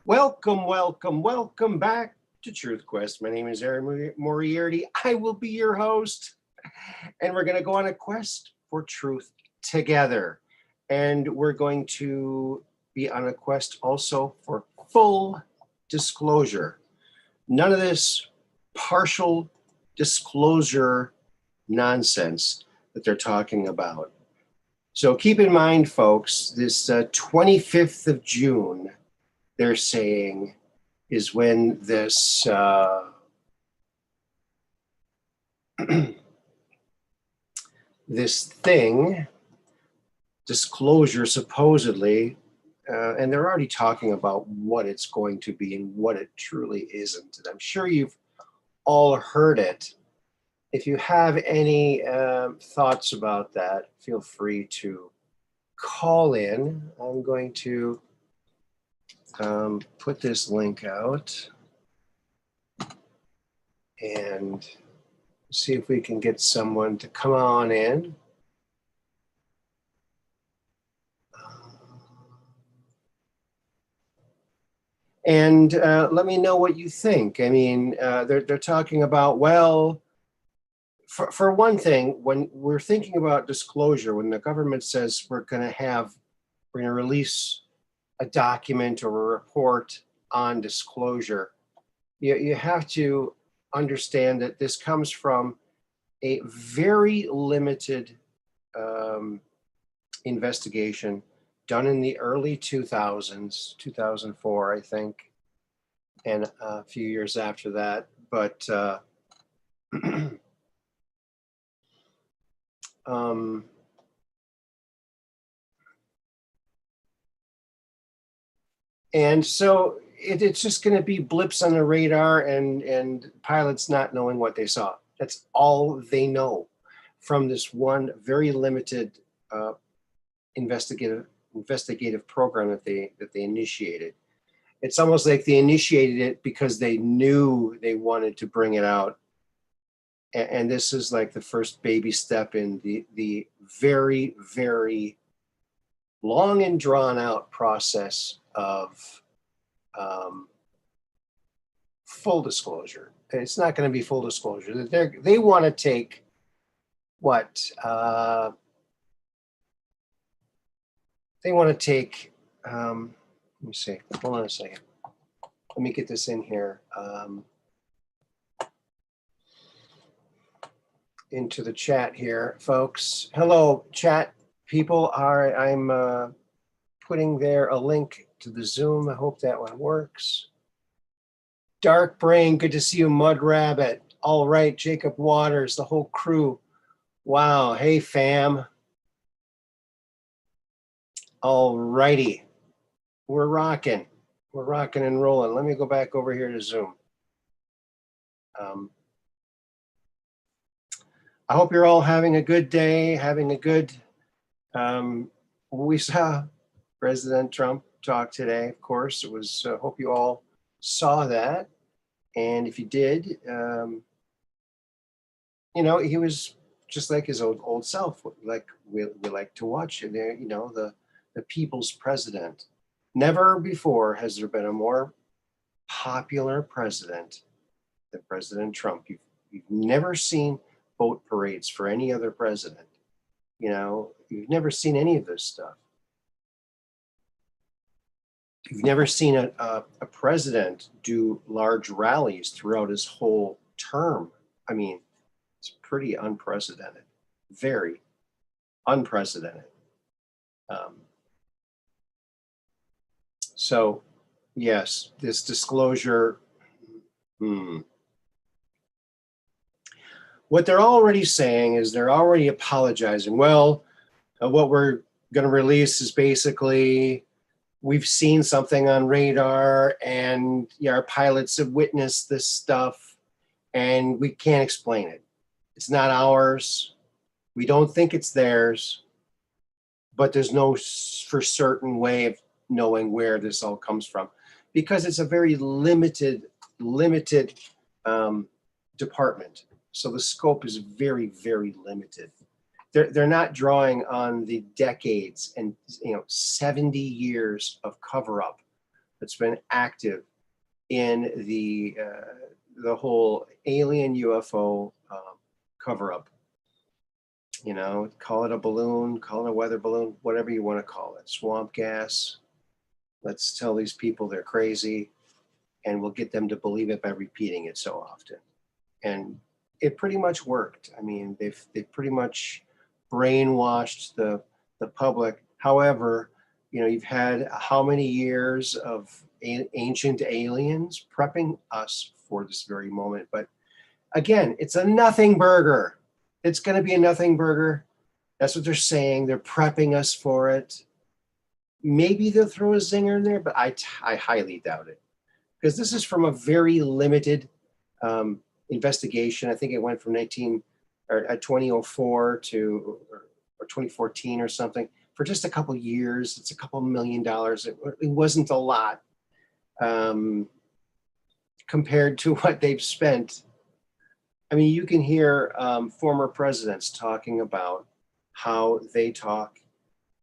Welcome back to Truth Quest. My name is Aaron Moriarity. I will be your host, and we're going to go on a quest for truth together. And we're going to be on a quest also for full disclosure. None of this partial disclosure nonsense that they're talking about. So keep in mind, folks, this 25th of June, they're saying, is when this this thing, disclosure supposedly, and they're already talking about what it's going to be and what it truly isn't. And I'm sure you've all heard it. If you have any thoughts about that, feel free to call in. I'm going to put this link out and see if we can get someone to come on in. And let me know what you think. I mean, they're talking about, well, for one thing, when we're thinking about disclosure, when the government says we're going to release a document or a report on disclosure, you have to understand that this comes from a very limited investigation done in the early 2000s, 2004, I think, and a few years after that. But and so it's just going to be blips on the radar and pilots not knowing what they saw. That's all they know from this one very limited investigative program that they initiated. It's almost like they initiated it because they knew they wanted to bring it out. And this is like the first baby step in the very, very long and drawn out process of full disclosure. It's not going to be full disclosure. They want to take what? They want to take, let me see, hold on a second. Let me get this in here. Into the chat here, folks. Hello, chat people. I'm putting there a link to the Zoom. I hope that one works. Dark Brain, good to see you. Mud Rabbit, all right. Jacob Waters, the whole crew. Wow, hey fam. All righty, we're rocking and rolling. Let me go back over here to Zoom. I hope you're all having a good day, having a good, we saw President Trump talk today, of course. It was, hope you all saw that. And if you did, you know, he was just like his old self, like we like to watch it there, you know, the people's president. Never before has there been a more popular president than President Trump. You've never seen boat parades for any other president. You know, you've never seen any of this stuff. You've never seen a president do large rallies throughout his whole term. I mean, it's pretty unprecedented, very unprecedented. So, yes, this disclosure, what they're already saying is they're already apologizing. Well, what we're going to release is basically, we've seen something on radar and our pilots have witnessed this stuff and we can't explain it. It's not ours. We don't think it's theirs, but there's no for certain way of knowing where this all comes from because it's a very limited department. So the scope is very, very limited. they're not drawing on the decades and 70 years of cover up that's been active in the whole alien UFO cover up. Call it a balloon, call it a weather balloon, whatever you want to call it, swamp gas. Let's tell these people they're crazy, and we'll get them to believe it by repeating it so often. And it pretty much worked. I mean, they've pretty much brainwashed the public. However, you've had how many years of ancient aliens prepping us for this very moment. But again, it's a nothing burger. It's going to be a nothing burger. That's what they're saying. They're prepping us for it. Maybe they'll throw a zinger in there, but I highly doubt it, because this is from a very limited investigation. I think it went from 2004 to or 2014 or something, for just a couple years. It's a couple $1 million. It wasn't a lot compared to what they've spent. I mean, you can hear former presidents talking about how they talk.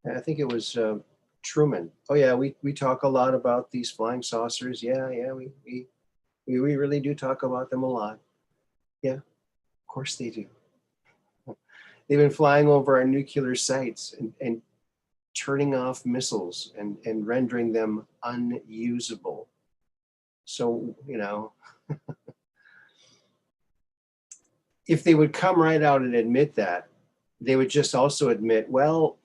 I think it was Truman. Oh yeah, we talk a lot about these flying saucers. Yeah, we really do talk about them a lot. Yeah, of course they do. They've been flying over our nuclear sites and turning off missiles and rendering them unusable. So, if they would come right out and admit that, they would just also admit, well,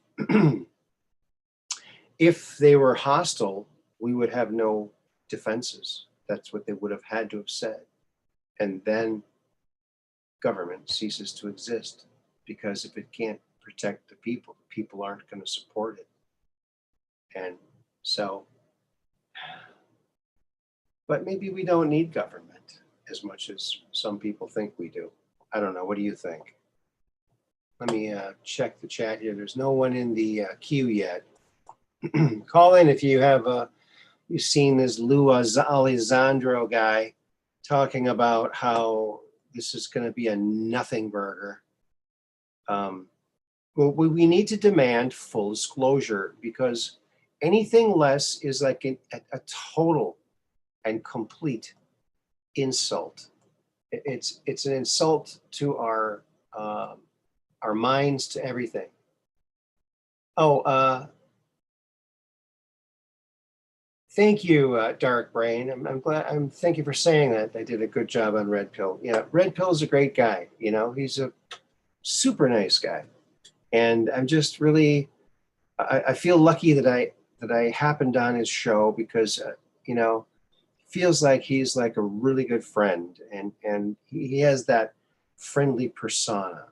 if they were hostile, we would have no defenses. That's what they would have had to have said. And then government ceases to exist, because if it can't protect the people aren't going to support it. And so, but maybe we don't need government as much as some people think we do. I don't know. What do you think? Let me check the chat here. There's no one in the queue yet. Call in if you have you've seen this Lou Alessandro guy talking about how this is going to be a nothing burger. Well, we need to demand full disclosure, because anything less is like a total and complete insult. It's an insult to our minds, to everything. Oh, thank you, Dark Brain. I'm glad. Thank you for saying that. I did a good job on Red Pill. Yeah, Red Pill is a great guy. He's a super nice guy, and I'm just really. I feel lucky that I happened on his show, because feels like he's like a really good friend, and he has that friendly persona.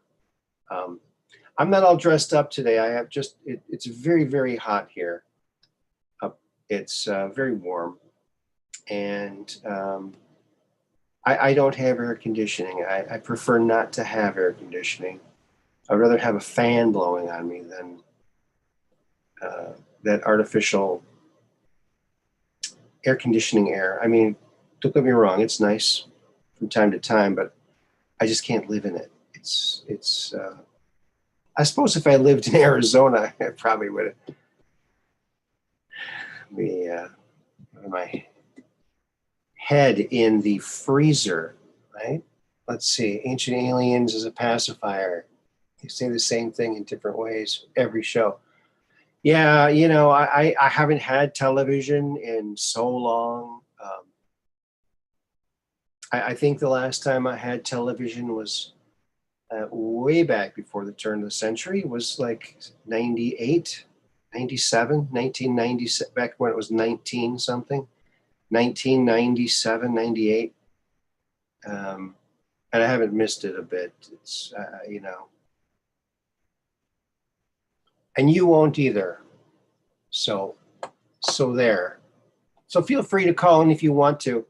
I'm not all dressed up today. I have just it's very, very hot here. It's very warm, and I don't have air conditioning. I prefer not to have air conditioning. I'd rather have a fan blowing on me than that artificial air conditioning air. I mean, don't get me wrong, it's nice from time to time, but I just can't live in it. It's I suppose if I lived in Arizona, I probably would be my head in the freezer, right? Let's see, Ancient Aliens is a pacifier. They say the same thing in different ways every show. Yeah, I haven't had television in so long. I think the last time I had television was way back before the turn of the century. It was like 98, 97, 1997, back when it was 19 something, 1997, 98. And I haven't missed it a bit. It's, and you won't either. So there. So feel free to call in if you want to.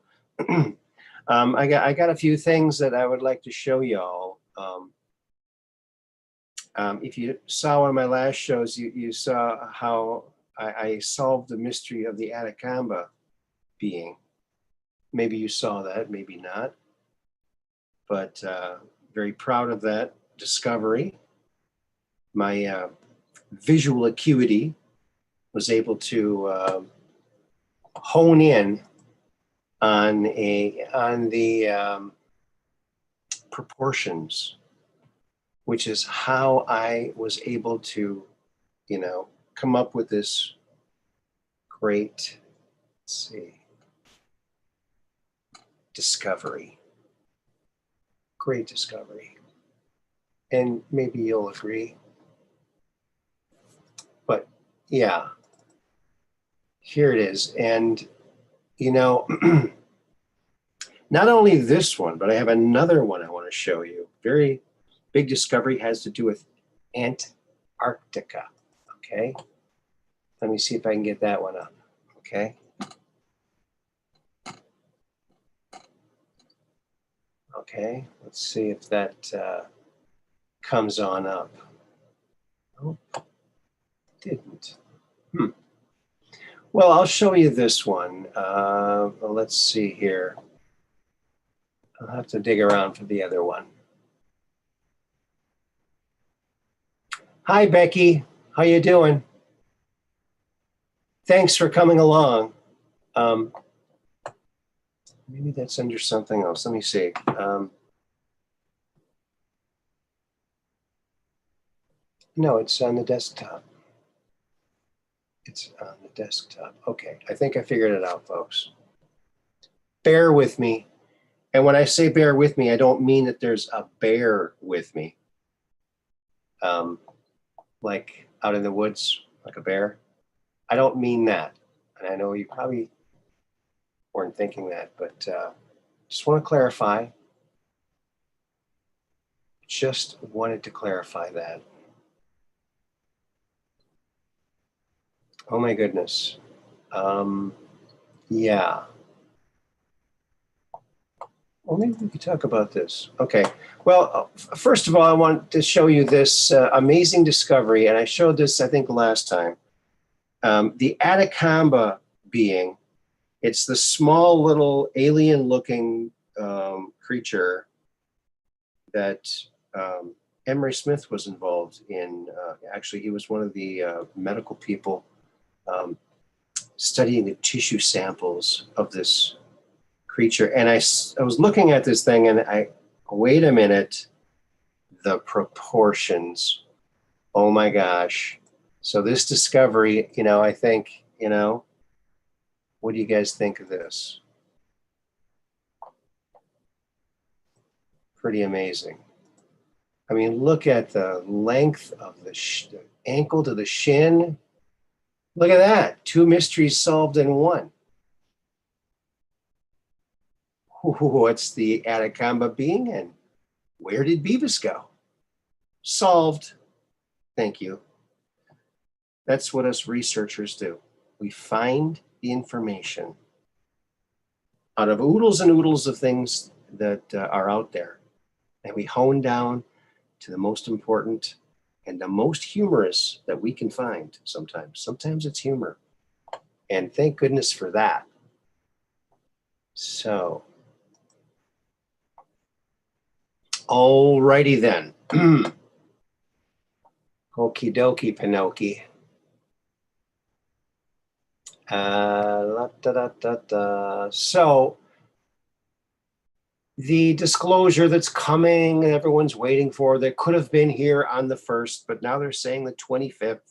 I got a few things that I would like to show y'all. If you saw one of my last shows, you saw how I solved the mystery of the Atacama being. Maybe you saw that, maybe not. But very proud of that discovery. my visual acuity was able to hone in on the proportions, which is how I was able to, come up with this great, let's see, discovery. Great discovery. And maybe you'll agree. But yeah, here it is. And, not only this one, but I have another one I want to show you. Very big discovery, has to do with Antarctica. Okay. Let me see if I can get that one up. Okay. Okay. Let's see if that comes on up. Oh, didn't. Well, I'll show you this one. Let's see here. I'll have to dig around for the other one. Hi, Becky. How you doing? Thanks for coming along. Maybe that's under something else. Let me see. No, it's on the desktop. It's on the desktop. Okay, I think I figured it out, folks. Bear with me. And when I say bear with me, I don't mean that there's a bear with me. Like out in the woods, like a bear. I don't mean that. And I know you probably weren't thinking that, but just want to clarify. Just wanted to clarify that. Oh my goodness. Yeah. Well, maybe we could talk about this. Okay. Well, first of all, I want to show you this amazing discovery, and I showed this, I think, last time. The Atacamba being, it's the small little alien-looking creature that Emery Smith was involved in. Actually, he was one of the medical people studying the tissue samples of this creature. And I was looking at this thing and wait a minute, the proportions. Oh my gosh. So this discovery, I think, what do you guys think of this? Pretty amazing. I mean, look at the length of the ankle to the shin. Look at that. 2 mysteries solved in one. What's the Atacamba being, and where did Beavis go? Solved. Thank you. That's what us researchers do. We find the information out of oodles and oodles of things that are out there, and we hone down to the most important and the most humorous that we can find sometimes. Sometimes it's humor. And thank goodness for that. So, alrighty then. Okie dokie, Pinocchio. So, the disclosure that's coming and everyone's waiting for, that could have been here on the 1st, but now they're saying the 25th.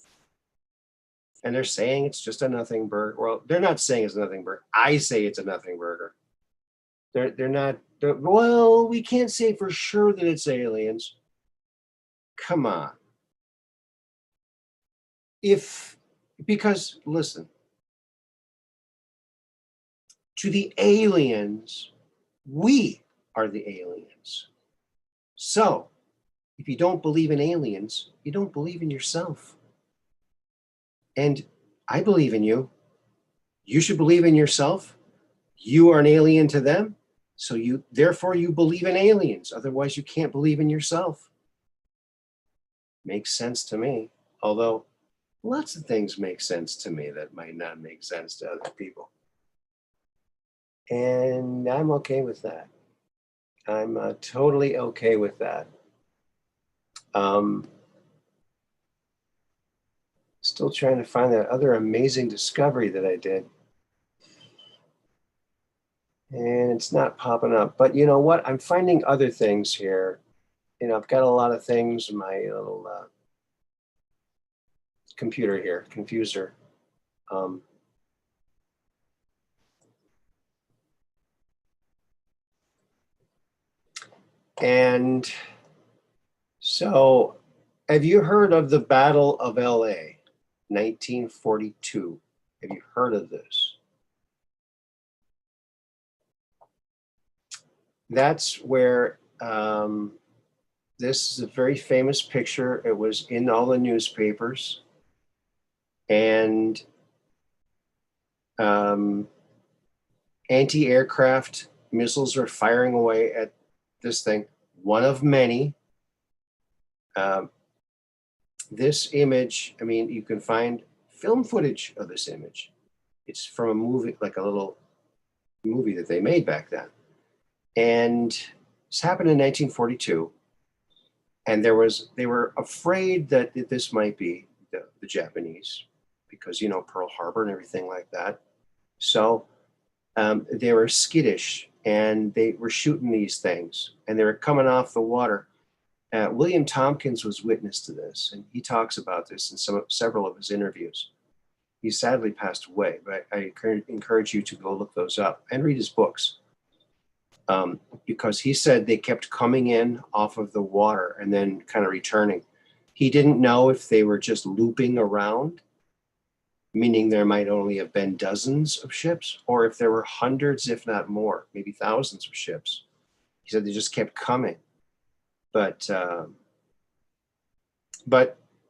And they're saying it's just a nothing burger. Well, they're not saying it's a nothing burger. I say it's a nothing burger. They're not, well, we can't say for sure that it's aliens. Come on. Because listen, to the aliens, we are the aliens. So if you don't believe in aliens, you don't believe in yourself. And I believe in you. You should believe in yourself. You are an alien to them. So therefore you believe in aliens. Otherwise you can't believe in yourself. Makes sense to me. Although lots of things make sense to me that might not make sense to other people. And I'm okay with that. I'm totally okay with that. Still trying to find that other amazing discovery that I did. And it's not popping up. But you know what? I'm finding other things here. You know, I've got a lot of things in my little computer here, confuser. And so, have you heard of the Battle of LA, 1942? Have you heard of this? That's where this is a very famous picture. It was in all the newspapers. And anti-aircraft missiles are firing away at this thing, one of many. This image, I mean, you can find film footage of this image. It's from a movie, like a little movie that they made back then. And this happened in 1942. And they were afraid that this might be the Japanese, because, you know, Pearl Harbor and everything like that. So they were skittish, and they were shooting these things, and they were coming off the water. William Tompkins was witness to this, and he talks about this in several of his interviews. He sadly passed away, but I encourage you to go look those up and read his books, because he said they kept coming in off of the water and then kind of returning. He didn't know if they were just looping around, meaning there might only have been dozens of ships, or if there were hundreds, if not more, maybe thousands of ships. He said they just kept coming. But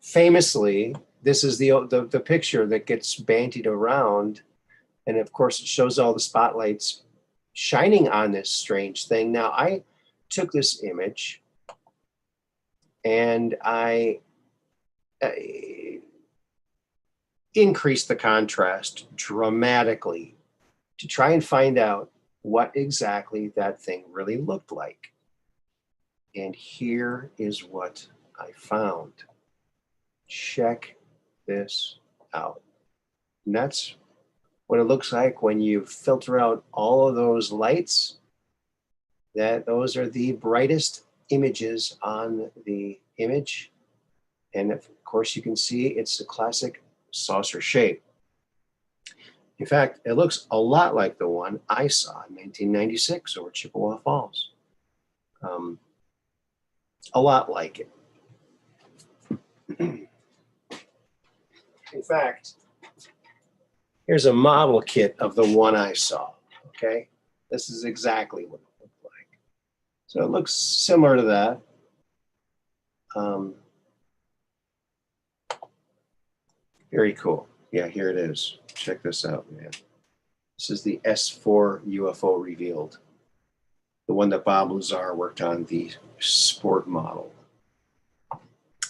famously, this is the picture that gets bandied around, and of course it shows all the spotlights shining on this strange thing. Now, I took this image and I increased the contrast dramatically to try and find out what exactly that thing really looked like. And here is what I found. Check this out. And that's what it looks like when you filter out all of those lights. Those are the brightest images on the image. And of course you can see it's a classic saucer shape. In fact, it looks a lot like the one I saw in 1996 over Chippewa Falls. A lot like it. In fact, here's a model kit of the one I saw, okay? This is exactly what it looked like. So it looks similar to that. Very cool. Yeah, here it is. Check this out, man. This is the S4 UFO revealed. The one that Bob Lazar worked on, the sport model.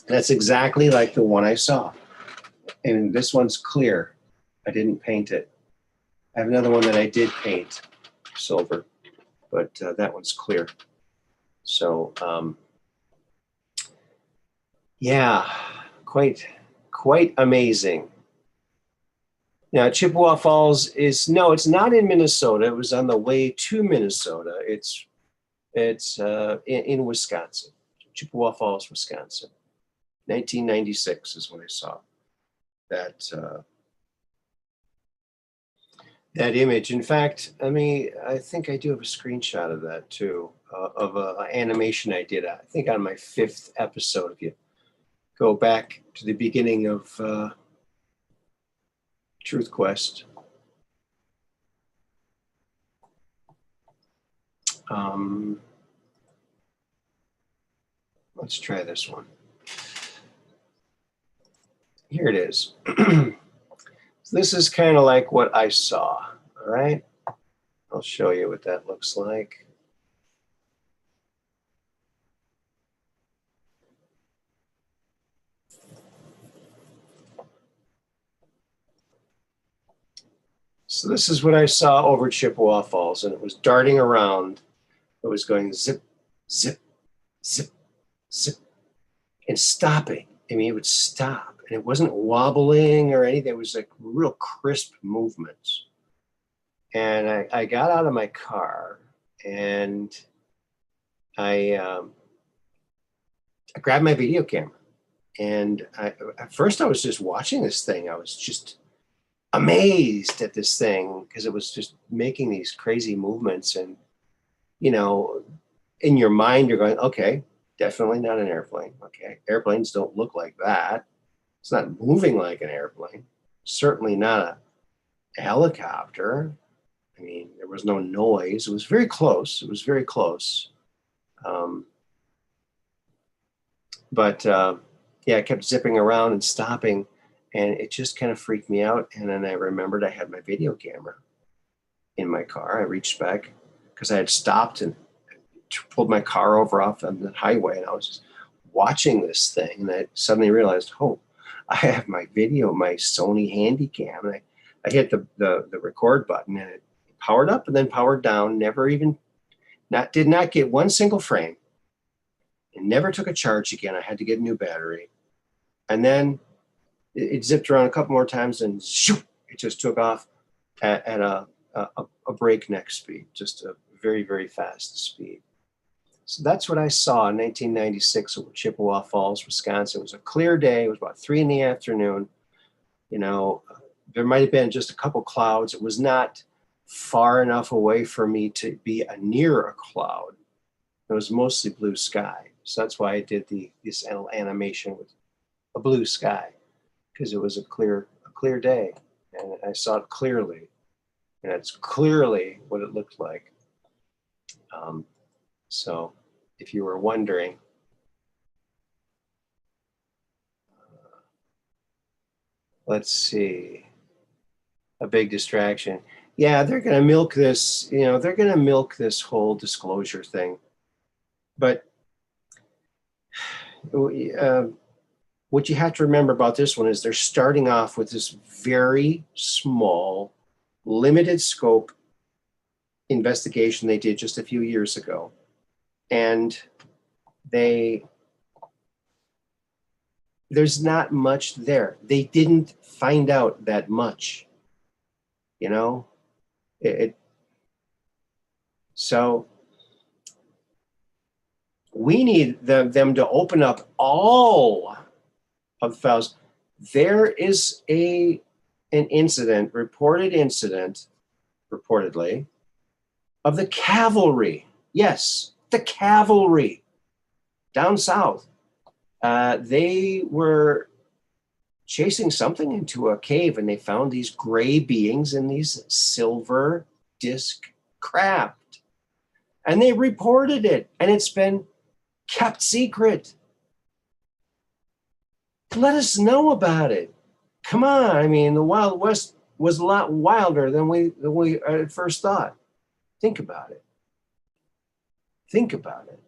That's exactly like the one I saw. And this one's clear. I didn't paint it. I have another one that I did paint silver, but that one's clear. So, yeah, quite amazing. Now, Chippewa Falls is, no, it's not in Minnesota. It was on the way to Minnesota. It's in Wisconsin, Chippewa Falls, Wisconsin. 1996 is when I saw that that image. In fact, I think I do have a screenshot of that too, of an animation I did, I think on my 5th episode. If you go back to the beginning of Truth Quest. Let's try this one. Here it is. So this is kind of like what I saw, all right? I'll show you what that looks like. So this is what I saw over Chippewa Falls, and it was darting around. It was going zip, zip, zip, zip, and stopping I mean, it would stop, and it wasn't wobbling or anything. It was like real crisp movements. And I got out of my car, and I grabbed my video camera. And at first I was just watching this thing. I was just amazed at this thing because it was just making these crazy movements. And, you know, in your mind, you're going, okay, definitely not an airplane. Okay. Airplanes don't look like that. It's not moving like an airplane. Certainly not a helicopter. I mean, there was no noise. It was very close. It was very close. But yeah, I kept zipping around and stopping, and it just kind of freaked me out. And then I remembered I had my video camera in my car. I reached back because I had stopped and pulled my car over off on the highway, and I was just watching this thing. And I suddenly realized, oh, I have my video, my Sony Handycam. And I hit the record button, and it powered up and then powered down. Did not get one single frame. It never took a charge again. I had to get a new battery. And then it zipped around a couple more times, and shoo, it just took off at a breakneck speed, just a very, very fast speed. So that's what I saw in 1996 over Chippewa Falls, Wisconsin. It was a clear day. It was about 3 p.m. You know, there might have been just a couple clouds. It was not far enough away for me to be near a cloud. It was mostly blue sky. So that's why I did this animation with a blue sky, because it was a clear day, and I saw it clearly, and it's clearly what it looked like. So if you were wondering, let's see, a big distraction. Yeah, they're going to milk this, you know, they're going to milk this whole disclosure thing. But what you have to remember about this one is they're starting off with this very small, limited scope investigation they did just a few years ago. And there's not much there. They didn't find out that much, you know? So we need them to open up all of the files. There is an incident, reportedly, of the cavalry. Yes, the cavalry down south. They were chasing something into a cave, and they found these gray beings in these silver disc craft. And they reported it, and it's been kept secret. Let us know about it. Come on. I mean, the Wild West was a lot wilder than we at first thought. Think about it. Think about it.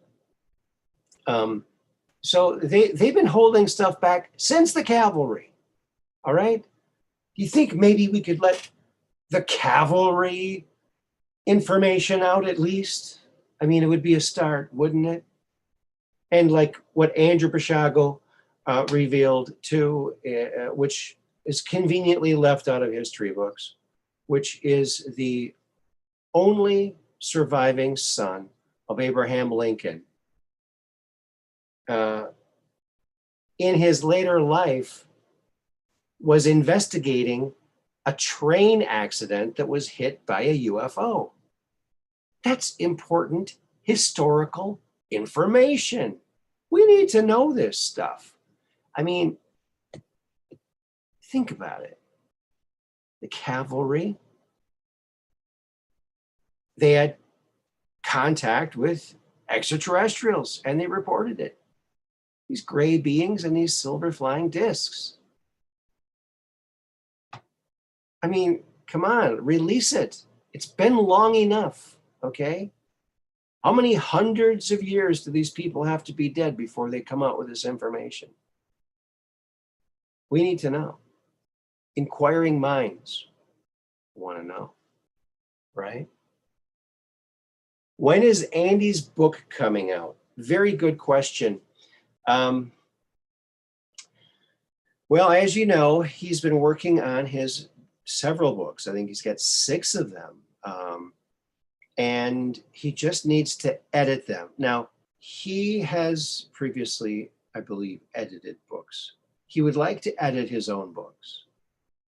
So they've been holding stuff back since the cavalry. All right. You think maybe we could let the cavalry information out at least? I mean, it would be a start, wouldn't it? And like what Andrew Basiago revealed too, which is conveniently left out of history books, which is the only surviving son of Abraham Lincoln. In his later life, was investigating a train accident that was hit by a UFO. That's important historical information. We need to know this stuff. I mean, think about it. The cavalry, they had contact with extraterrestrials, and they reported it. These gray beings and these silver flying discs. I mean, come on, release it. It's been long enough, okay? How many hundreds of years do these people have to be dead before they come out with this information? We need to know. Inquiring minds want to know, right? When is Andy's book coming out? Very good question. Well, as you know, he's been working on his several books. I think he's got 6 of them. And he just needs to edit them. Now, he has previously, I believe, edited books. He would like to edit his own books.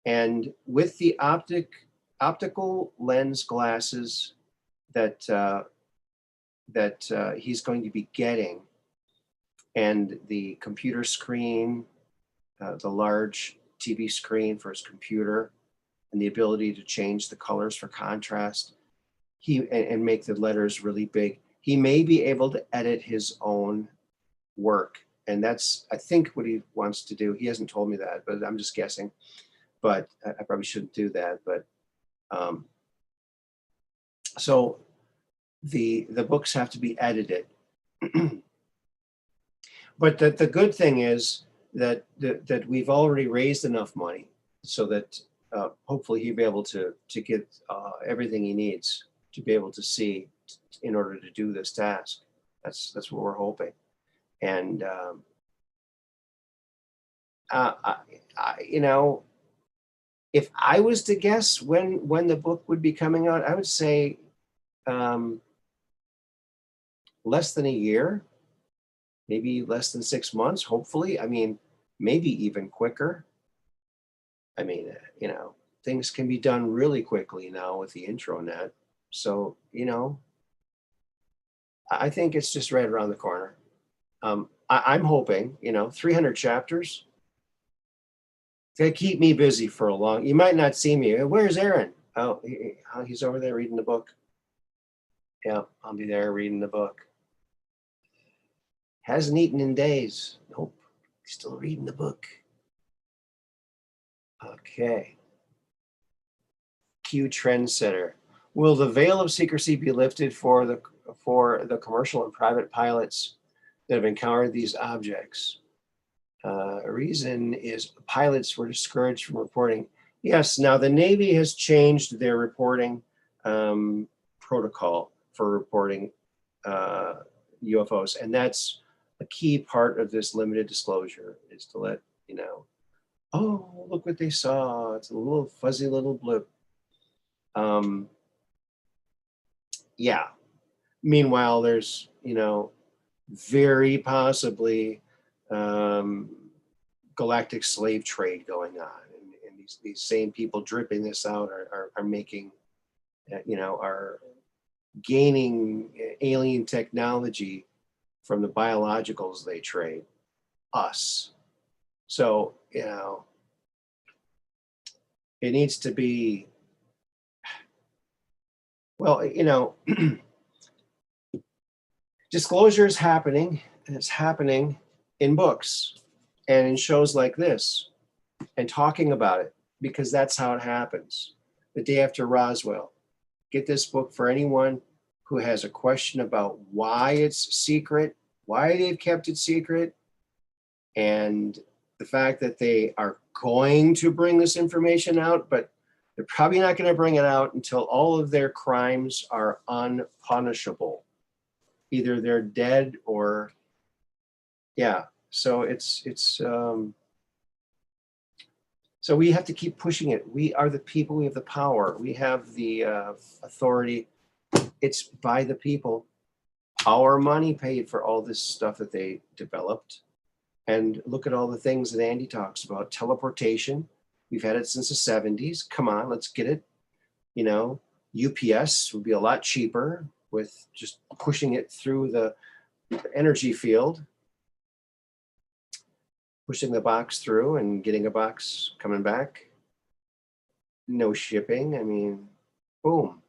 And with the optical lens glasses that he's going to be getting, and the computer screen, the large TV screen for his computer, and the ability to change the colors for contrast, and make the letters really big, he may be able to edit his own work. And that's, I think, what he wants to do. He hasn't told me that, but I'm just guessing. But I probably shouldn't do that. But so the books have to be edited. But the good thing is that we've already raised enough money so that hopefully he'll be able to get everything he needs to be able to see in order to do this task. That's what we're hoping. And you know, if I was to guess when the book would be coming out, I would say less than a year, maybe less than 6 months, hopefully. I mean, maybe even quicker. I mean, you know, things can be done really quickly now with the intranet. So, you know, I think it's just right around the corner. I'm hoping, you know, 300 chapters. It's gonna keep me busy for a long. You might not see me. Where's Aaron? Oh, he's over there reading the book. Yeah, I'll be there reading the book. Hasn't eaten in days. Nope, still reading the book. Okay. Q trendsetter. Will the veil of secrecy be lifted for the commercial and private pilots that have encountered these objects? Reason is pilots were discouraged from reporting. Yes, now the Navy has changed their reporting protocol for reporting UFOs, and that's a key part of this limited disclosure, is to let you know, oh, look what they saw. It's a little fuzzy little blip. Yeah. Meanwhile, there's, you know, very possibly galactic slave trade going on, and these same people dripping this out are making, you know, are gaining alien technology from the biologicals they trade us. So, you know, it needs to be, well, you know, disclosure is happening, and it's happening in books and in shows like this, and talking about it, because that's how it happens. The day after Roswell, get this book for anyone who has a question about why it's secret, why they've kept it secret, and the fact that they are going to bring this information out, but they're probably not going to bring it out until all of their crimes are unpunishable. Either they're dead or, yeah. So so we have to keep pushing it. We are the people. We have the power. We have the authority. It's by the people. Our money paid for all this stuff that they developed. And look at all the things that Andy talks about. Teleportation. We've had it since the 70s. Come on, let's get it. You know, UPS would be a lot cheaper with just pushing it through the energy field, pushing the box through and getting a box coming back. No shipping. I mean, boom.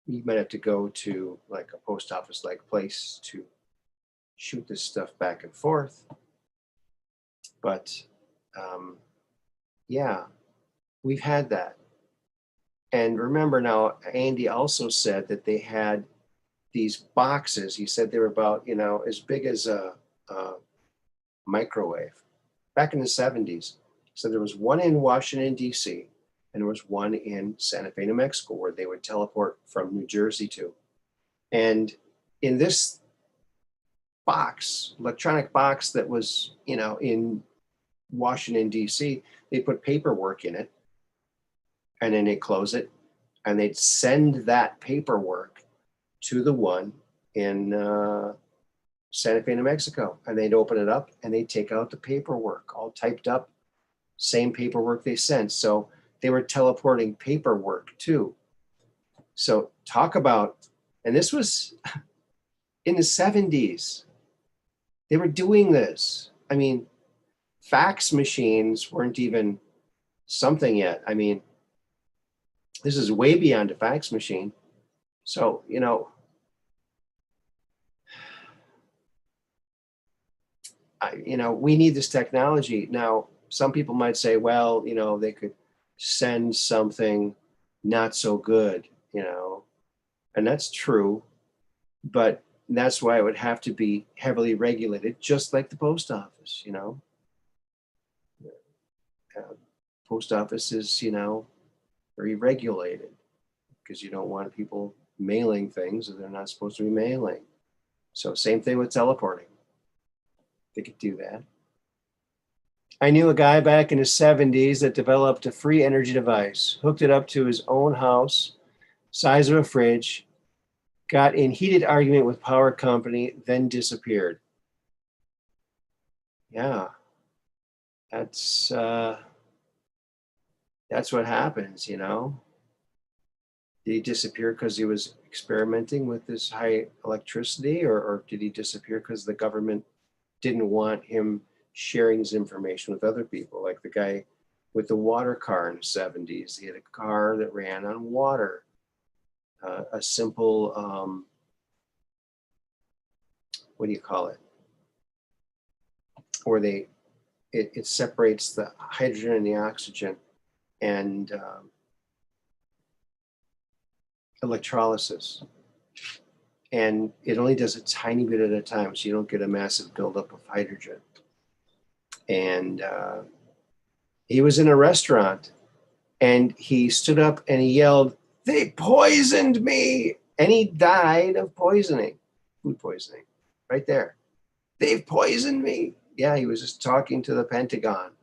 You might have to go to like a post office like place to shoot this stuff back and forth. But yeah, we've had that. And remember now, Andy also said that they had these boxes. He said they were about, you know, as big as a microwave. Back in the 70s. So there was one in Washington, D.C., and there was one in Santa Fe, New Mexico, where they would teleport from New Jersey to. And in this box, electronic box that was, you know, in Washington, D.C., they put paperwork in it, and then they close it, and they'd send that paperwork to the one in Santa Fe, New Mexico, and they'd open it up and they'd take out the paperwork, all typed up, same paperwork they sent. So they were teleporting paperwork too. So talk about, and this was in the 70s. They were doing this. I mean, fax machines weren't even something yet. I mean, this is way beyond a fax machine. So, you know, we need this technology. Now, some people might say, well, you know, they could send something not so good, you know, and that's true, but that's why it would have to be heavily regulated, just like the post office, you know. Post office is, you know, very regulated because you don't want people mailing things that they're not supposed to be mailing. So same thing with teleporting. They could do that. I knew a guy back in the 70s that developed a free energy device, hooked it up to his own house, size of a fridge, got in heated argument with power company, then disappeared. Yeah, that's what happens, you know. Did he disappear because he was experimenting with this high electricity, or did he disappear because the government didn't want him sharing his information with other people? Like the guy with the water car in the 70s. He had a car that ran on water. A simple, what do you call it? Where it separates the hydrogen and the oxygen, and electrolysis. And it only does a tiny bit at a time, so you don't get a massive buildup of hydrogen. And he was in a restaurant, and he stood up and he yelled, "They poisoned me!" And he died of poisoning, food poisoning, right there. "They've poisoned me." Yeah, he was just talking to the Pentagon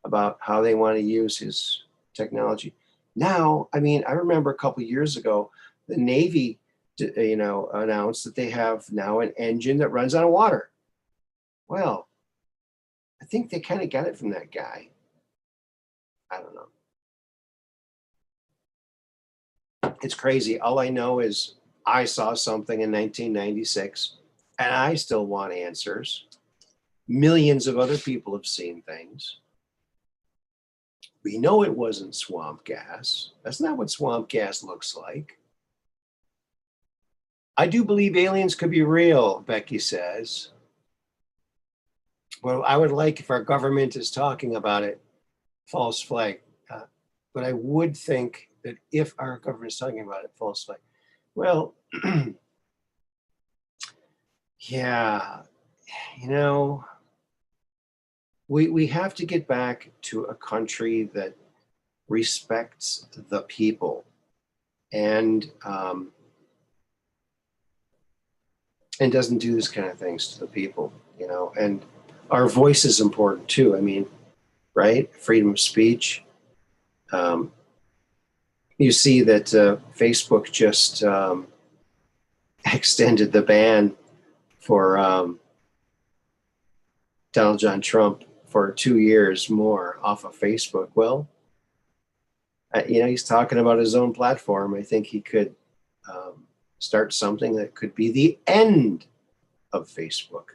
about how they want to use his technology. Now, I mean, I remember a couple of years ago, the Navy, you know, announced that they have now an engine that runs on water. Well, I think they kind of got it from that guy. I don't know. It's crazy. All I know is I saw something in 1996 and I still want answers. Millions of other people have seen things. We know it wasn't swamp gas. That's not what swamp gas looks like. I do believe aliens could be real, Becky says. Well, I would like if our government is talking about it, false flag. But I would think that if our government is talking about it, false flag. Well, yeah, you know, we have to get back to a country that respects the people and doesn't do this kind of things to the people, you know. And our voice is important too. I mean, right? Freedom of speech. You see that Facebook just extended the ban for Donald John Trump for 2 years more off of Facebook. Well, you know, he's talking about his own platform. I think he could start something that could be the end of Facebook.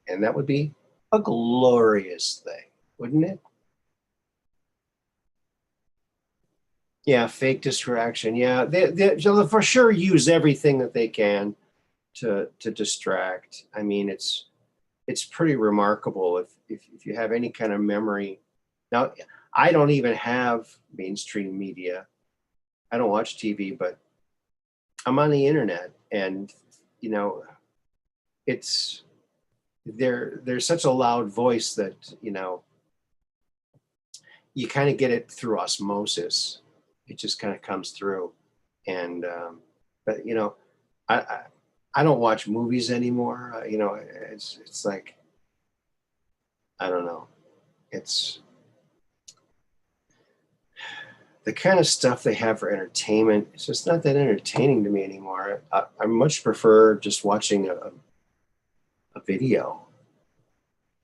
And that would be a glorious thing, wouldn't it? Yeah, fake distraction. Yeah, they'll for sure use everything that they can to distract. I mean, it's pretty remarkable if you have any kind of memory. Now, I don't even have mainstream media. I don't watch TV, but I'm on the internet, and you know, it's there's such a loud voice that, you know, you kind of get it through osmosis. It just kind of comes through, and but you know, I don't watch movies anymore. You know, it's like, I don't know. It's the kind of stuff they have for entertainment, it's just not that entertaining to me anymore. I much prefer just watching a video,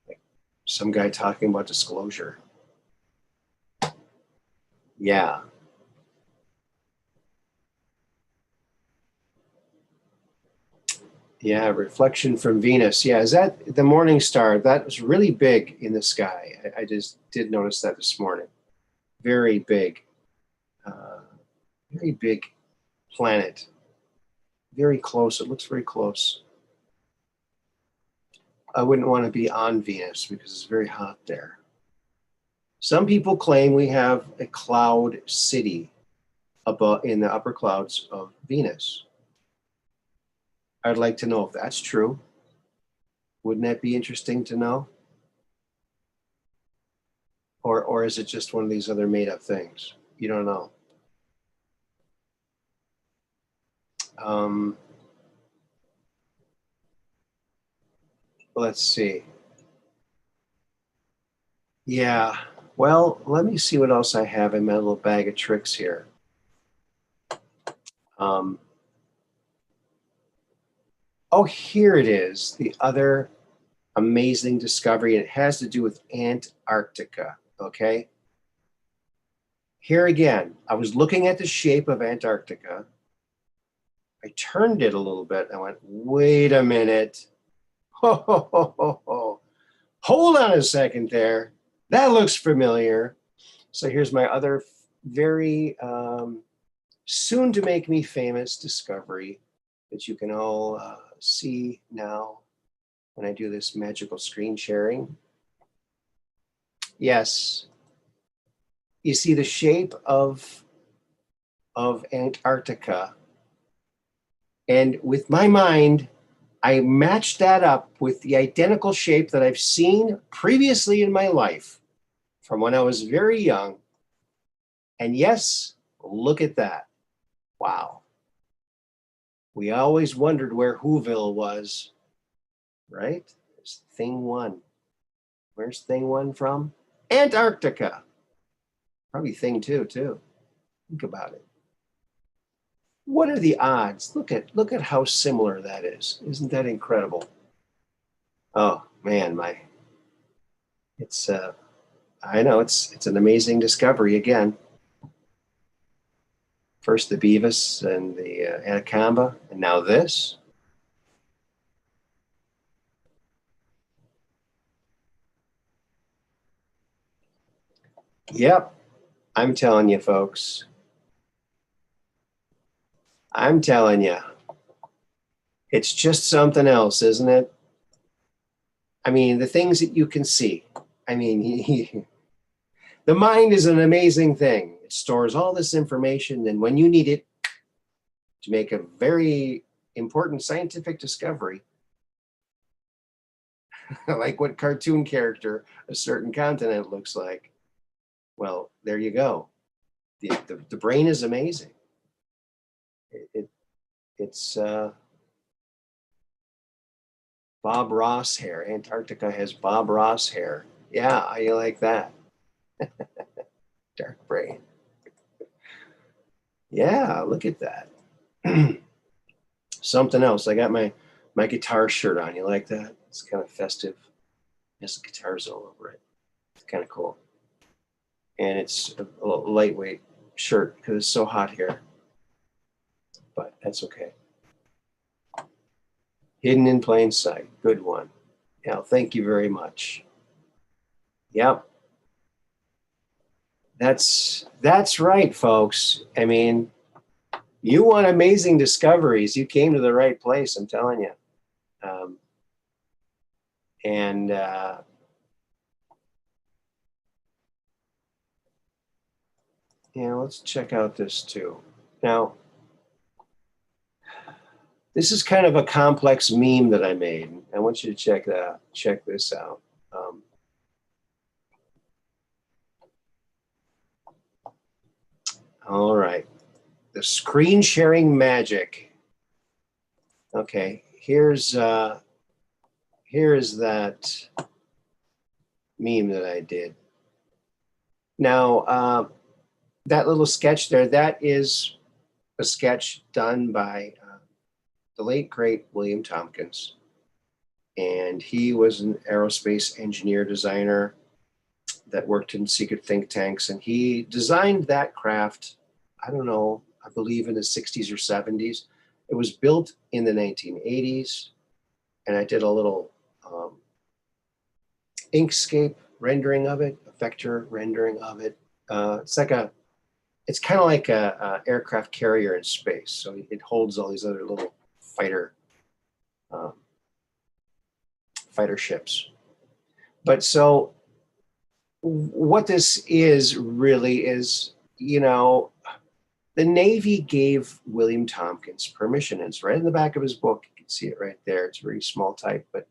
like some guy talking about disclosure. Yeah. Yeah, reflection from Venus. Yeah, is that the morning star? That was really big in the sky. I just did notice that this morning. Very big. Very big planet. Very close. It looks very close. I wouldn't want to be on Venus because it's very hot there. Some people claim we have a cloud city above in the upper clouds of Venus. I'd like to know if that's true. Wouldn't that be interesting to know? Or is it just one of these other made up things? You don't know. Let's see. Yeah. Well, let me see what else I have in my little bag of tricks here. Oh, here it is. The other amazing discovery. It has to do with Antarctica. Okay. Here again, I was looking at the shape of Antarctica. I turned it a little bit. I went, wait a minute. Ho, ho, ho, ho, ho. Hold on a second there. That looks familiar. So here's my other very soon to make me famous discovery that you can all see now when I do this magical screen sharing. Yes. You see the shape of Antarctica. And with my mind, I matched that up with the identical shape that I've seen previously in my life from when I was very young. And yes, look at that. Wow. We always wondered where Whoville was, right? There's thing one. Where's thing one from? Antarctica. Probably thing two, too. Think about it. What are the odds? Look at how similar that is. Isn't that incredible? Oh man, it's I know it's an amazing discovery again. First the Beavis and the Anaconda, and now this. Yep, I'm telling you, folks. I'm telling you. It's just something else, isn't it? I mean, the things that you can see. I mean, the mind is an amazing thing. It stores all this information, and when you need it to make a very important scientific discovery, like what cartoon character a certain continent looks like, well, there you go. The brain is amazing. It's Bob Ross hair. Antarctica has Bob Ross hair. Yeah, how you like that? Dark brain. Yeah, look at that. Something else. I got my guitar shirt on. You like that? It's kind of festive. There's guitars all over it. It's kind of cool. And it's a lightweight shirt because it's so hot here. But that's okay. Hidden in plain sight. Good one. Yeah, thank you very much. Yep. That's right, folks. I mean, you want amazing discoveries. You came to the right place, I'm telling you. Yeah, let's check out this too. Now, this is kind of a complex meme that I made. I want you to check this out. All right, the screen sharing magic. Okay, here is that meme that I did. Now, that little sketch there, that is a sketch done by the late, great William Tompkins. And he was an aerospace engineer designer that worked in secret think tanks. And he designed that craft, I don't know, I believe in the 60s or 70s. It was built in the 1980s. And I did a little Inkscape rendering of it, a vector rendering of it. It's kind of like a aircraft carrier in space. So it holds all these other little fighter ships. But so what this is really is, you know, the Navy gave William Tompkins permission. It's right in the back of his book. You can see it right there. It's very small type, but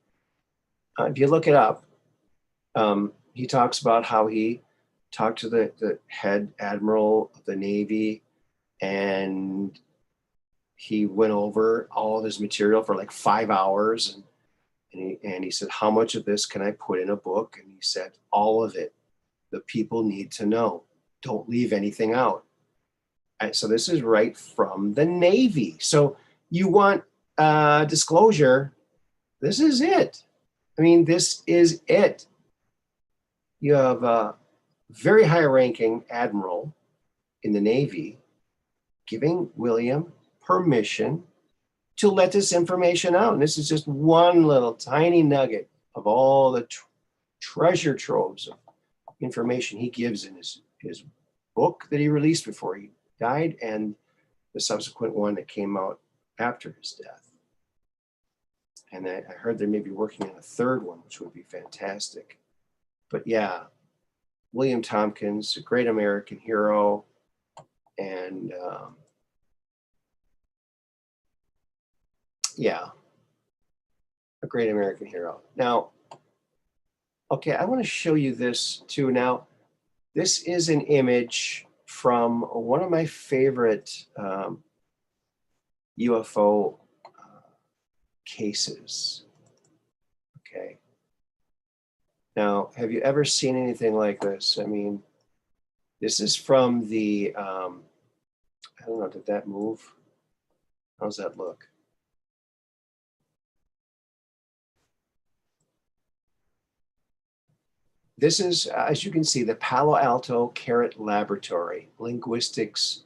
if you look it up, he talks about how he talked to the head admiral of the Navy, and he went over all of his material for like 5 hours. And he said, how much of this can I put in a book? And he said, all of it. The people need to know. Don't leave anything out. And so this is right from the Navy. So you want disclosure. This is it. I mean, this is it. You have a very high ranking admiral in the Navy giving William permission to let this information out. And this is just one little tiny nugget of all the treasure troves of information he gives in his book that he released before he died, and the subsequent one that came out after his death. And I heard they may be working on a third one, which would be fantastic. But yeah, William Tompkins, a great American hero, and yeah, a great American hero. Now, okay, I want to show you this too. Now, this is an image from one of my favorite UFO cases. Okay. Now, have you ever seen anything like this? I mean, this is from the, I don't know, did that move? How's that look? This is, as you can see, the Palo Alto Carrot Laboratory Linguistics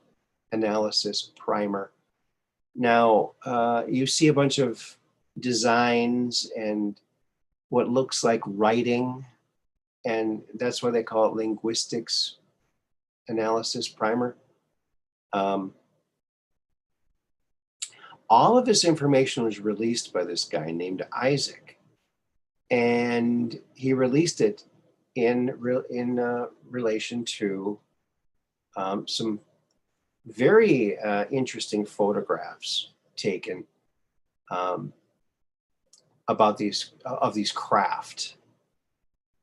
Analysis Primer. Now, you see a bunch of designs and what looks like writing, and that's why they call it Linguistics Analysis Primer. All of this information was released by this guy named Isaac, and he released it in relation to some very interesting photographs taken about these craft,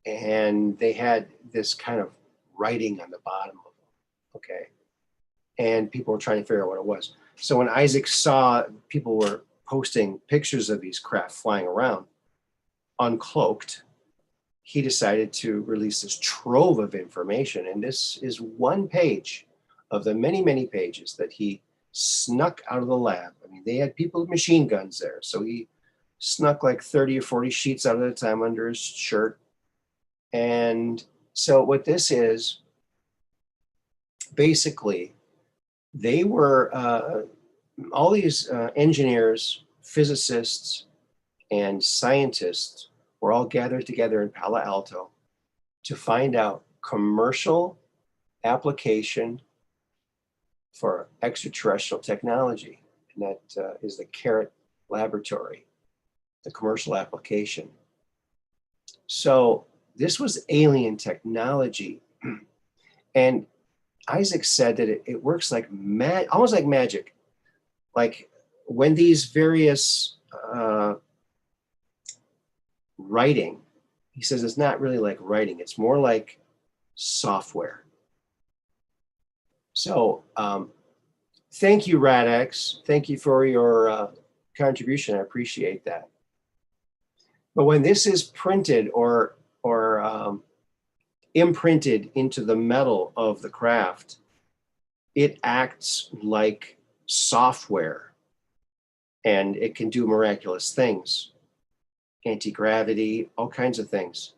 and they had this kind of writing on the bottom of them. Okay, and people were trying to figure out what it was. So when Isaac saw people were posting pictures of these craft flying around uncloaked, he decided to release this trove of information. And this is one page of the many, many pages that he snuck out of the lab. I mean, they had people with machine guns there. So he snuck like 30 or 40 sheets out at a time under his shirt. And so what this is, basically, they were, all these engineers, physicists, and scientists were all gathered together in Palo Alto to find out commercial application for extraterrestrial technology. And that is the Carrot Laboratory, the commercial application. So this was alien technology. And Isaac said that it works like almost like magic. Like when these various writing, he says it's not really like writing, it's more like software. So thank you, Radex. Thank you for your contribution. I appreciate that. But when this is printed or imprinted into the metal of the craft, it acts like software, and it can do miraculous things, anti-gravity, all kinds of things.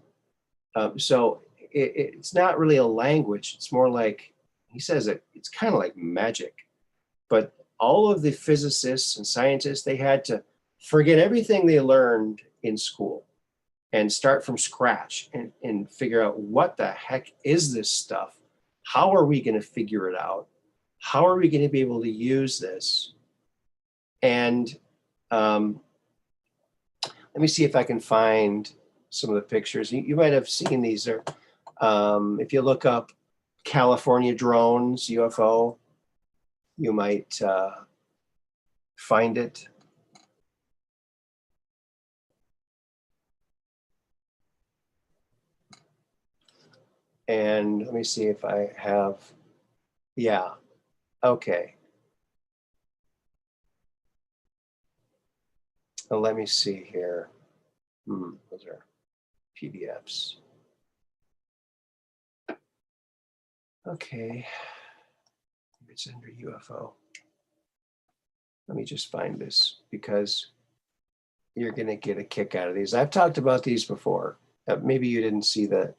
So it's not really a language. It's more like, he says it's kind of like magic. But all of the physicists and scientists, they had to forget everything they learned in school and start from scratch and figure out, what the heck is this stuff? How are we going to figure it out? How are we going to be able to use this? And let me see if I can find some of the pictures. You might have seen these. There, if you look up California drones, UFO, you might find it. And let me see if I have, yeah, okay. Well, let me see here. Those are PDFs. Okay, it's under UFO. Let me just find this, because you're gonna get a kick out of these. I've talked about these before. Maybe you didn't see the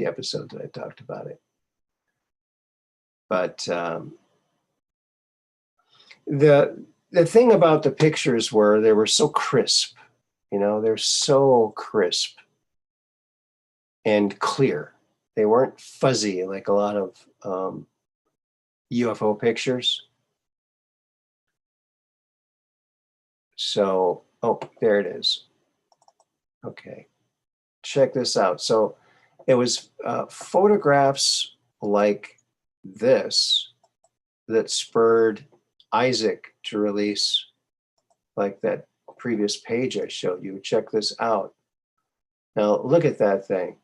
episode that I talked about it. But the thing about the pictures were, they were so crisp, they're so crisp and clear. They weren't fuzzy like a lot of UFO pictures. So, oh, there it is. Okay, check this out. So it was photographs like this that spurred Isaac to release, like that previous page I showed you. Check this out. Now look at that thing.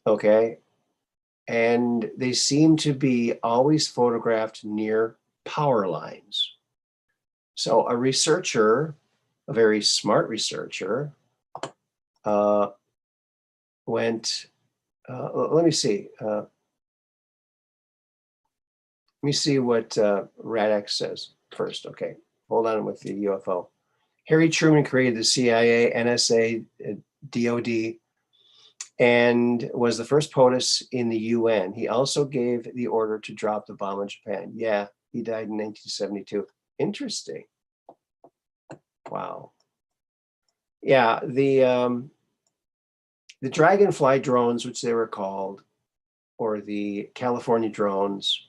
Okay, and they seem to be always photographed near power lines. So a researcher, a very smart researcher, went, let me see what Radx says first. Okay, hold on with the UFO. Harry Truman created the CIA, NSA, DOD, and was the first POTUS in the UN. He also gave the order to drop the bomb on Japan. Yeah, he died in 1972. Interesting. Wow. Yeah, the Dragonfly drones, which they were called, or the California drones,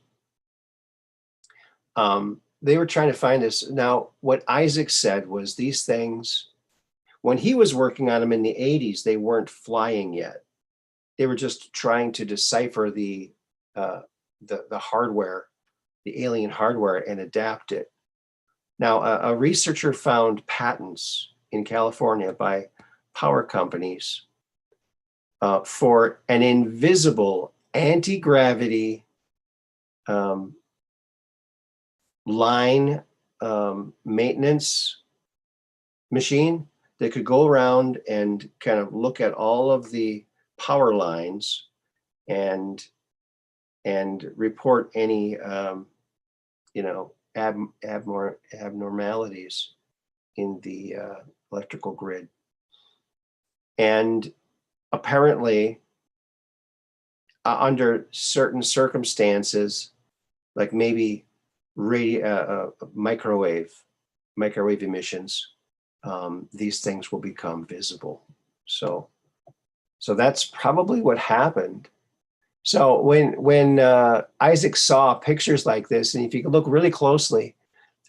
they were trying to find this. Now, what Isaac said was, these things, when he was working on them in the 80s, they weren't flying yet. They were just trying to decipher the hardware, the alien hardware, and adapt it. Now, a researcher found patents in California by power companies for an invisible anti-gravity line maintenance machine that could go around and kind of look at all of the power lines and report any abnormalities in the electrical grid. And apparently, under certain circumstances, like maybe microwave emissions, these things will become visible. So that's probably what happened. So when Isaac saw pictures like this, and if you can look really closely,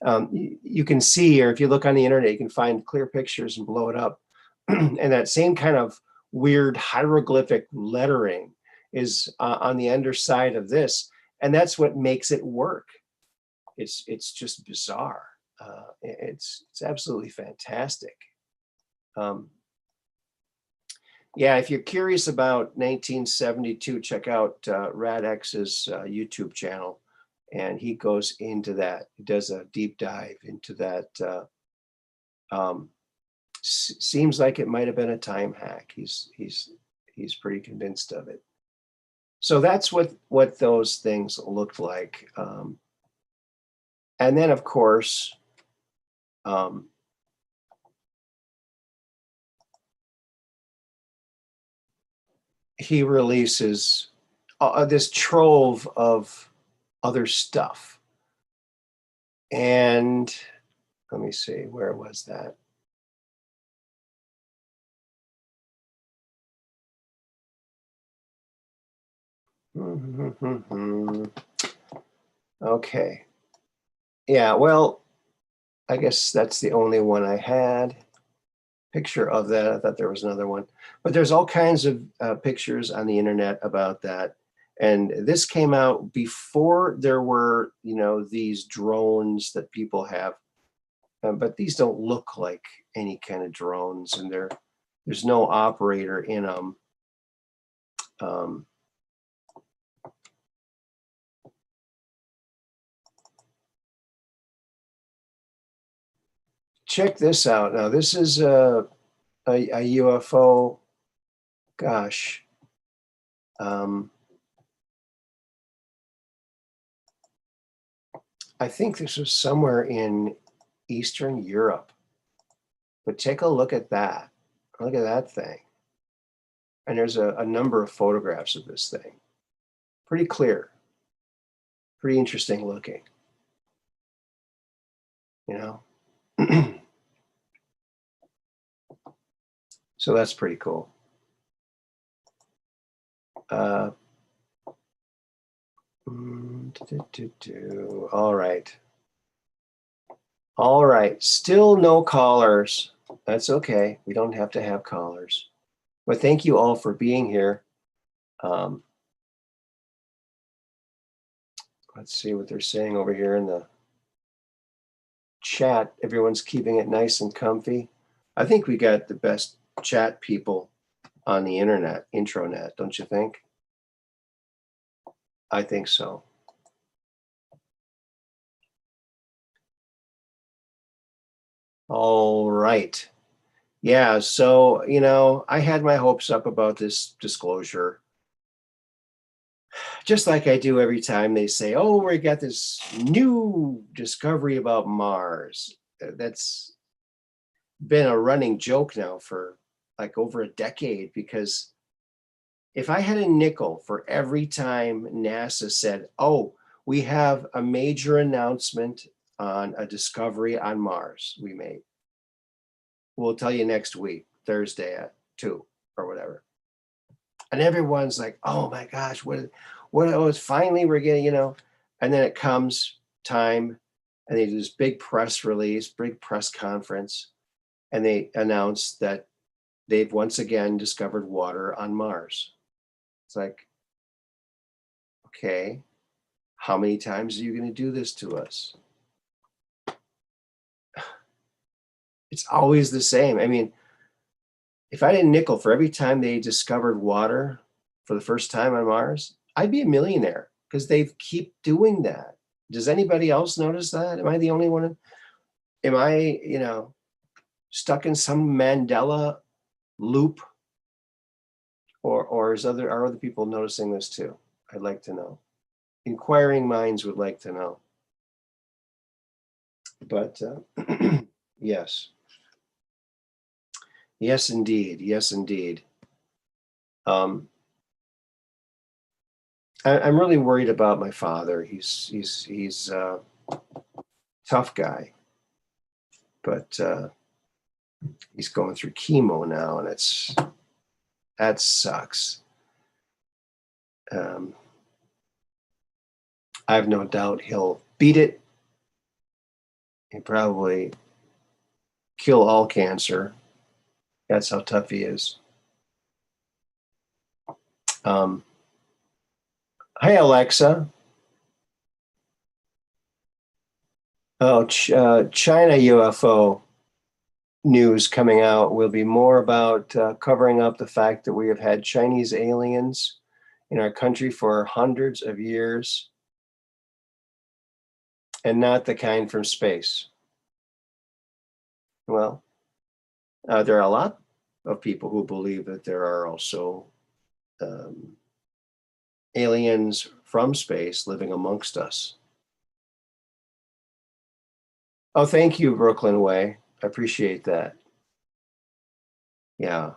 you can see, or if you look on the internet, you can find clear pictures and blow it up. And that same kind of weird hieroglyphic lettering is on the underside of this. And that's what makes it work. It's just bizarre. It's absolutely fantastic. Yeah, if you're curious about 1972, check out Radx's YouTube channel, and he goes into that. He does a deep dive into that. Seems like it might have been a time hack. He's pretty convinced of it. So that's what those things looked like. And then, of course, he releases this trove of other stuff. And let me see, where was that? Okay. Yeah, well, I guess that's the only one I had. Picture of that. I thought there was another one, but there's all kinds of pictures on the internet about that. And this came out before there were, these drones that people have, but these don't look like any kind of drones, and there's no operator in them. Check this out. Now, this is a UFO. Gosh. I think this was somewhere in Eastern Europe. But take a look at that. Look at that thing. And there's a number of photographs of this thing. Pretty clear. Pretty interesting looking. So that's pretty cool. All right. All right. Still no callers. That's okay. We don't have to have callers. But thank you all for being here. Let's see what they're saying over here in the chat. Everyone's keeping it nice and comfy. I think we got the best chat people on the internet, intranet, don't you think? I think so. All right. Yeah, so, I had my hopes up about this disclosure. Just like I do every time they say, oh, we got this new discovery about Mars. That's been a running joke now for like over a decade, because if I had a nickel for every time NASA said, oh, we have a major announcement on a discovery on Mars we made, we'll tell you next week, Thursday at 2 or whatever. And everyone's like, oh my gosh, what was finally we're getting, and then it comes time and they do this big press release, big press conference, and they announce that they've once again discovered water on Mars. It's like, okay, how many times are you going to do this to us? It's always the same. I mean, if I didn't nickel for every time they discovered water for the first time on Mars, I'd be a millionaire, because they keep doing that. Does anybody else notice that? Am I the only one? Am I, stuck in some Mandela loop? Or are other people noticing this too? I'd like to know. Inquiring minds would like to know. But yes. Yes, indeed. Yes, indeed. I'm really worried about my father. He's a tough guy, but he's going through chemo now, and that sucks. I have no doubt he'll beat it. He'll probably kill all cancer. That's how tough he is. Hey, Alexa. Oh, China UFO news coming out will be more about covering up the fact that we have had Chinese aliens in our country for hundreds of years, and not the kind from space. Well, there are a lot of people who believe that there are also aliens from space living amongst us. Oh, thank you, Brooklyn Way. I appreciate that. Yeah.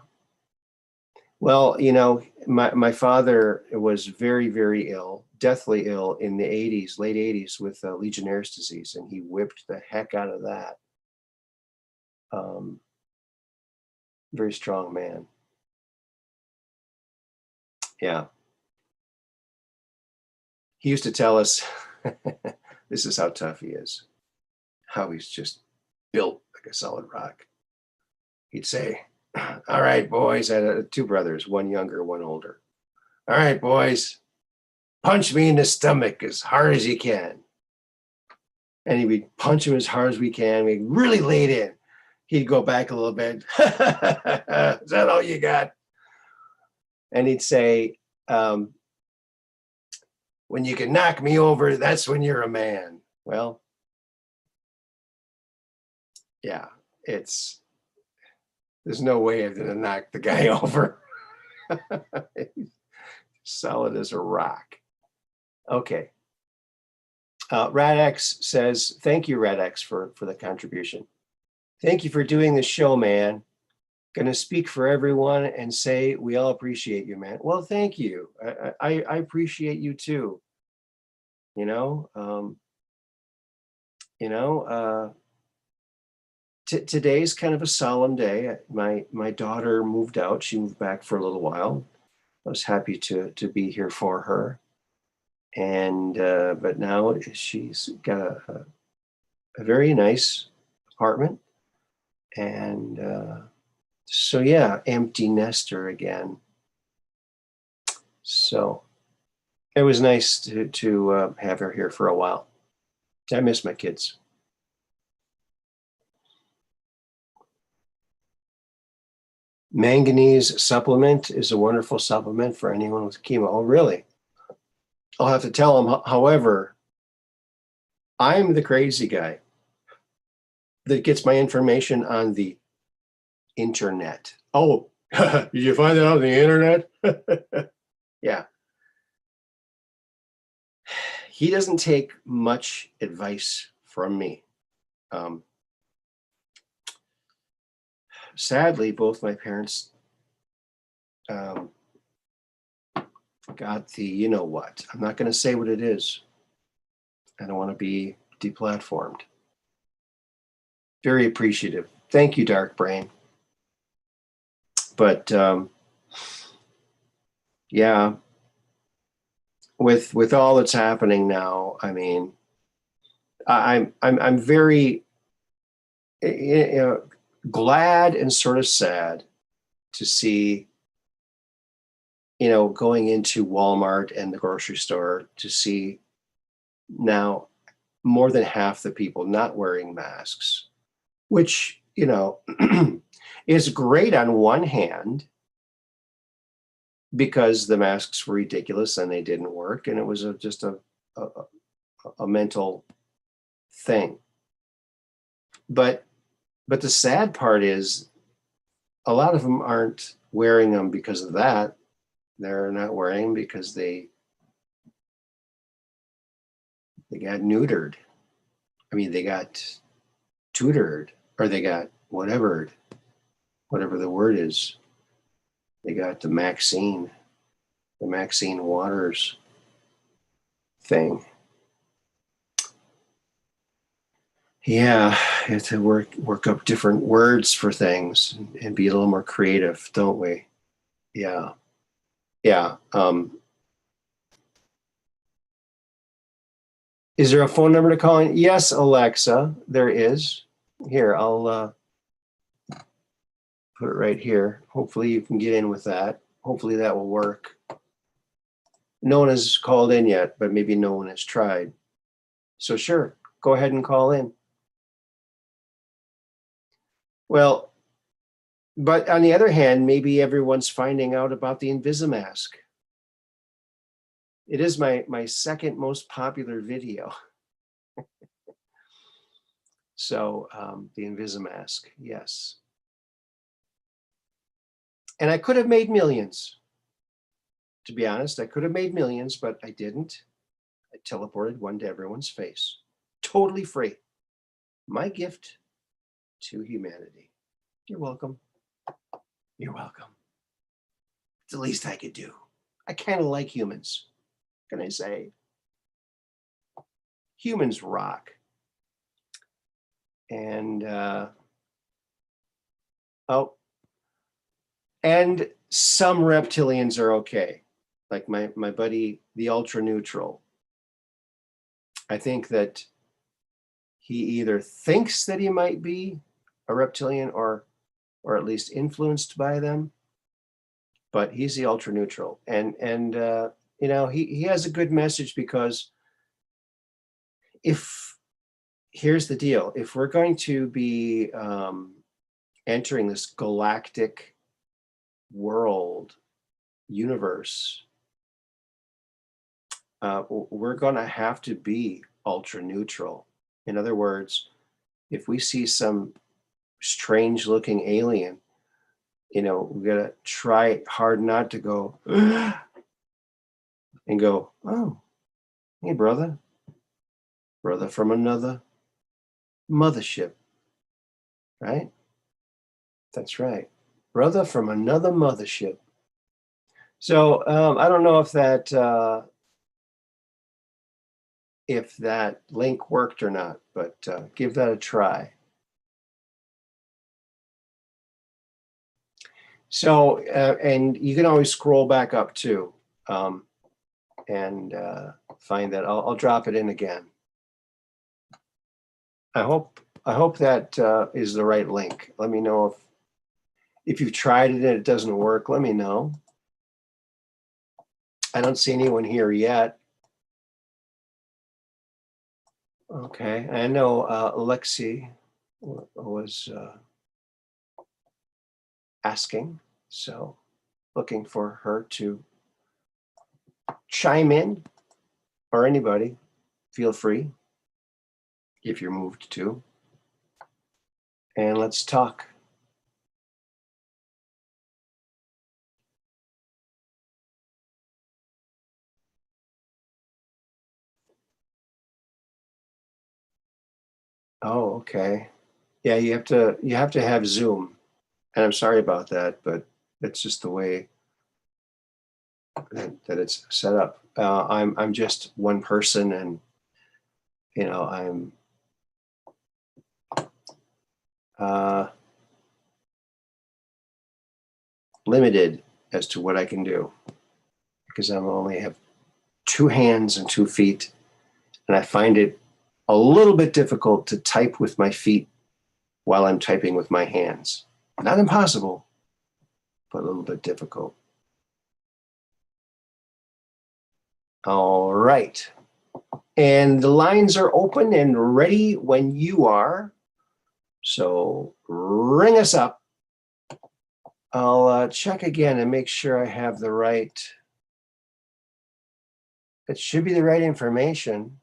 Well, you know, my father was very, very ill, deathly ill in the 80s, late 80s with Legionnaire's disease, and he whipped the heck out of that. Very strong man. Yeah. He used to tell us, this is how tough he is, how he's just built like a solid rock. He'd say, all right, boys, I had two brothers, one younger, one older. All right, boys, punch me in the stomach as hard as you can. And he would punch him as hard as we can. We really laid in. He'd go back a little bit. Is that all you got? And he'd say, when you can knock me over, that's when you're a man. Well, yeah, there's no way I'm gonna knock the guy over. Solid as a rock. Okay. Radx says, thank you, Radx, for the contribution. Thank you for doing the show, man. Gonna speak for everyone and say we all appreciate you, man. Well, thank you. I appreciate you too. You know, today's kind of a solemn day. My daughter moved out. She moved back for a little while. I was happy to be here for her. And but now she's got a very nice apartment, and so yeah, empty nester again. So it was nice to have her here for a while. I miss my kids. Manganese supplement is a wonderful supplement for anyone with chemo. Oh, really? I'll have to tell them. However, I'm the crazy guy that gets my information on the internet. Oh, did you find it on the internet? Yeah. He doesn't take much advice from me. Sadly, both my parents got the, you know what. I'm not going to say what it is. I don't want to be deplatformed. Very appreciative. Thank you, Dark Brain. But yeah, with all that's happening now, I mean, I'm very glad and sort of sad to see, going into Walmart and the grocery store to see now more than half the people not wearing masks, which, is great on one hand because the masks were ridiculous and they didn't work, and it was just a mental thing. But the sad part is a lot of them aren't wearing them because of that. They're not wearing them because they got neutered. I mean, they got tutored, or they got whatever the word is. They got the Maxine Waters thing. Yeah, you have to work up different words for things and be a little more creative, don't we? Yeah. Is there a phone number to call in? Yes, Alexa, there is. Here, I'll put it right here. Hopefully you can get in with that. Hopefully that will work. No one has called in yet, but maybe no one has tried. So sure, go ahead and call in. Well, but on the other hand, maybe everyone's finding out about the Invisimask. It is my second most popular video. So the Invisimask, yes. And I could have made millions. To be honest, I could have made millions, but I didn't. I teleported one to everyone's face. Totally free. My gift to humanity. You're welcome. You're welcome. It's the least I could do. I kind of like humans. What can I say? Humans rock. And and some reptilians are okay. Like my buddy, the ultra neutral. I think that he either thinks that he might be a reptilian or at least influenced by them, but he's the ultra neutral. And you know, he has a good message, because here's the deal, if we're going to be entering this galactic world universe, we're going to have to be ultra neutral. In other words, if we see some strange looking alien, you know, we got to try hard not to go and go, oh, hey, brother from another mothership, right? That's right. Brother from another mothership. So I don't know if that link worked or not, but give that a try. So, and you can always scroll back up too, and find that. I'll drop it in again. I hope that is the right link. Let me know if you've tried it and it doesn't work. Let me know. I don't see anyone here yet. Okay, I know Alexi was asking, so looking for her to chime in, or anybody, feel free if you're moved to, and let's talk. Oh, okay. Yeah, you have to have Zoom, and I'm sorry about that, but it's just the way that it's set up. I'm just one person, and you know, I'm limited as to what I can do, because I only have 2 hands and 2 feet, and I find it a little bit difficult to type with my feet while I'm typing with my hands. Not impossible, but a little bit difficult. All right. And the lines are open and ready when you are. So ring us up. I'll check again and make sure I have the right. It should be the right information.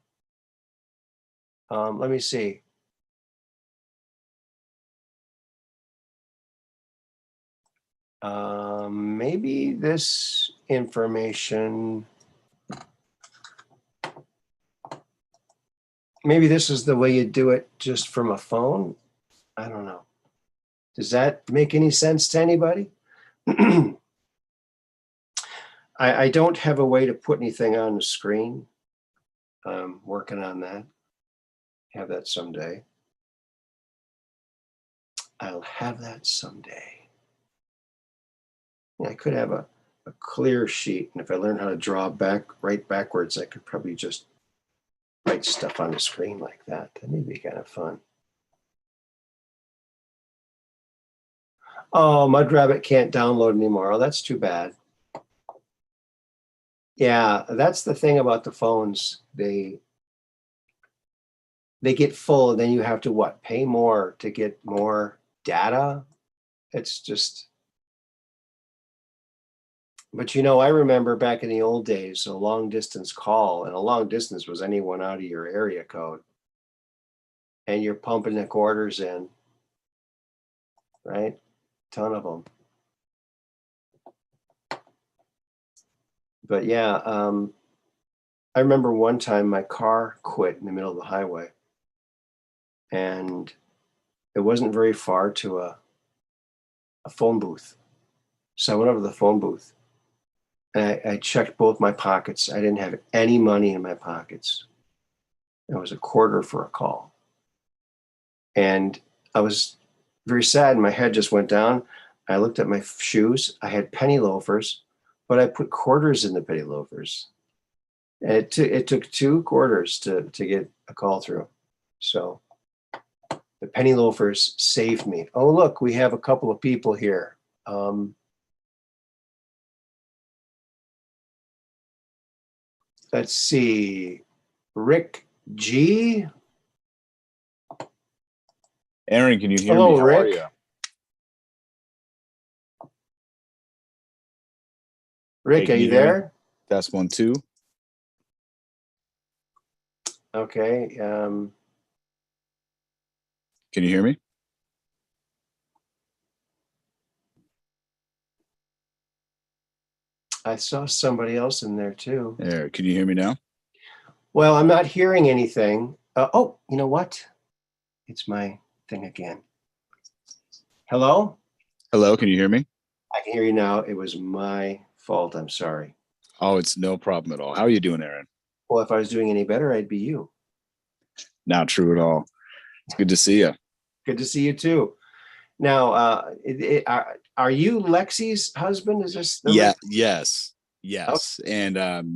Let me see. Maybe this information, maybe this is the way you do it just from a phone. I don't know. Does that make any sense to anybody? I don't have a way to put anything on the screen. I'm working on that. Have that someday. I'll have that someday. Yeah, I could have a clear sheet, and if I learn how to write backwards, I could probably just write stuff on the screen like that. That may be kind of fun. Oh, Mudrabbit can't download anymore. Oh, that's too bad. Yeah, that's the thing about the phones. They get full, and then you have to what? Pay more to get more data. It's just. But you know, I remember back in the old days, a long distance call, and a long distance was anyone out of your area code, and you're pumping the quarters in, right? Ton of them. But yeah, I remember one time my car quit in the middle of the highway, and it wasn't very far to a phone booth. So I went over to the phone booth and I checked both my pockets. I didn't have any money in my pockets. It was a quarter for a call. And I was very sad. And my head just went down. I looked at my shoes. I had penny loafers, but I put quarters in the penny loafers. And it took 2 quarters to get a call through. So the penny loafers saved me. Oh, look, we have a couple of people here. Let's see. Rick G. Aaron, can you hear Hello, me? How are Rick. you? Rick, Hey, are can you you hear me? there? Test 1, 2. Okay. Can you hear me? I saw somebody else in there too. There. Can you hear me now? Well, I'm not hearing anything. Oh, you know what? It's my thing again. Hello? Hello, can you hear me? I can hear you now. It was my fault. I'm sorry. Oh, it's no problem at all. How are you doing, Aaron? Well, if I was doing any better, I'd be you. Not true at all. It's good to see you. Good to see you too. Now, are you Lexi's husband? Is this the Yeah, Rick? yes. Yes. And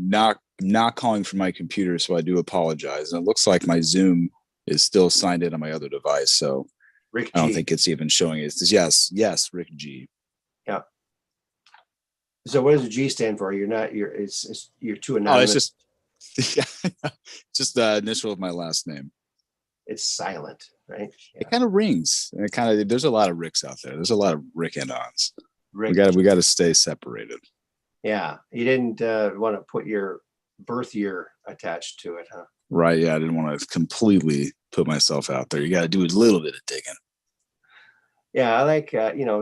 not calling from my computer, so I do apologize. And it looks like my Zoom is still signed in on my other device, so Rick I don't G. think it's even showing it. It's yes, Rick G. Yeah. So what does the G stand for? You're too Oh, anonymous. it's just the initial of my last name. It's silent, right? Yeah. It kind of rings. And it kind of there's a lot of Ricks out there. There's a lot of Rick and ons. Rick. We got to stay separated. Yeah. You didn't want to put your birth year attached to it, huh? Right. Yeah. I didn't want to completely put myself out there. You got to do a little bit of digging. Yeah, I like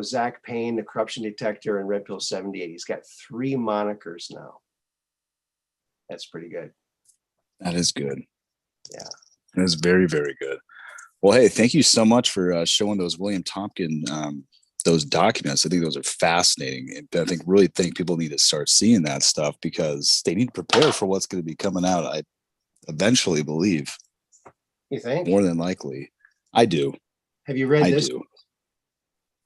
Zach Payne, the corruption detector, and Red Pill 78. He's got 3 monikers now. That's pretty good. That is good. Yeah. That is very, very good. Well, hey, thank you so much for showing those William Tompkin those documents. I think those are fascinating. And I think people need to start seeing that stuff because they need to prepare for what's going to be coming out. I eventually believe. You think? More than likely. I do. Have you read this? I do.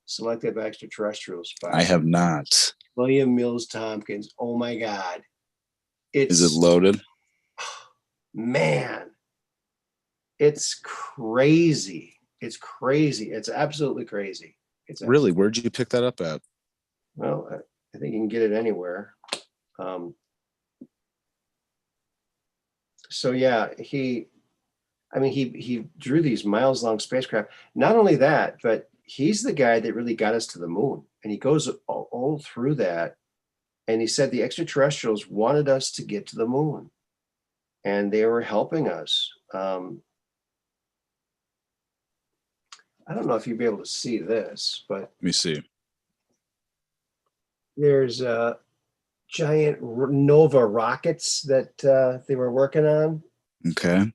Selective Extraterrestrials by I have not. William Mills Tompkins. Oh my God. Is it loaded? Man, it's crazy. It's crazy. It's absolutely crazy. Really? Where'd you pick that up at? Well, I think you can get it anywhere. So yeah, he drew these miles-long spacecraft. Not only that, but he's the guy that really got us to the moon. And he goes all through that. And he said the extraterrestrials wanted us to get to the moon. And they were helping us. I don't know if you'd be able to see this, but Let me see. there's giant Nova rockets that they were working on. Okay.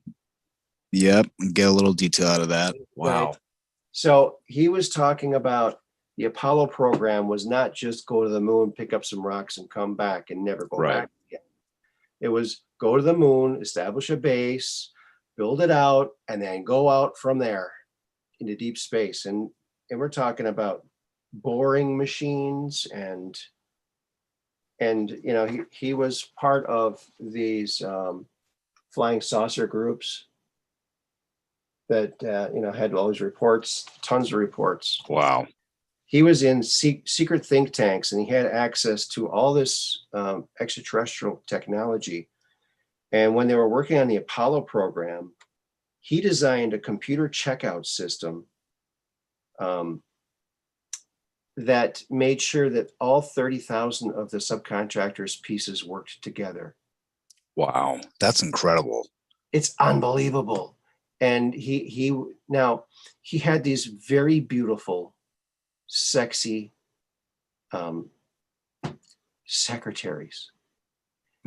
Yep. Get a little detail out of that. Wow. Right. So he was talking about the Apollo program was not just go to the moon, pick up some rocks and come back and never go back again. It was go to the moon, establish a base, build it out, and then go out from there into deep space. And we're talking about boring machines and he was part of these flying saucer groups that had all these reports, tons of reports. Wow. He was in secret think tanks and he had access to all this extraterrestrial technology. And when they were working on the Apollo program, he designed a computer checkout system that made sure that all 30,000 of the subcontractors' pieces worked together. Wow. That's incredible. It's unbelievable. And he had these very beautiful, sexy secretaries.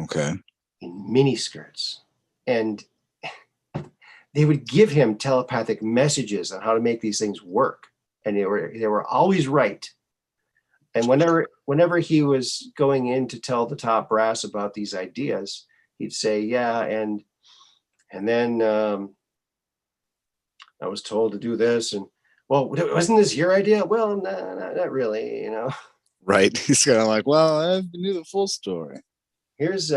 Okay. in mini skirts. And they would give him telepathic messages on how to make these things work. And they were always right. And whenever he was going in to tell the top brass about these ideas, he'd say, yeah, and then I was told to do this, and well, wasn't this your idea? Well, no, not really, you know. Right. He's kind of like, well, I knew the full story. Here's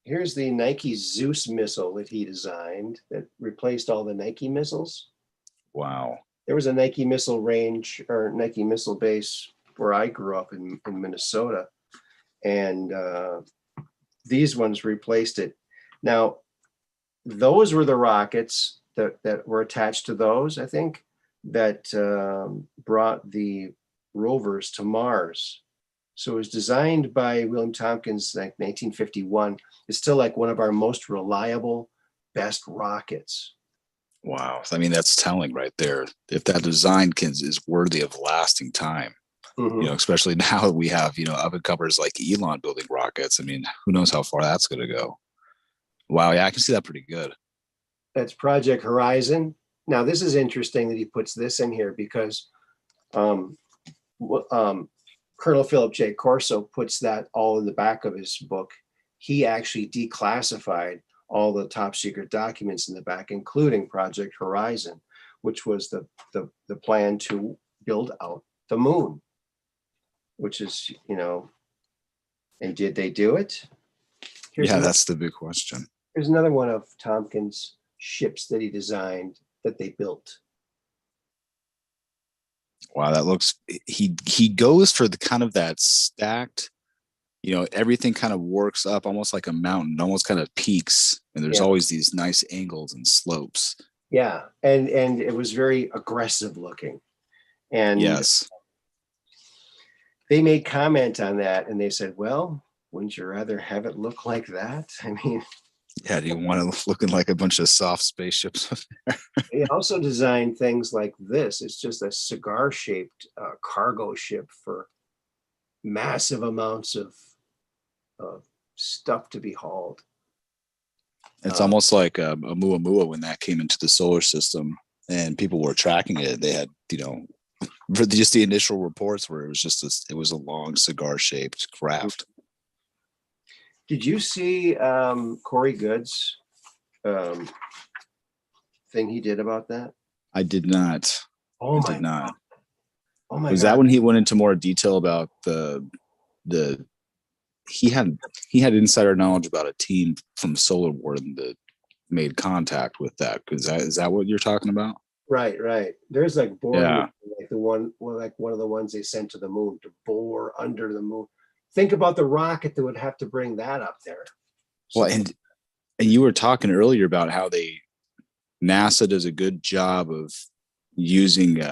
here's the Nike Zeus missile that he designed that replaced all the Nike missiles. Wow. There was a Nike missile range or Nike missile base where I grew up in Minnesota, and these ones replaced it. Now, those were the rockets that were attached to those, I think, that brought the rovers to Mars. So it was designed by William Tompkins, like 1951. It's still like one of our most reliable, best rockets. Wow. I mean, that's telling right there. If that design is worthy of lasting time, Mm-hmm. especially now that we have, up and comers like Elon building rockets. I mean, who knows how far that's going to go. Wow. Yeah, I can see that pretty good. That's Project Horizon. Now, this is interesting that he puts this in here because Colonel Philip J. Corso puts that all in the back of his book. He actually declassified all the top secret documents in the back, including Project Horizon, which was the plan to build out the moon, which is, and did they do it? That's the big question. Here's another one of Tompkins' ships that he designed that they built. Wow, that looks, he goes for the kind of that stacked, everything kind of works up almost like a mountain, almost kind of peaks, and there's always these nice angles and slopes. Yeah, and it was very aggressive looking. And yes, they made comment on that, and they said, well, wouldn't you rather have it look like that? I mean, yeah, do you want it looking like a bunch of soft spaceships? He also designed things like this. It's just a cigar-shaped cargo ship for massive amounts of stuff to be hauled. It's almost like a Oumuamua when that came into the solar system and people were tracking it. They had, for just the initial reports where it was just it was a long cigar-shaped craft. Did you see Corey Good's thing he did about that? I did not. Oh my God. Oh my was God. That when he went into more detail about the he had insider knowledge about a team from Solar Warden that made contact with that? Because is that what you're talking about? Right. There's like boring, like one of the ones they sent to the moon to bore under the moon. Think about the rocket that would have to bring that up there. Well, and you were talking earlier about how NASA does a good job of using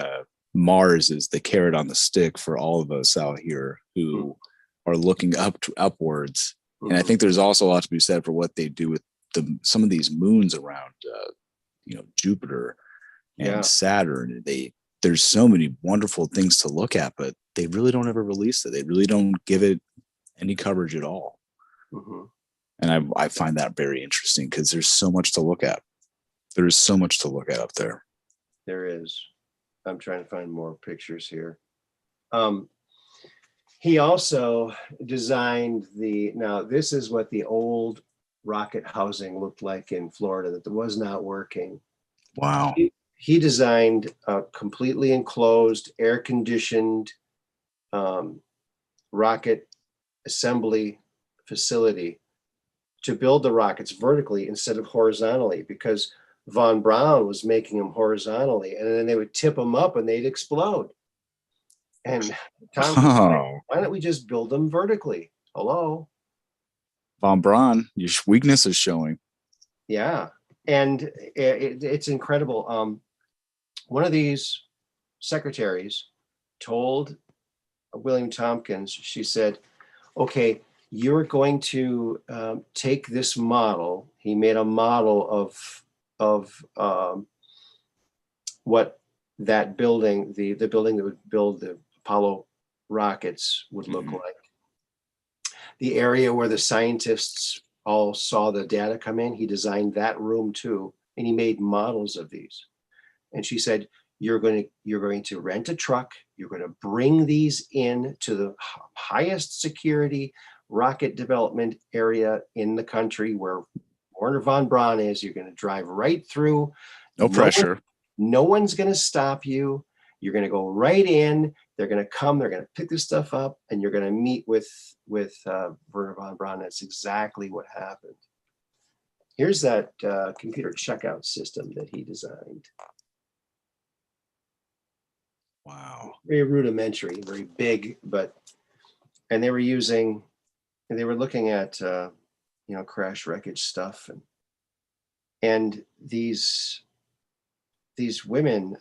Mars as the carrot on the stick for all of us out here who are looking upwards. And I think there's also a lot to be said for what they do with some of these moons around, Jupiter and Saturn. There's so many wonderful things to look at, but they really don't ever release it. They really don't give it any coverage at all. Mm-hmm. And I find that very interesting because there's so much to look at. There's so much to look at up there. There is. I'm trying to find more pictures here. He also designed now this is what the old rocket housing looked like in Florida that was not working. Wow. He designed a completely enclosed, air-conditioned rocket assembly facility to build the rockets vertically instead of horizontally, because von Braun was making them horizontally, and then they would tip them up and they'd explode. And Tom, why don't we just build them vertically? Hello, von Braun, your weakness is showing. Yeah, and it's incredible. One of these secretaries told William Tompkins, she said, okay, you're going to take this model. He made a model of what that building, the building that would build the Apollo rockets would look like. the area where the scientists all saw the data come in. He designed that room too, and he made models of these. And she said, you're going to rent a truck. You're going to bring these in to the highest security rocket development area in the country where Werner von Braun is. You're going to drive right through. No pressure. No one's going to stop you. You're going to go right in. They're going to come. They're going to pick this stuff up, and you're going to meet with Werner von Braun. That's exactly what happened. Here's that computer checkout system that he designed. Wow. Very rudimentary, very big, and they were looking at crash wreckage stuff, and these women.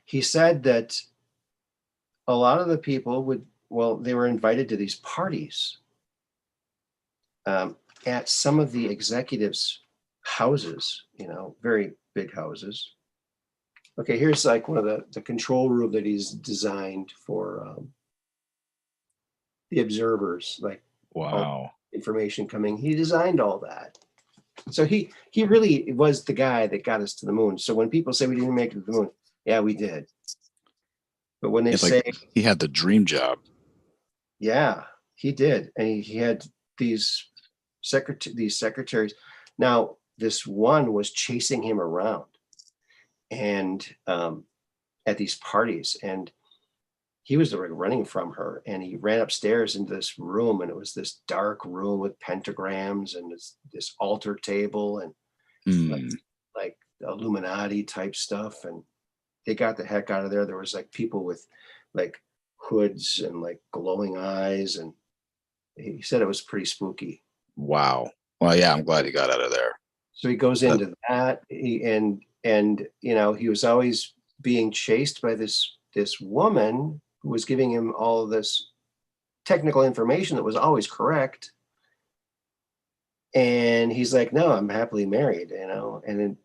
He said that a lot of the people they were invited to these parties at some of the executives' houses, very big houses. Okay, here's like one of the control room that he's designed for the observers, like wow, information coming. He designed all that. So he really was the guy that got us to the moon. So when people say we didn't make it to the moon, yeah, we did. But when they say he had the dream job, yeah, he did, and he had these secretaries. Now, this one was chasing him around, and at these parties, and he was running from her, and he ran upstairs into this room, and it was this dark room with pentagrams and this altar table and like Illuminati type stuff, and they got the heck out of there. There was like people with like hoods and like glowing eyes, and he said it was pretty spooky. Wow. Well, yeah, I'm glad he got out of there. So he goes into that, and he was always being chased by this woman who was giving him all of this technical information that was always correct. And he's like, no, I'm happily married, and then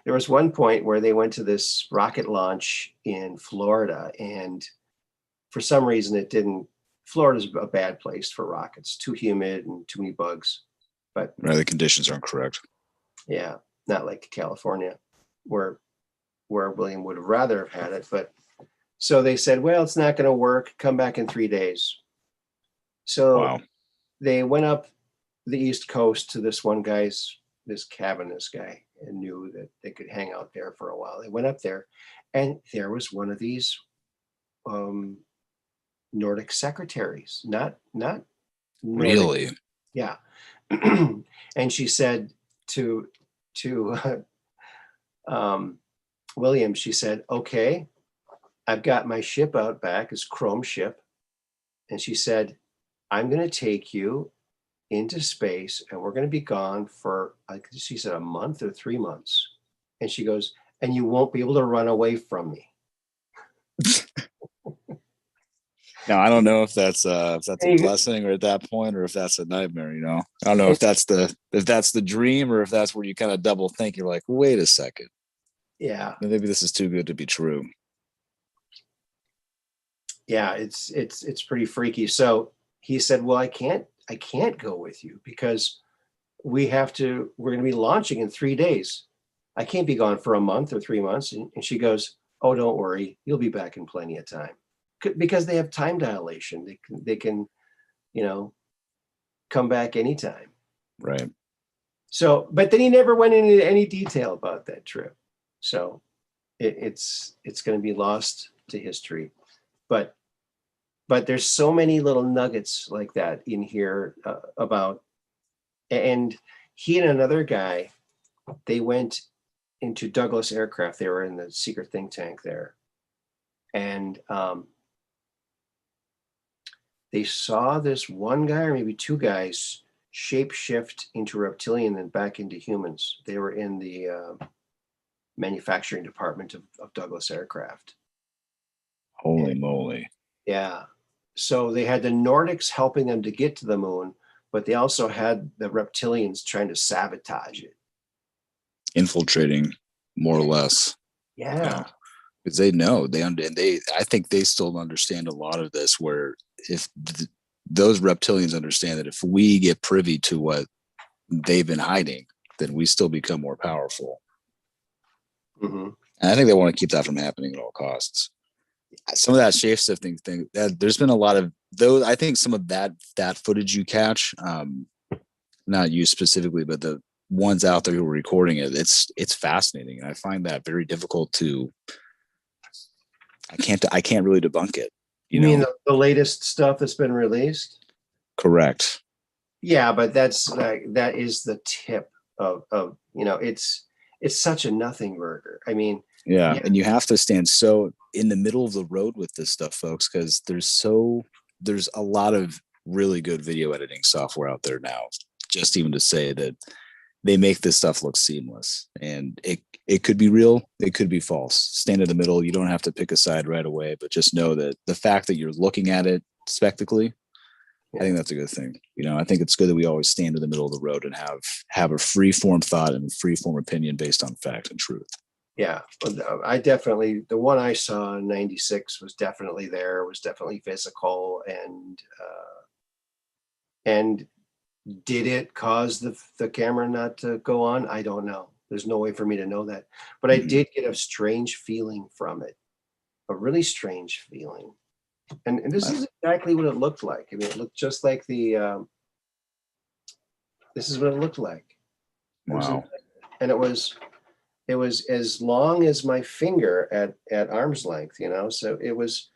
there was one point where they went to this rocket launch in Florida, and for some reason Florida's a bad place for rockets, too humid and too many bugs. But the conditions aren't correct. Yeah, not like California, where William would have rather have had it. But so they said, well, it's not going to work. Come back in 3 days. So they went up the East Coast to this cabin, this guy, and knew that they could hang out there for a while. They went up there, and there was one of these Nordic secretaries, not Nordic, really, yeah. And she said to William, she said, okay, I've got my ship out back, his chrome ship, and she said, I'm going to take you into space, and we're going to be gone for, like she said, a month or 3 months. And she goes, and you won't be able to run away from me. Now, I don't know if that's a blessing or at that point, or if that's a nightmare. I don't know if that's the dream, or if that's where you kind of double think. You're like, wait a second. Yeah. Maybe this is too good to be true. Yeah, it's pretty freaky. So he said, well, I can't go with you because we're going to be launching in 3 days. I can't be gone for a month or 3 months. And she goes, oh, don't worry. You'll be back in plenty of time. Because they have time dilation. They can, come back anytime. Right. So, but then he never went into any detail about that trip. So it's going to be lost to history. But there's so many little nuggets like that in here about, and he and another guy, they went into Douglas Aircraft. They were in the secret think tank there. And they saw this one guy or maybe two guys shape shift into reptilian and back into humans. They were in the manufacturing department of Douglas Aircraft. Holy moly. Yeah. So they had the Nordics helping them to get to the moon, but they also had the reptilians trying to sabotage it. Infiltrating, more or less. Yeah. because they know and I think they still understand a lot of this, where if those reptilians understand that if we get privy to what they've been hiding, then we still become more powerful. Mm-hmm. And I think they want to keep that from happening at all costs. Some of that shape shifting thing, there's been a lot of those. I think some of that footage you catch, not you specifically, but the ones out there who are recording it, it's fascinating, and I find that very difficult to. I can't really debunk it. You mean the latest stuff that's been released? Correct. Yeah, but that's that is the tip of it's such a nothing burger. I mean, yeah, and you have to stand so in the middle of the road with this stuff, folks, because there's a lot of really good video editing software out there now. Just even to say that they make this stuff look seamless, and it could be real, it could be false. Stand in the middle. You don't have to pick a side right away, but just know that the fact that you're looking at it spectacally, I think that's a good thing. I think it's good that we always stand in the middle of the road and have a free form thought and a free form opinion based on fact and truth. Yeah, I definitely, the one I saw in '96 was definitely there. It was definitely physical, and did it cause the camera not to go on? I don't know. There's no way for me to know that, but I did get a strange feeling from it, a really strange feeling. And this is exactly what it looked like. I mean, it looked just like this is what it looked like. Wow. And it was as long as my finger at arm's length, so it was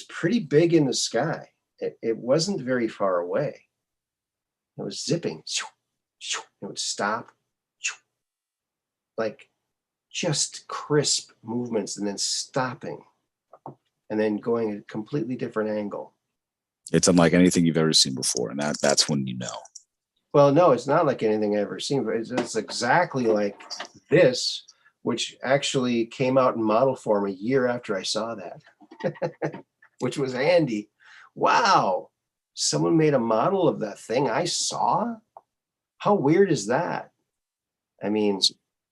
pretty big in the sky. It wasn't very far away. It was zipping. It would stop, like just crisp movements, and then stopping, and then going a completely different angle. It's unlike anything you've ever seen before, and that's when you know. Well, no, it's not like anything I've ever seen, but it's exactly like this, which actually came out in model form a year after I saw that, which was handy. Wow, someone made a model of that thing I saw? How weird is that? I mean,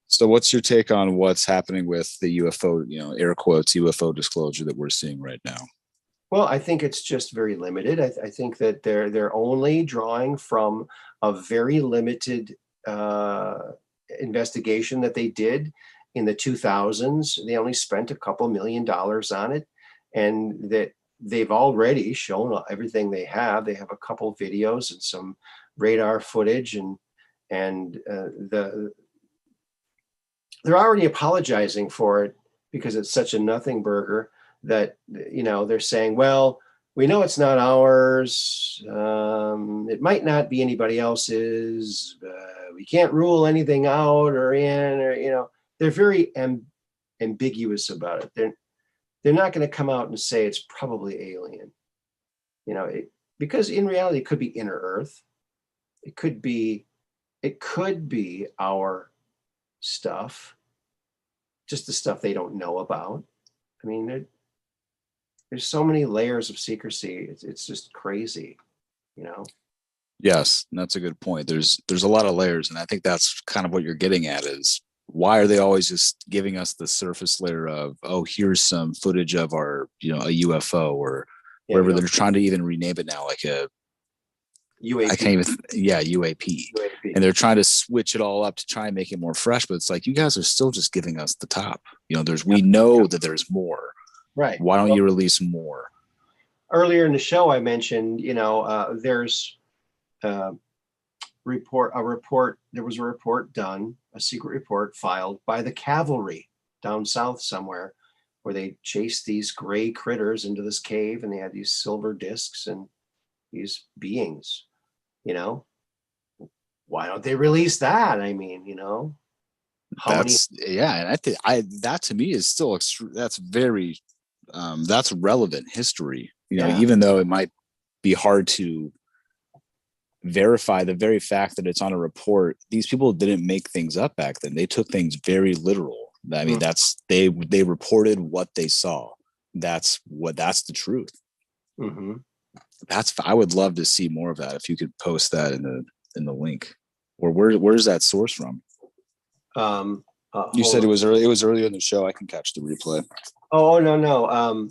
so what's your take on what's happening with the UFO, air quotes, UFO disclosure that we're seeing right now? well, I think it's just very limited. I think that they're only drawing from a very limited investigation that they did in the 2000s. They only spent a couple $1 million on it, and that they've already shown everything they have. They have a couple videos and some radar footage, and they're already apologizing for it because it's such a nothing burger that, they're saying, well, we know it's not ours. It might not be anybody else's. We can't rule anything out or in, or, they're very ambiguous about it. They're not going to come out and say it's probably alien, because in reality, it could be inner Earth. It could be our stuff, just the stuff they don't know about. I mean, there's so many layers of secrecy. It's just crazy, Yes, and that's a good point. There's a lot of layers, and I think that's kind of what you're getting at is why are they always just giving us the surface layer of, oh, here's some footage of our, a UFO or wherever they're trying to even rename it now, like a UAP. I can't even, UAP. And they're trying to switch it all up to try and make it more fresh, but it's like, you guys are still just giving us the top. We know that there's more. Right. Why don't you release more? Earlier in the show, I mentioned, there's a report. There was a report done, a secret report filed by the cavalry down south somewhere, where they chased these gray critters into this cave, and they had these silver discs and these beings. Why don't they release that? I mean, yeah, and I think that to me is still that's very that's relevant history. Even though it might be hard to verify, the very fact that it's on a report, these people didn't make things up back then. They took things very literal. I mean, that's they reported what they saw. That's the truth. Mm-hmm. I would love to see more of that. If you could post that in the link, or where's that source from? You hold said on. it was early. It was earlier in the show. I can catch the replay. Oh, no, no.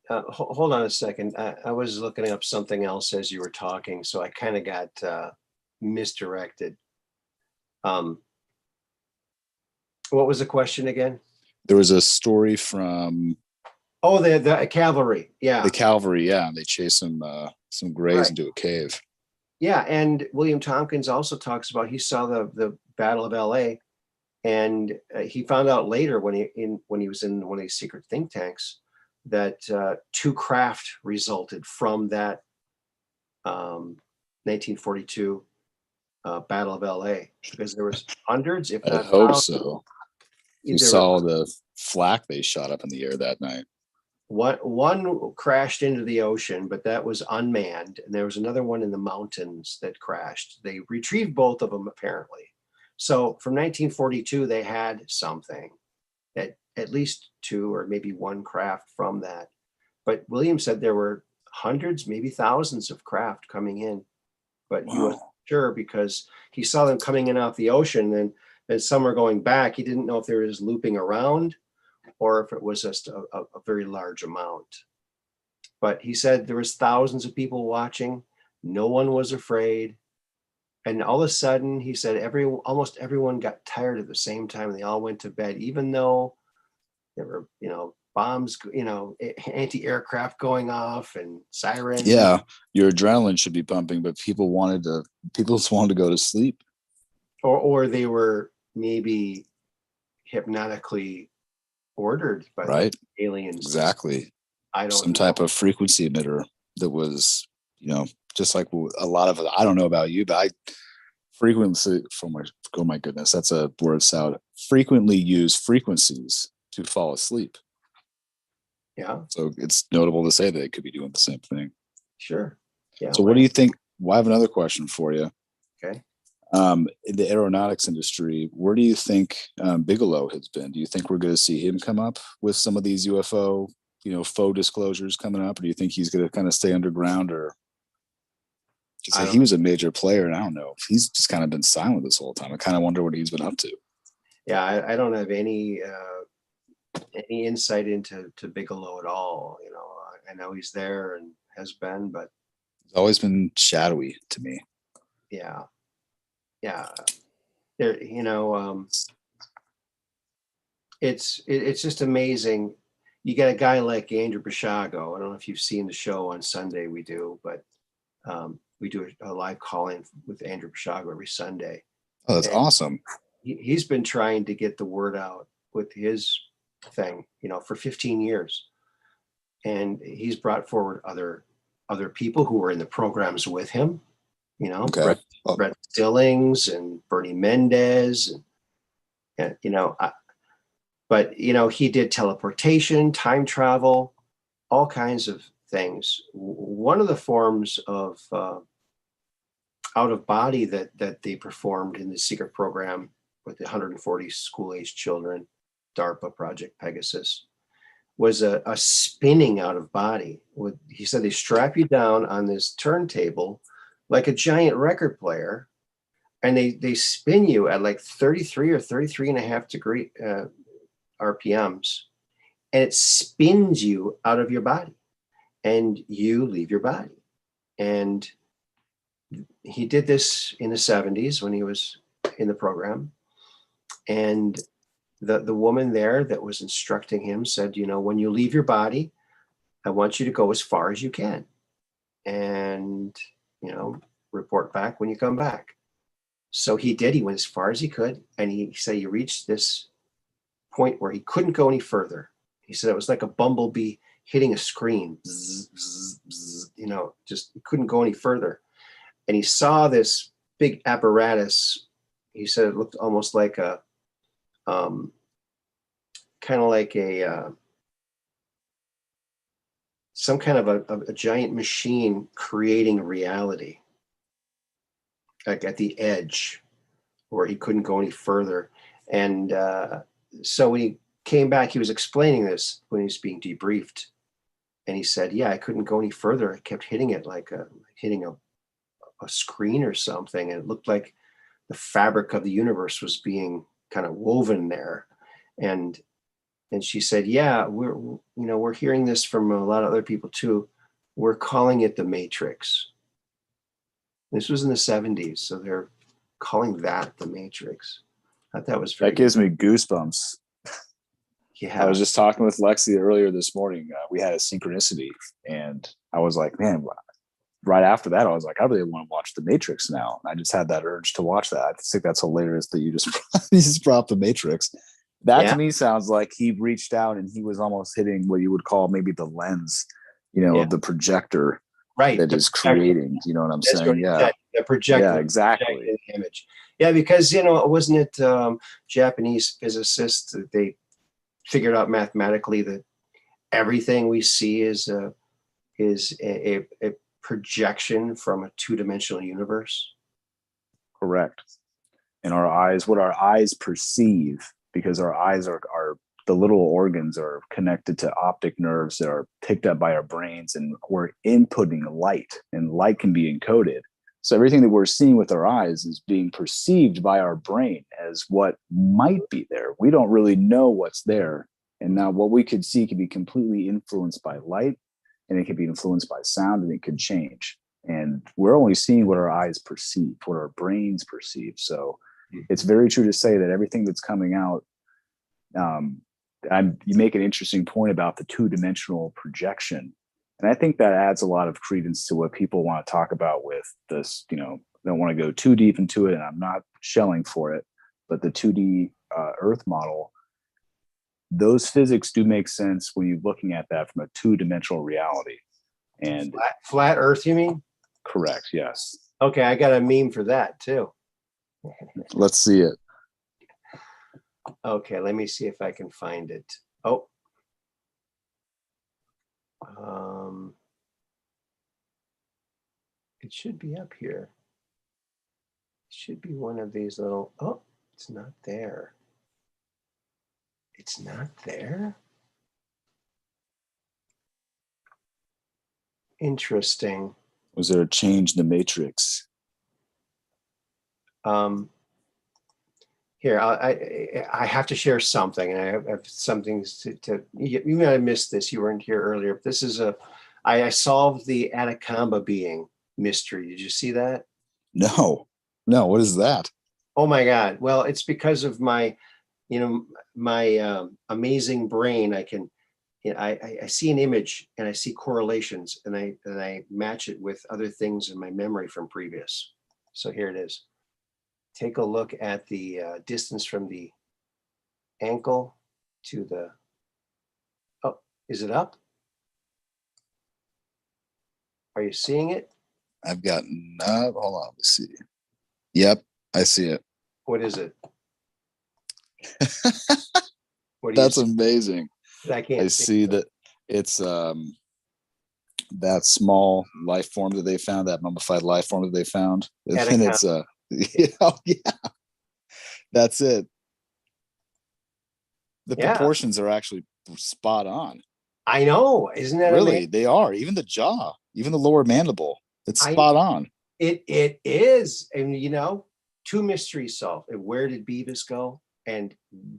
Hold on a second. I was looking up something else as you were talking, so I kind of got misdirected. What was the question again? There was a story from Oh, the cavalry. Yeah, the cavalry. Yeah, they chased some grays right. into a cave. Yeah, and William Tompkins also talks about he saw the Battle of L.A. and he found out later when he was in one of these secret think tanks that two craft resulted from that 1942 Battle of L.A. because there was hundreds, if I not hope thousands. so. You There were saw the flak they shot up in the air that night. one crashed into the ocean, but that was unmanned, and there was another one in the mountains that crashed. They retrieved both of them apparently. So from 1942, they had something, at least two or maybe one craft from that. But William said there were hundreds, maybe thousands of craft coming in, but he wasn't sure because he saw them coming in off the ocean, and some were going back. He didn't know if they were just looping around or if it was just a very large amount. But he said there was thousands of people watching. No one was afraid. And all of a sudden, he said almost everyone got tired at the same time, and they all went to bed, even though there were, bombs, anti-aircraft going off and sirens. Yeah, your adrenaline should be pumping, but people just wanted to go to sleep. Or they were maybe hypnotically ordered by right? the aliens. Exactly. I don't Some know. type of frequency emitter that was, just like a lot of, I don't know about you, but I frequency oh my goodness, that's a word salad. Frequently use frequencies to fall asleep. Yeah. So it's notable to say that it could be doing the same thing. Sure. Yeah. So what do you think? Well, I have another question for you. Okay. In the aeronautics industry, where do you think Bigelow has been? Do you think we're going to see him come up with some of these UFO, faux disclosures coming up, or do you think he's going to kind of stay underground? Or because he was a major player, and I don't know, he's just kind of been silent this whole time. I kind of wonder what he's been up to. Yeah, I don't have any insight into Bigelow at all. I know he's there and has been, but It's always been shadowy to me. Yeah. There, it's just amazing. You get a guy like Andrew Basiago. I don't know if you've seen the show on Sunday. We do, but we do a live call-in with Andrew Basiago every Sunday. Oh, that's awesome. He's been trying to get the word out with his thing, for 15 years, and he's brought forward other people who were in the programs with him. Okay. Brett Stillings and Bernie Mendez, and but he did teleportation, time travel, all kinds of things. One of the forms of out of body that they performed in the secret program with the 140 school-age children, DARPA Project Pegasus, was a spinning out of body. He said they strap you down on this turntable like a giant record player, and they spin you at like 33 or 33 and a half degree RPMs, and it spins you out of your body, and you leave your body. And he did this in the 70s when he was in the program, and the woman there that was instructing him said, when you leave your body, I want you to go as far as you can, and report back when you come back. So he did. He went as far as he could, and he said he reached this point where he couldn't go any further. He said it was like a bumblebee hitting a screen. Zzz, zzz, zzz, just he couldn't go any further. And he saw this big apparatus. He said it looked almost like a kind of like some kind of a giant machine creating reality, like at the edge where he couldn't go any further. And so when he came back, he was explaining this when he was being debriefed. And he said, yeah, I couldn't go any further. I kept hitting it like hitting a screen or something. And it looked like the fabric of the universe was being kind of woven there. And she said, yeah, we're hearing this from a lot of other people too. We're calling it the Matrix. This was in the 70s, so they're calling that the Matrix. I thought that was very That gives me goosebumps. Yeah. I was just talking with Lexi earlier this morning. We had a synchronicity, and I was like, man, right after that, I was like, I really want to watch The Matrix now. And I just had that urge to watch that. I think that's hilarious that you just, you just brought The Matrix. That to me sounds like he reached out and he was almost hitting what you would call maybe the lens, of the projector that is creating. You know what I'm saying? Yeah. The projector. Yeah, exactly. The image. Yeah, because, wasn't it Japanese physicists that they figured out mathematically that everything we see is a projection from a two-dimensional universe? Correct. And our eyes, what our eyes perceive, because our eyes are the little organs are connected to optic nerves that are picked up by our brains, and we're inputting light, and light can be encoded. So everything that we're seeing with our eyes is being perceived by our brain as what might be there. We don't really know what's there. And now what we could see could be completely influenced by light, and it could be influenced by sound, and it could change. And we're only seeing what our eyes perceive, what our brains perceive. So it's very true to say that everything that's coming out, you make an interesting point about the two-dimensional projection. And I think that adds a lot of credence to what people want to talk about with this, don't want to go too deep into it, and I'm not shelling for it, but the 2D Earth model, those physics do make sense when you're looking at that from a two-dimensional reality. And flat Earth, you mean? Correct. Yes. Okay, I got a meme for that too. Let's see it. Okay, let me see if I can find it. Oh. It should be up here. It should be one of these little, oh, it's not there. It's not there? Interesting. Was there a change in the matrix? Here, I have to share something, and I have something to you might have missed this. You weren't here earlier. This is I solved the Atacama being mystery. Did you see that? No. What is that? Oh my God. Well, it's because of my, my amazing brain. I can, I see an image and I see correlations, and I match it with other things in my memory from previous. So here it is. Take a look at the distance from the ankle to the, oh, is it up? Are you seeing it? I've got no, hold on, let's see. Yep, I see it. What is it? That's amazing. I see that it's that small life form that they found, that mummified life form that they found. And then it's yeah, that's it. The proportions are actually spot on. I know, isn't that really amazing? They are. Even the jaw, even the lower mandible, it's spot on. It is. And two mysteries solved. And where did Beavis go? And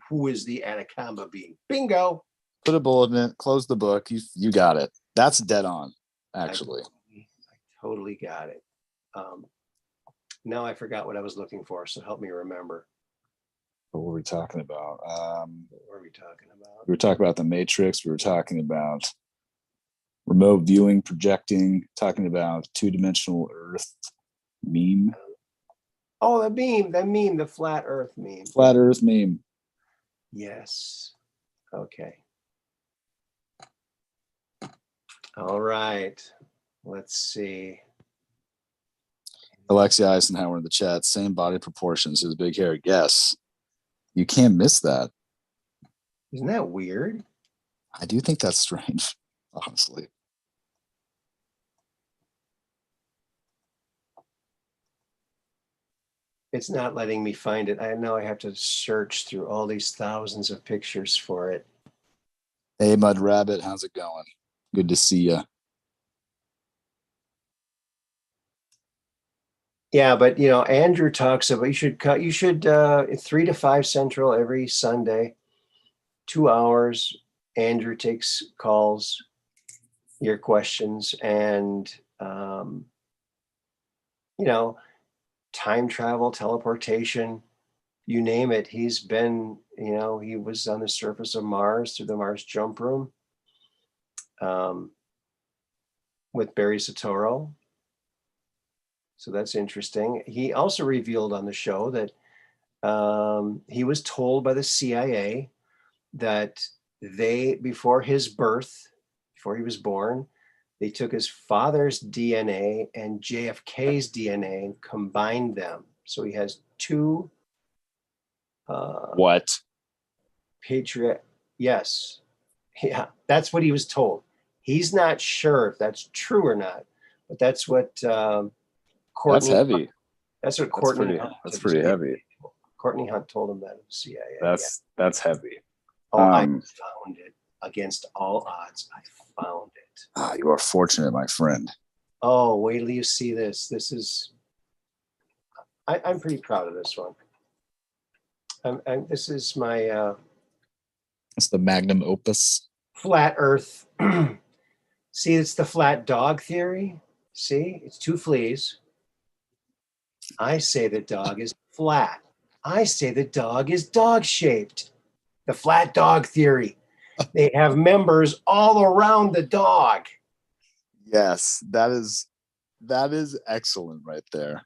who is the Atacama being? Bingo. Put a bullet in it, close the book. You got it. That's dead on, actually. I totally got it. Now I forgot what I was looking for, so help me remember. What were we talking about? What were we talking about? We were talking about the Matrix. We were talking about remote viewing, projecting, talking about two-dimensional Earth meme. Oh, the meme, the flat Earth meme. Flat Earth meme. Yes. Okay. All right. Let's see. Alexia Eisenhower in the chat, same body proportions as big hair. Yes. You can't miss that. Isn't that weird? I do think that's strange, honestly. It's not letting me find it. I know I have to search through all these thousands of pictures for it. Hey, Mud Rabbit, how's it going? Good to see you. Yeah, but Andrew talks about you should 3 to 5 Central every Sunday, 2 hours. Andrew takes calls, your questions, and you know, time travel, teleportation, you name it. He's been, he was on the surface of Mars through the Mars jump room um, with Barry Soetoro. So that's interesting. He also revealed on the show that he was told by the CIA that before his birth, before he was born, they took his father's DNA and JFK's DNA and combined them. So he has two What? patriot. Yes. Yeah, that's what he was told. He's not sure if that's true or not, but that's what That's Courtney. heavy. That's what That's Courtney pretty. Hunt That's of the pretty CIA. heavy. Courtney Hunt told him that of the CIA. Yeah. That's heavy. Oh, I found it against all odds. I found it. You are fortunate, my friend. Oh, wait till you see this. This is. I'm pretty proud of this one. This is my It's the magnum opus. flat Earth. See, it's the flat dog theory. See, it's two fleas. I say the dog is flat. I say the dog is dog shaped. The flat dog theory. They have members all around the dog. Yes, that is excellent right there.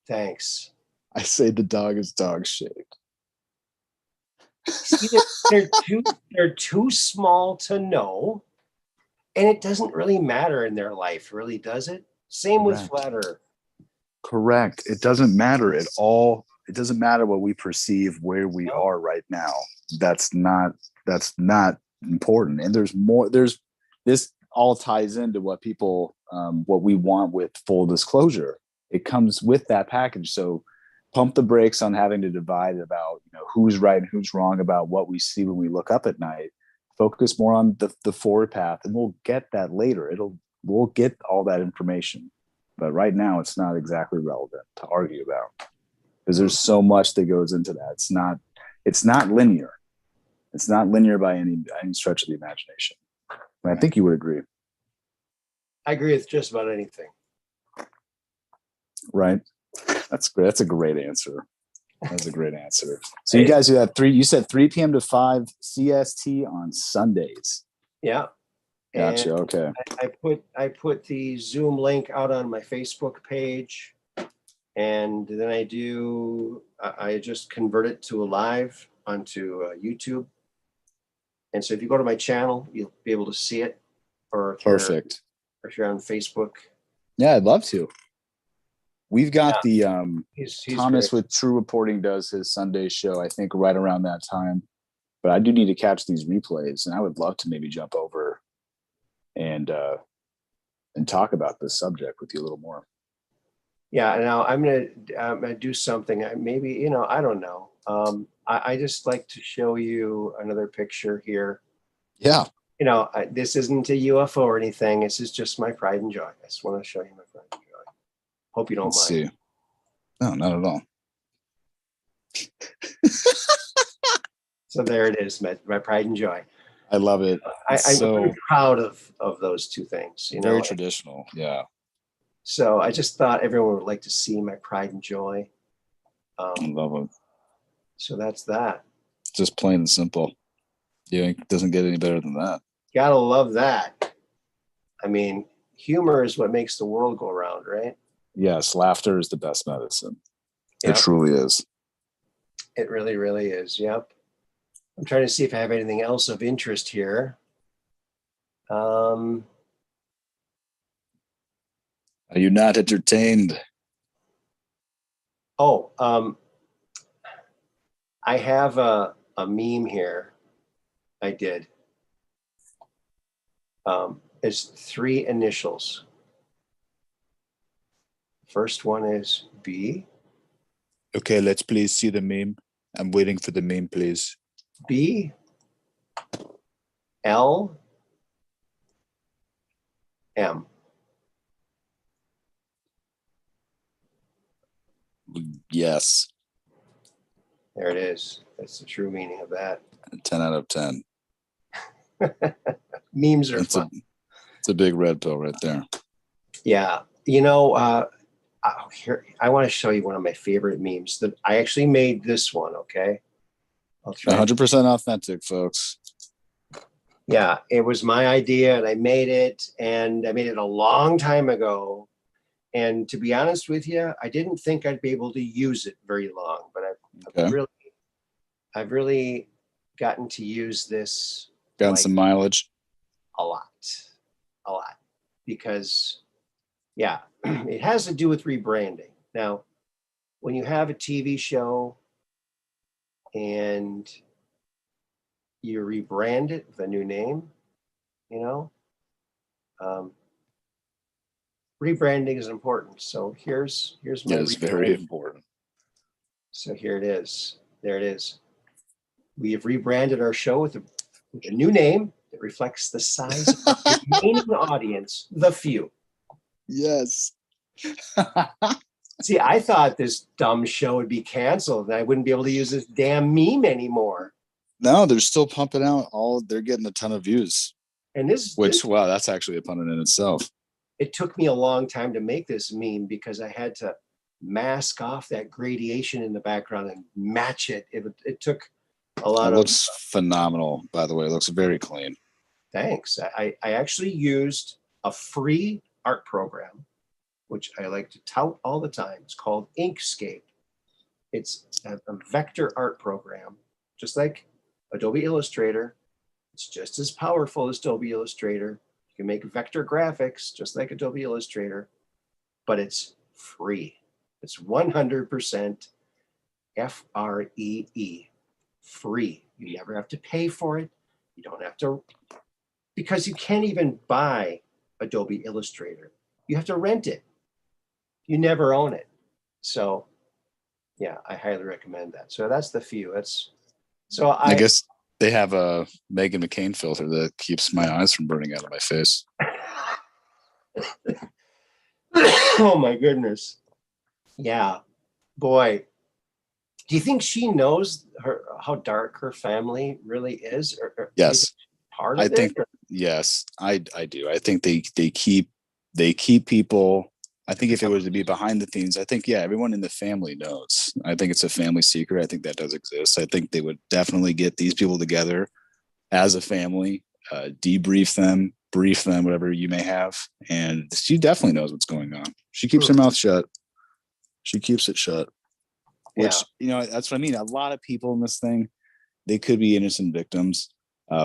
Thanks. I say the dog is dog shaped. See, they're too small to know, and it doesn't really matter in their life, really, does it? Same with Correct. flat Earth. Correct. It doesn't matter at all. It doesn't matter what we perceive where we No. are right now. That's not important. And there's more. This all ties into what people what we want with full disclosure. It comes with that package. So pump the brakes on having to divide about who's right and who's wrong about what we see when we look up at night. Focus more on the forward path, and we'll get that later. We'll get all that information. But right now, it's not exactly relevant to argue about because there's so much that goes into that. It's not linear. It's not linear by any stretch of the imagination. And I think you would agree. I agree with just about anything. Right? That's great. That's a great answer. That's a great answer. So you guys do that you said 3 p.m. to 5 CST on Sundays. Yeah. Gotcha. And okay. I put the Zoom link out on my Facebook page, and then I just convert it to a live onto YouTube. And so if you go to my channel, you'll be able to see it. Or Perfect. If you're on Facebook. Yeah, I'd love to. We've got the he's Thomas great. with True Reporting does his Sunday show, I think, right around that time. But I do need to catch these replays, and I would love to maybe jump over and talk about this subject with you a little more. Yeah, now I'm gonna do something. Maybe I don't know. I just like to show you another picture here. Yeah. This isn't a UFO or anything. This is just my pride and joy. I just want to show you my pride and joy. Hope you don't Let's mind. see. No, not at all. So there it is, my pride and joy. I love it. I'm so proud of those two things. Very traditional. Yeah. So I just thought everyone would like to see my pride and joy. I love it. So that's that. Just plain and simple. Yeah, it doesn't get any better than that. Gotta love that. I mean, humor is what makes the world go around, right? Yes, laughter is the best medicine. Yep. It truly is. It really, really is. Yep. I'm trying to see if I have anything else of interest here. Are you not entertained? Oh, I have a meme here. I did. It's 3 initials. First one is B. Okay, let's please see the meme. I'm waiting for the meme, please. B. L. M. Yes. There it is. That's the true meaning of that. 10 out of 10. Memes are It's fun. a big red pill right there. Yeah. Here, I want to show you one of my favorite memes that I actually made this one. Okay. I'll try. 100% authentic, folks. Yeah, it was my idea and I made it a long time ago. And to be honest with you, I didn't think I'd be able to use it very long, but I've really gotten to use this Gotten like some mileage. a lot, because yeah, it has to do with rebranding. Now, when you have a TV show and you rebrand it with a new name, um, rebranding is important. So here's my It is very important. So here it is. There it is. We have rebranded our show with a new name that reflects the size of the remaining audience, the few. Yes. See, I thought this dumb show would be canceled and I wouldn't be able to use this damn meme anymore. No, they're still pumping out they're getting a ton of views. And wow, that's actually a pun in itself. It took me a long time to make this meme because I had to mask off that gradation in the background and match it. It took a lot. It looks phenomenal, by the way. It looks very clean. Thanks. I actually used a free art program, which I like to tout all the time. It's called Inkscape. It's a vector art program, just like Adobe Illustrator. It's just as powerful as Adobe Illustrator. You can make vector graphics just like Adobe Illustrator, but it's free. It's 100% FREE, free. You never have to pay for it. You don't have to, because you can't even buy Adobe Illustrator. You have to rent it. You never own it. So yeah, I highly recommend that. So that's the few. I guess they have a Megan McCain filter that keeps my eyes from burning out of my face. Oh my goodness. Yeah, boy. Do you think she knows how dark her family really is? Yes. Part of it? I think yes, I do. I think they keep people. I think if it was to be behind the scenes, I think, yeah, everyone in the family knows. I think it's a family secret. I think that does exist. I think they would definitely get these people together as a family, debrief them, brief them, whatever you may have. And she definitely knows what's going on. She keeps her mouth shut. She keeps it shut, which, that's what I mean. A lot of people in this thing, they could be innocent victims,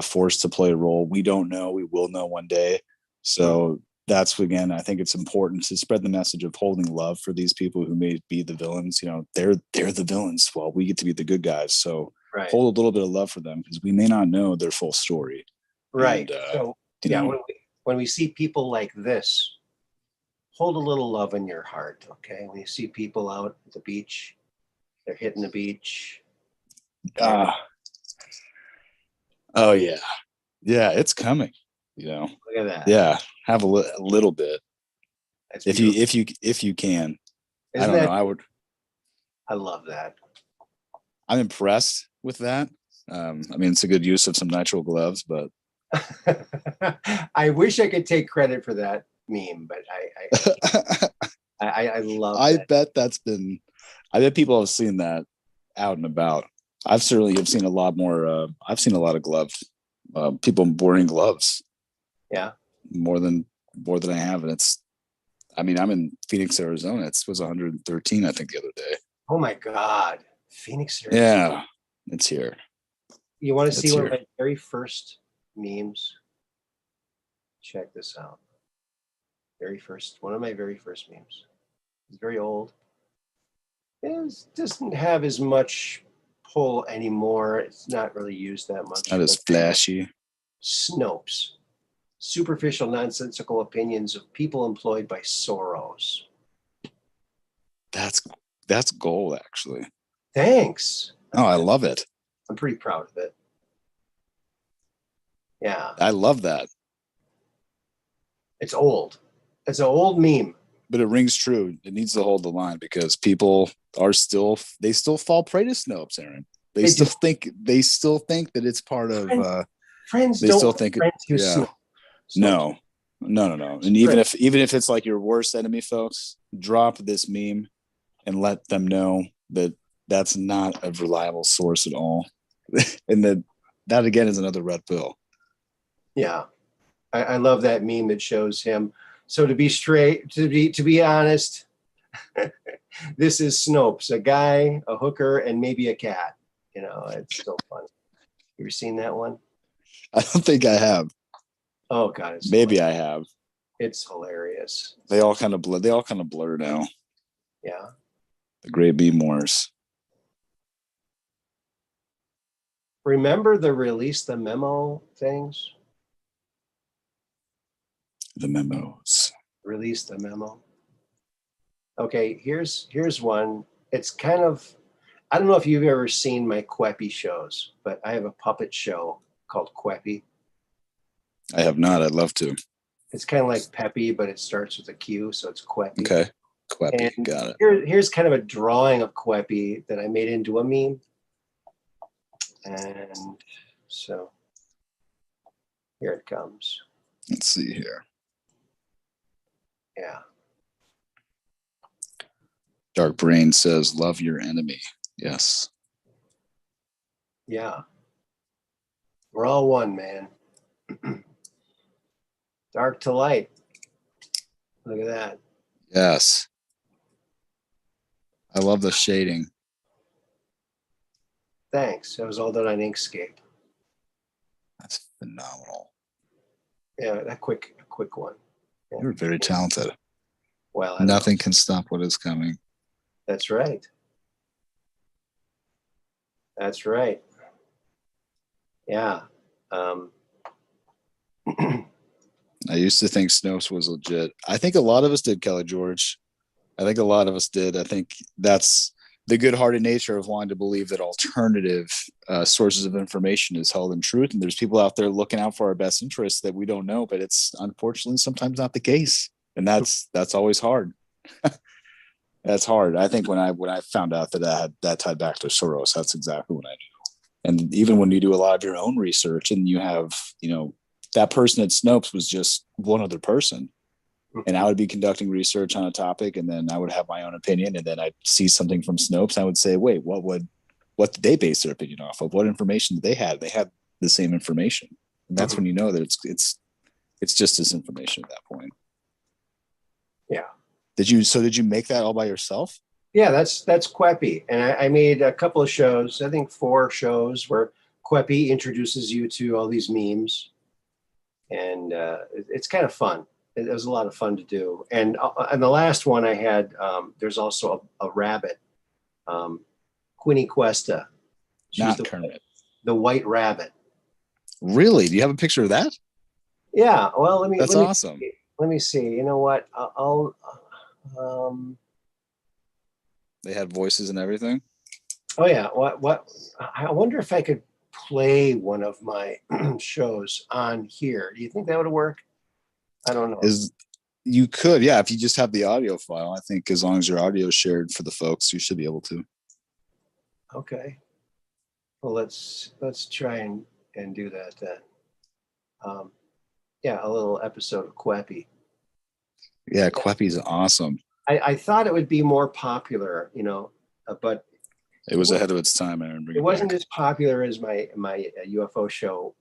forced to play a role. We don't know. We will know one day. So that's, again, I think it's important to spread the message of holding love for these people who may be the villains. They're the villains while we get to be the good guys. So hold a little bit of love for them because we may not know their full story. Right. And, when we see people like this, hold a little love in your heart. Okay. When you see people out at the beach, they're hitting the beach. Oh yeah. Yeah. It's coming, Look at that. Yeah. Have a little bit. If you can. I don't know. I love that. I'm impressed with that. I mean, it's a good use of some nitrile gloves, but I wish I could take credit for that meme, but I love that. I bet people have seen that out and about. I've certainly have seen a lot more. I've seen a lot of gloves, people wearing gloves. Yeah. More than I have. And I'm in Phoenix, Arizona. It was 113, I think, the other day. Oh my God. Phoenix, Arizona. Yeah. It's here. You want to see one of my very first memes? Check this out. One of my very first memes. It's very old. It doesn't have as much pull anymore. It's not really used that much. It's not as flashy. Snopes. Superficial, nonsensical opinions of people employed by Soros. That's gold, actually. Thanks. Oh, I love it. I'm pretty proud of it. Yeah. I love that. It's old. It's an old meme. but it rings true. It needs to hold the line because people are still fall prey to Snopes, Aaron. They still think that it's part of friends they don't still want think friends who yeah. Snopes. No. And even if it's like your worst enemy, folks, drop this meme and let them know that that's not a reliable source at all. And that again is another red pill. Yeah. I love that meme that shows him. So to be honest, this is Snopes, a guy, a hooker, and maybe a cat. You know, it's so funny. You ever seen that one? I don't think I have. Oh God, maybe hilarious. I have. It's hilarious. They all kind of blur now. Yeah. The Great Beam Wars. Remember the release the memo things? The memos. Release the memo. Okay, here's one. It's kind of, I don't know if you've ever seen my Queppy shows, but I have a puppet show called Queppy. I have not. I'd love to. It's kind of like Peppy, but it starts with a Q, so it's Queppy. Okay, Queppy, and got it. Here's kind of a drawing of Queppy that I made into a meme. And so here it comes. Let's see here. Yeah. Dark Brain says, love your enemy. Yes. Yeah. We're all one, man. Dark to light. Look at that. Yes. I love the shading. Thanks. That was all done on Inkscape. That's phenomenal. Yeah, a quick one. Yeah. You're very talented. Well, nothing can stop what is coming. That's right. That's right. Yeah. I used to think Snopes was legit. I think a lot of us did, Kelly George. I think a lot of us did. I think that's the good-hearted nature of wanting to believe that alternative sources of information is held in truth. And there's people out there looking out for our best interests that we don't know, but it's unfortunately sometimes not the case. And that's always hard. That's hard. I think when I found out that I had that tied back to Soros, that's exactly what I knew. And even when you do a lot of your own research and you have, that person at Snopes was just one other person. And I would be conducting research on a topic, and then I would have my own opinion, and then I'd see something from Snopes. I would say, wait, what did they base their opinion off of? What information did they have? They had the same information. And that's when you know that it's just this information at that point. Yeah. Did you make that all by yourself? Yeah, that's Queppy. And I made a couple of shows, I think 4 shows, where Queppy introduces you to all these memes. And it's kind of fun. It was a lot of fun to do. And the last one I had, there's also a rabbit, Quinnie Cuesta. She's the white rabbit. Really? Do you have a picture of that? Yeah. Well, That's awesome. Let me see. You know what? They had voices and everything. Oh yeah. What? I wonder if I could play one of my shows on here. Do you think that would work? I don't know. You could, yeah. If you just have the audio file, I think as long as your audio is shared for the folks, you should be able to. Okay. Well, let's try and do that then. Yeah, a little episode of Queppy. Yeah, Queppy's awesome. I thought it would be more popular, but it was ahead of its time. It wasn't as popular as my UFO show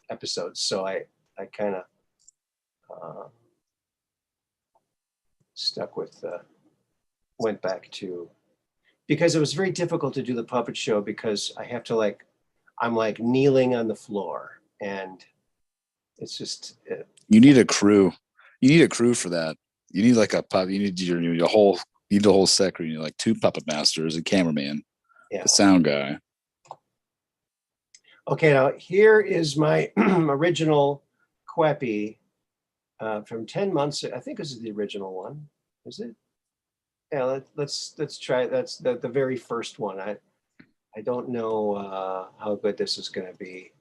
episodes, so I kind of stuck with went back to, because it was very difficult to do the puppet show because I have to I'm kneeling on the floor, and it's just you need a crew. You need a crew for that. You need a puppet. You need your whole. You need the whole set crew. You need 2 puppet masters, a cameraman, a sound guy. Okay, now here is my original Queppy from 10 months. I think this is the original one. Is it? Yeah, let's try. That's the very first one. I don't know how good this is going to be.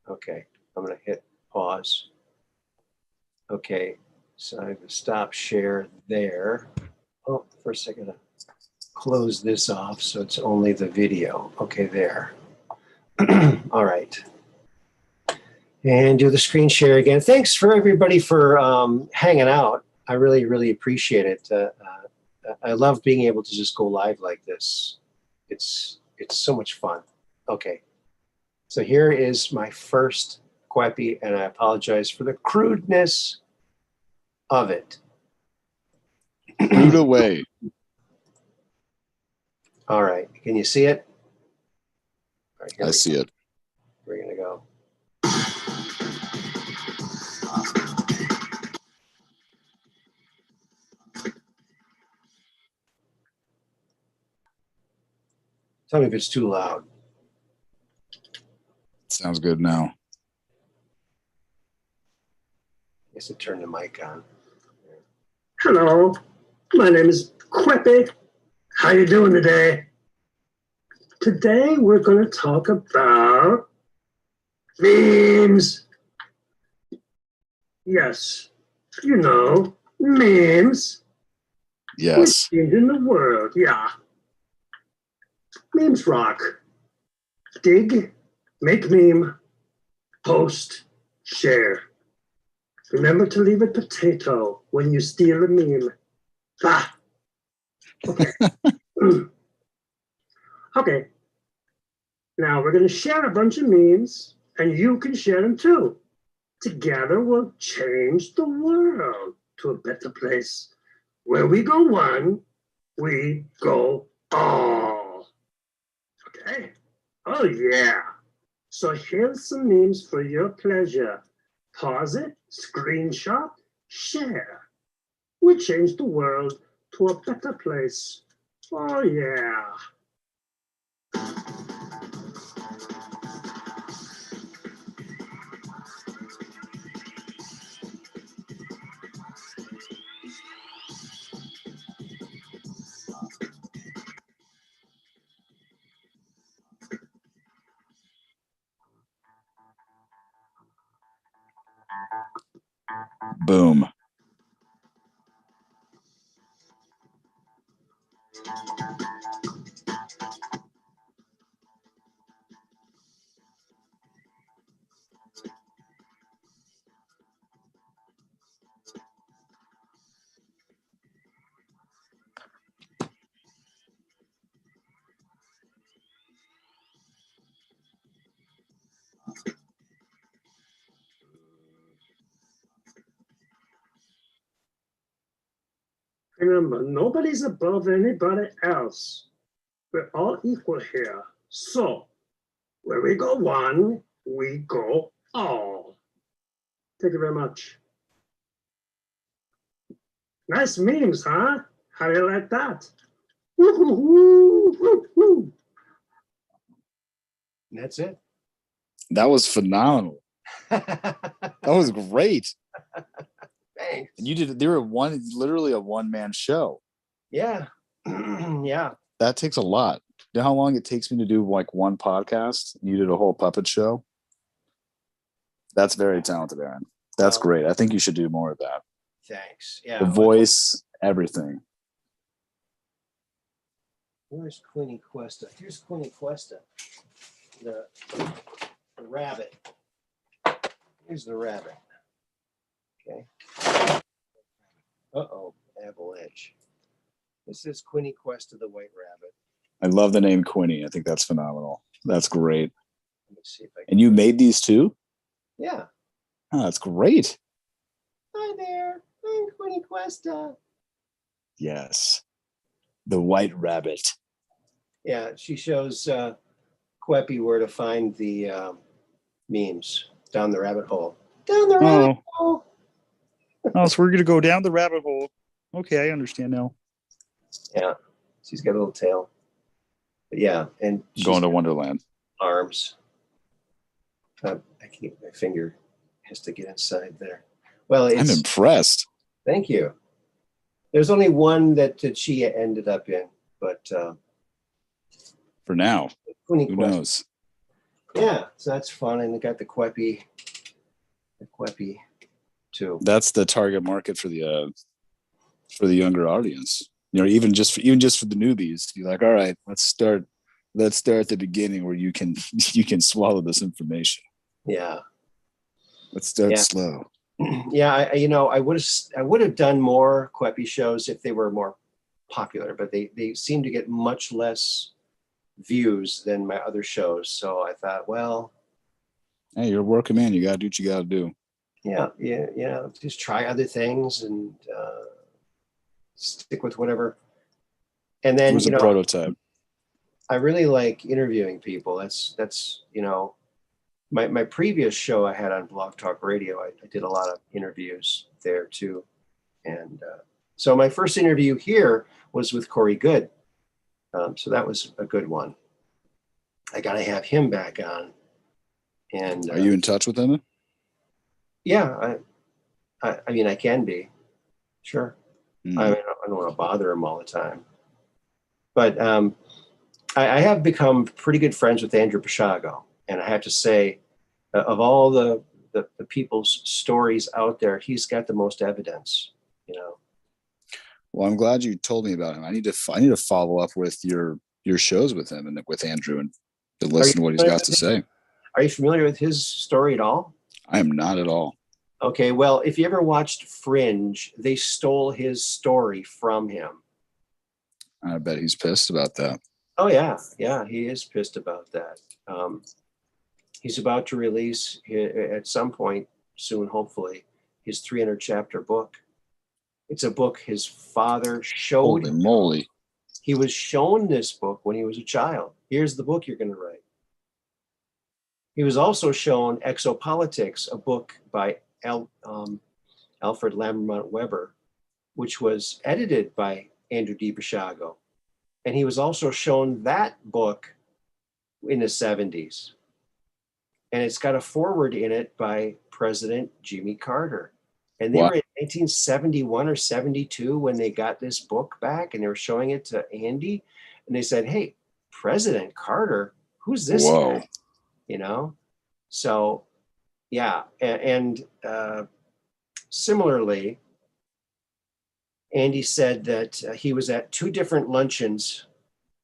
Okay, I'm going to hit pause. Okay, So I have to stop share there. Oh, first I gotta close this off so it's only the video. Okay, there. All right. And do the screen share again. Thanks for everybody for hanging out. I really, really appreciate it. I love being able to just go live like this. It's so much fun. Okay. So here is my first Queppy, and I apologize for the crudeness of it. Root away. All right. Can you see it? All right, I see it. We're going to go. Tell me if it's too loud. Sounds good now. I guess it turned the mic on. Hello, my name is Queppy. How you doing today? Today we're going to talk about memes. Yes, you know, memes. Yes. In the world, yeah. Memes rock. Dig, make meme, post, share. Remember to leave a potato when you steal a meme. Ah. Okay. Okay. Now we're going to share a bunch of memes, and you can share them too. Together we'll change the world to a better place. Where we go one, we go all. Okay? Oh, yeah. So here's some memes for your pleasure. Pause it, screenshot, share. We change the world to a better place. Oh, yeah. Boom. Remember, nobody's above anybody else. We're all equal here. So, where we go one, we go all. Thank you very much. Nice memes, huh? How do you like that? Woo-hoo-hoo-hoo-hoo. And that's it. That was phenomenal. Thanks. That was great. And you did, they were literally a one-man show. Yeah. Yeah. That takes a lot. You know how long it takes me to do like one podcast? You did a whole puppet show. That's very talented, Aaron. That's great. I think you should do more of that. Thanks. Yeah. The voice, everything. Where's Queenie Cuesta? Here's Queenie Cuesta. The rabbit. Here's the rabbit. Okay. Uh-oh, avalanche. This is Queenie Cuesta, the white rabbit. I love the name Quinny. I think that's phenomenal. That's great. Let me see if I can. And you made these too? Yeah. Oh, that's great. Hi there. I'm Queenie Cuesta. Yes. The white rabbit. Yeah, she shows Queppy where to find the memes down the rabbit hole. Down the rabbit hole. Oh, so we're going to go down the rabbit hole. Okay, I understand now. Yeah, she's got a little tail. But yeah, and she's Going to got Wonderland. arms. I can't. My finger has to get inside there. Well, I'm impressed. Thank you. There's only one that she ended up in, but For now. Who knows? Yeah, so that's fun, and they got the Queppy too. That's the target market for the younger audience. You know, even just for the newbies, you're like, all right, let's start at the beginning where you can swallow this information. Yeah. Let's start slow. Yeah, I would have done more Queppy shows if they were more popular, but they seem to get much less views than my other shows. So I thought, well, hey, you're a working man. You gotta do what you gotta do. Yeah, just try other things and stick with whatever. And It then was a prototype. I really like interviewing people. That's my previous show I had on Blog Talk Radio. I did a lot of interviews there too, and so my first interview here was with Corey Good. So that was a good one. I got to have him back on. And are you in touch with him? Yeah, I mean, I can be, sure. I don't want to bother him all the time, but I have become pretty good friends with Andrew Pishago, and I have to say, of all the people's stories out there, he's got the most evidence. Well, I'm glad you told me about him. I need to follow up with your shows with him and with Andrew and to listen to what he's got to say. Are you familiar with his story at all? I am not at all. Okay, well, if you ever watched Fringe, they stole his story from him. I bet he's pissed about that. Oh yeah, he is pissed about that. He's about to release at some point soon, hopefully, his 300 chapter book. It's a book his father showed him. Holy moly. He was shown this book when he was a child. Here's the book you're going to write. He was also shown Exopolitics, a book by Alfred Lambermont Weber, which was edited by Andrew D. Pishago. And he was also shown that book in the 70s. And it's got a foreword in it by President Jimmy Carter. And they were in 1971 or 72 when they got this book back, and they were showing it to Andy. And they said, hey, President Carter, who's this guy? So, yeah. And similarly, Andy said that he was at two different luncheons,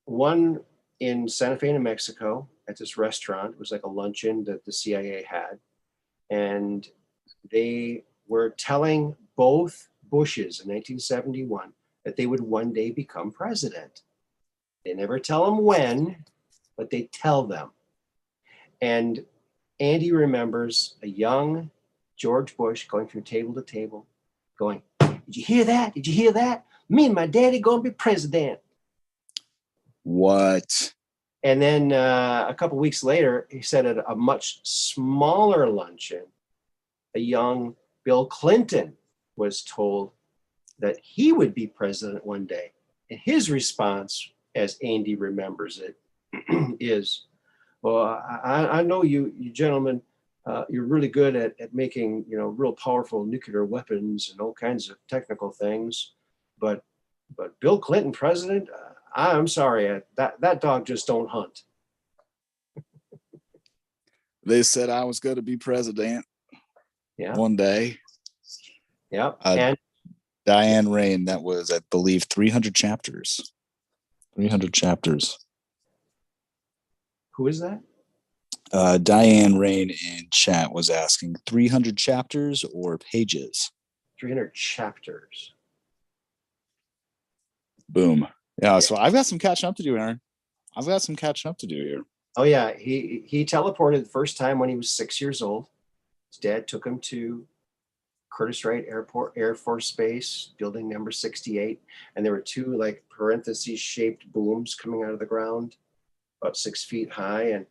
one in Santa Fe, New Mexico, at this restaurant. It was like a luncheon that the CIA had. And they were telling both Bushes in 1971 that they would one day become president. They never tell them when, but they tell them. And Andy remembers a young George Bush going from table to table, going, did you hear that? Did you hear that? Me and my daddy gonna be president. What? And then a couple weeks later, he said at a much smaller luncheon, a young Bill Clinton was told that he would be president one day. And his response, as Andy remembers it, is, well, I know you gentlemen, you're really good at making, real powerful nuclear weapons and all kinds of technical things. But Bill Clinton president, I'm sorry, that dog just don't hunt. They said I was going to be president one day. Yeah. And Diane Rain, that was, I believe, 300 chapters. 300 chapters. Who is that? Diane Rain in chat was asking 300 chapters or pages? 300 chapters. Boom. Yeah, so I've got some catching up to do, Aaron. I've got some catching up to do here. Oh, yeah. He teleported the first time when he was 6 years old. His dad took him to Curtiss Wright Air Force Base, building number 68. And there were two like parentheses shaped booms coming out of the ground, about 6 feet high. And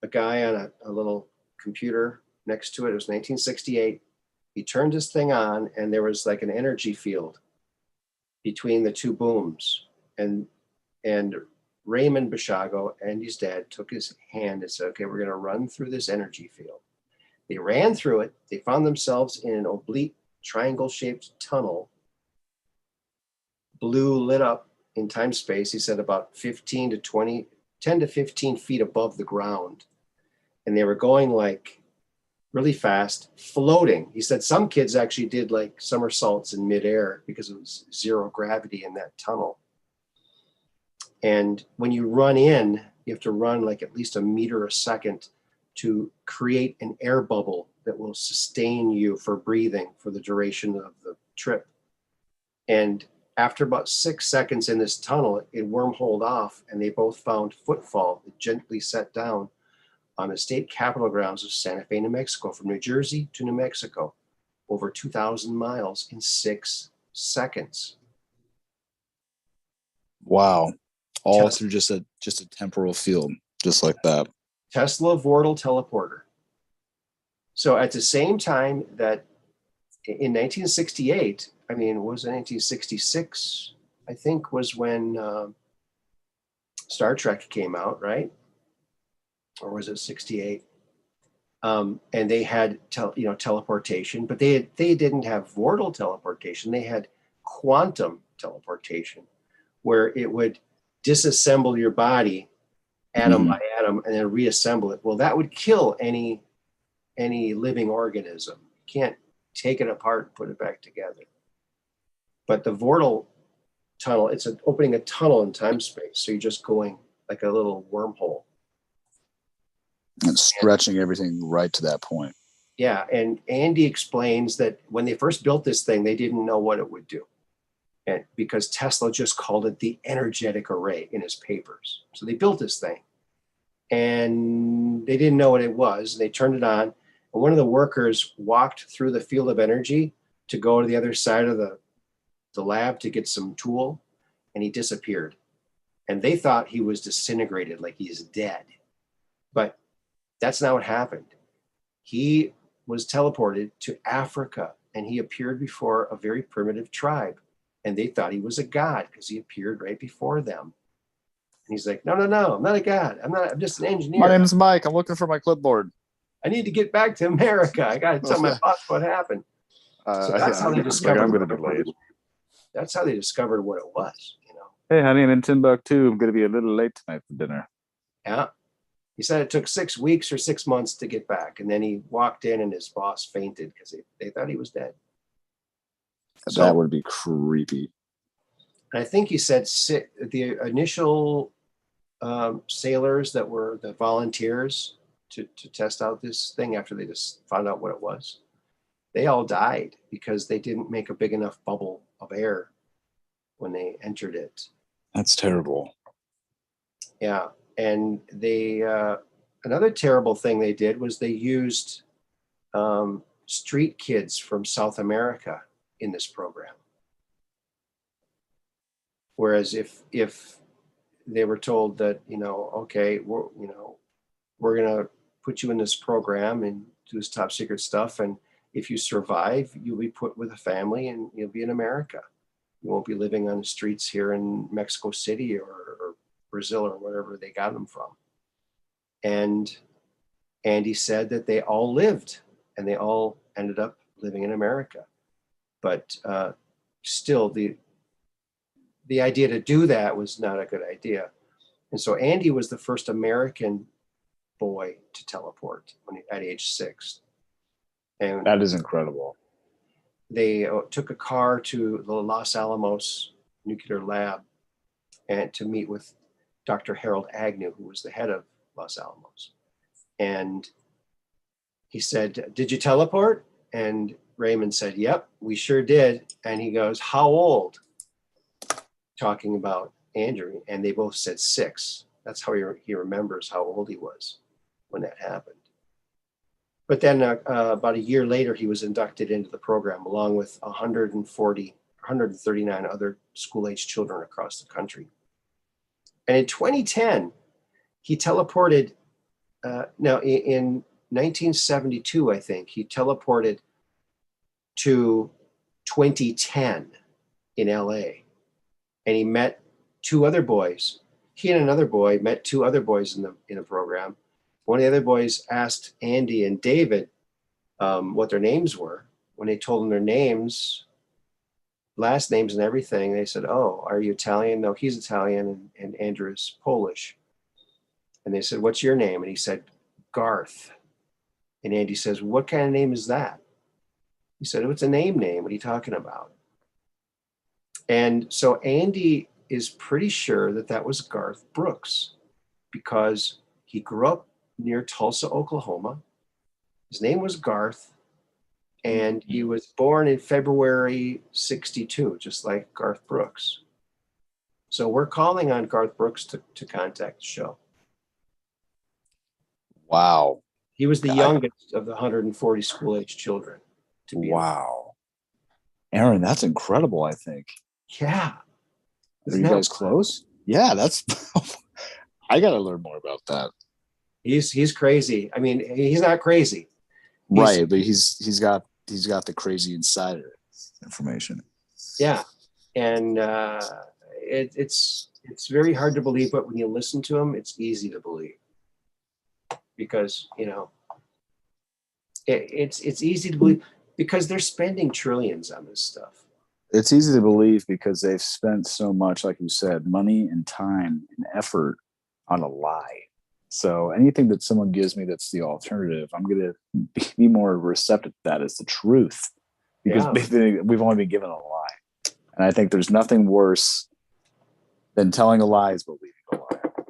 a guy on a little computer next to it, it was 1968. He turned his thing on and there was like an energy field between the two booms. And Raymond Pishago, Andy's dad, took his hand and said, okay, we're going to run through this energy field. They ran through it. They found themselves in an oblique triangle-shaped tunnel, blue lit up in time space. He said about 10 to 15 feet above the ground. And they were going like really fast, floating. He said some kids actually did like somersaults in midair because it was zero gravity in that tunnel. And when you run in, you have to run like at least a meter a second to create an air bubble that will sustain you for breathing for the duration of the trip. And after about 6 seconds in this tunnel, it wormholed off, and they both found footfall that gently set down on the state capitol grounds of Santa Fe, New Mexico, from New Jersey to New Mexico, over 2,000 miles in 6 seconds. Wow. All Tesla. through just a temporal field, just like that. Tesla Vortal teleporter. So at the same time that in 1968, I mean, was it 1966? I think was when Star Trek came out, right? Or was it 68? And they had teleportation, but they didn't have vortal teleportation. They had quantum teleportation, where it would disassemble your body atom by atom and then reassemble it. Well, that would kill any living organism. You can't take it apart and put it back together. But the vortal tunnel, it's opening a tunnel in time space. So you're just going like a little wormhole. And stretching everything right to that point. Yeah. And Andy explains that when they first built this thing, they didn't know what it would do. And because Tesla just called it the energetic array in his papers. So they built this thing and they didn't know what it was. They turned it on, and one of the workers walked through the field of energy to go to the other side of the lab to get some tool, and he disappeared. And they thought he was disintegrated, like he's dead. But that's not what happened. He was teleported to Africa, and he appeared before a very primitive tribe. And they thought he was a god because he appeared right before them. And he's like, no, I'm not a god. I'm just an engineer. My name's Mike. I'm looking for my clipboard. I need to get back to America. I got to tell my boss what happened. So that's how they discovered. I'm going to be late. That's how they discovered what it was, Hey, honey, I'm in Timbuktu. I'm going to be a little late tonight for dinner. Yeah. He said it took 6 weeks or 6 months to get back. And then he walked in and his boss fainted because they thought he was dead. That would be creepy. I think he said the initial sailors that were the volunteers to test out this thing after they just found out what it was, they all died because they didn't make a big enough bubble of air when they entered it. That's terrible. Yeah. And they another terrible thing they did was they used street kids from South America in this program. Whereas if they were told that, okay, we're going to put you in this program and do this top secret stuff, and if you survive, you'll be put with a family and you'll be in America. You won't be living on the streets here in Mexico City or Brazil or wherever they got them from. And Andy said that they all lived and they all ended up living in America. But still, the idea to do that was not a good idea. And so Andy was the first American boy to teleport at age 6. And that is incredible. They took a car to the Los Alamos nuclear lab and to meet with Dr. Harold Agnew, who was the head of Los Alamos. And he said, "Did you teleport?" And Raymond said, "Yep, we sure did." And he goes, "How old?" Talking about Andrew. And they both said 6. That's how he remembers how old he was when that happened. But then about a year later, he was inducted into the program along with 139 other school-age children across the country. And in 2010, he teleported, in 1972, I think, he teleported to 2010 in LA. And he met 2 other boys. He and another boy met 2 other boys in the program. One of the other boys asked Andy and David what their names were. When they told them their names, last names and everything, they said, "Oh, are you Italian?" "No, he's Italian, and Andrew is Polish." And they said, "What's your name?" And he said, "Garth." And Andy says, what kind of name is that? He said, oh, it's a name. What are you talking about? And so Andy is pretty sure that that was Garth Brooks because he grew up near Tulsa, Oklahoma. His name was Garth, and he was born in February 62, just like Garth Brooks. So we're calling on Garth Brooks to contact the show. Wow. He was the youngest of the 140 school-age children. Wow. Aaron, that's incredible, I think. Yeah. Are you guys close? Yeah, that's I gotta learn more about that. He's crazy. I mean, he's not crazy. Right, but he's got the crazy insider information. Yeah. And it's very hard to believe, but when you listen to him, it's easy to believe. Because, you know, it's easy to believe because they're spending trillions on this stuff. It's easy to believe because they've spent so much, like you said, money and time and effort on a lie. So anything that someone gives me that's the alternative, I'm going to be more receptive to that as the truth because we've only been given a lie. And I think there's nothing worse than telling a lie is believing a lie.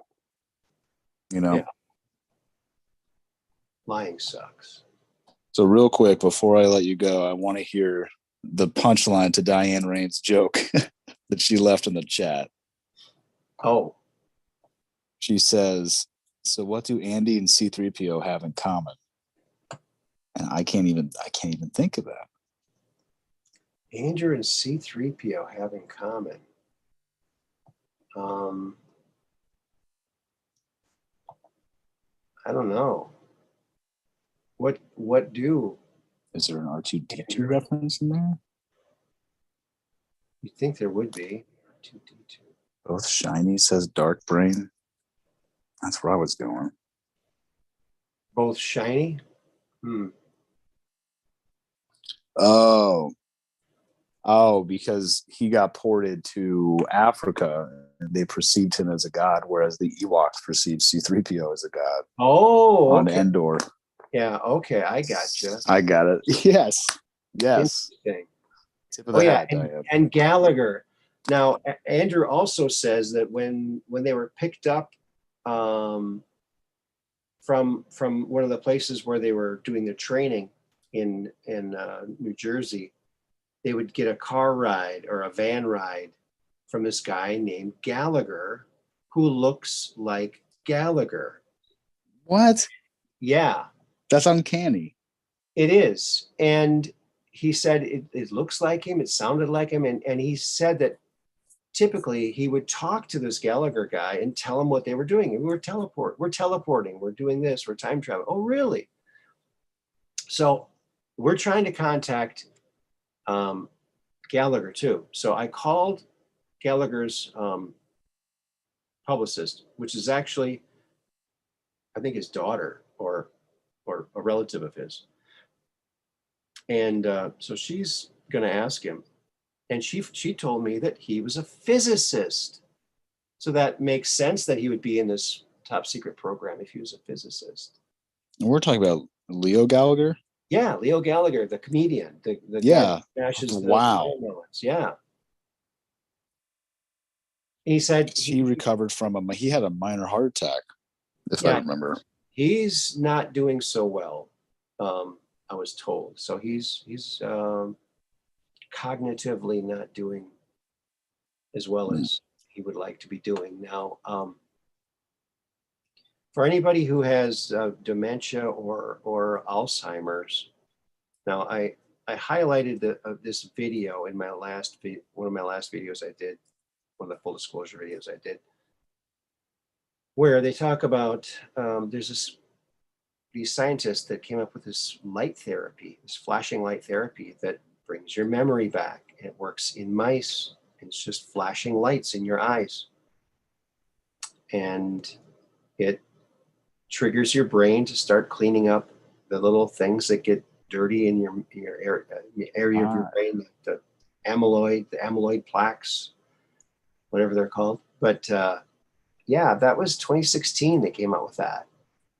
You know? Yeah. Lying sucks. So real quick, before I let you go, I want to hear the punchline to Diane Rain's joke that she left in the chat. Oh. She says, so what do Andy and C-3PO have in common? And I can't even think of that. Andrew and C-3PO have in common. I don't know. What do? Is there an R2-D2 reference in there? You'd think there would be. R2-D2. Both shiny, says Dark Brain. That's where I was going. Both shiny? Oh, because he got ported to Africa and they perceived him as a god, whereas the Ewoks perceived C-3PO as a god. Oh, on Endor. Yeah, okay, I gotcha. I got it. Yes. Interesting. Tip of the hat, and Gallagher. Now, Andrew also says that when they were picked up from one of the places where they were doing their training in New Jersey, they would get a car ride or a van ride from this guy named Gallagher, who looks like Gallagher. What? Yeah. That's uncanny. It is. And he said it looks like him, it sounded like him, and he said that typically he would talk to this Gallagher guy and tell him what they were doing. And we're teleporting, we're doing this, we're time traveling. Oh, really? So we're trying to contact Gallagher too. So I called Gallagher's publicist, which is actually, I think, his daughter or a relative of his. And so she's going to ask him. And she told me that he was a physicist. So that makes sense that he would be in this top secret program if he was a physicist. And we're talking about Leo Gallagher? Yeah, Leo Gallagher, the comedian. The yeah. Wow. Yeah. And he said he recovered from he had a minor heart attack, if I remember. He's not doing so well, I was told. So he's cognitively not doing as well as he would like to be doing. Now, for anybody who has dementia or Alzheimer's, now I highlighted this video in my one of my last videos I did, one of the full disclosure videos I did, where they talk about there's these scientists that came up with this light therapy, this flashing light therapy that brings your memory back. It works in mice. It's just flashing lights in your eyes. And it triggers your brain to start cleaning up the little things that get dirty in your area of your brain, the amyloid plaques, whatever they're called. But yeah, that was 2016 they came out with that.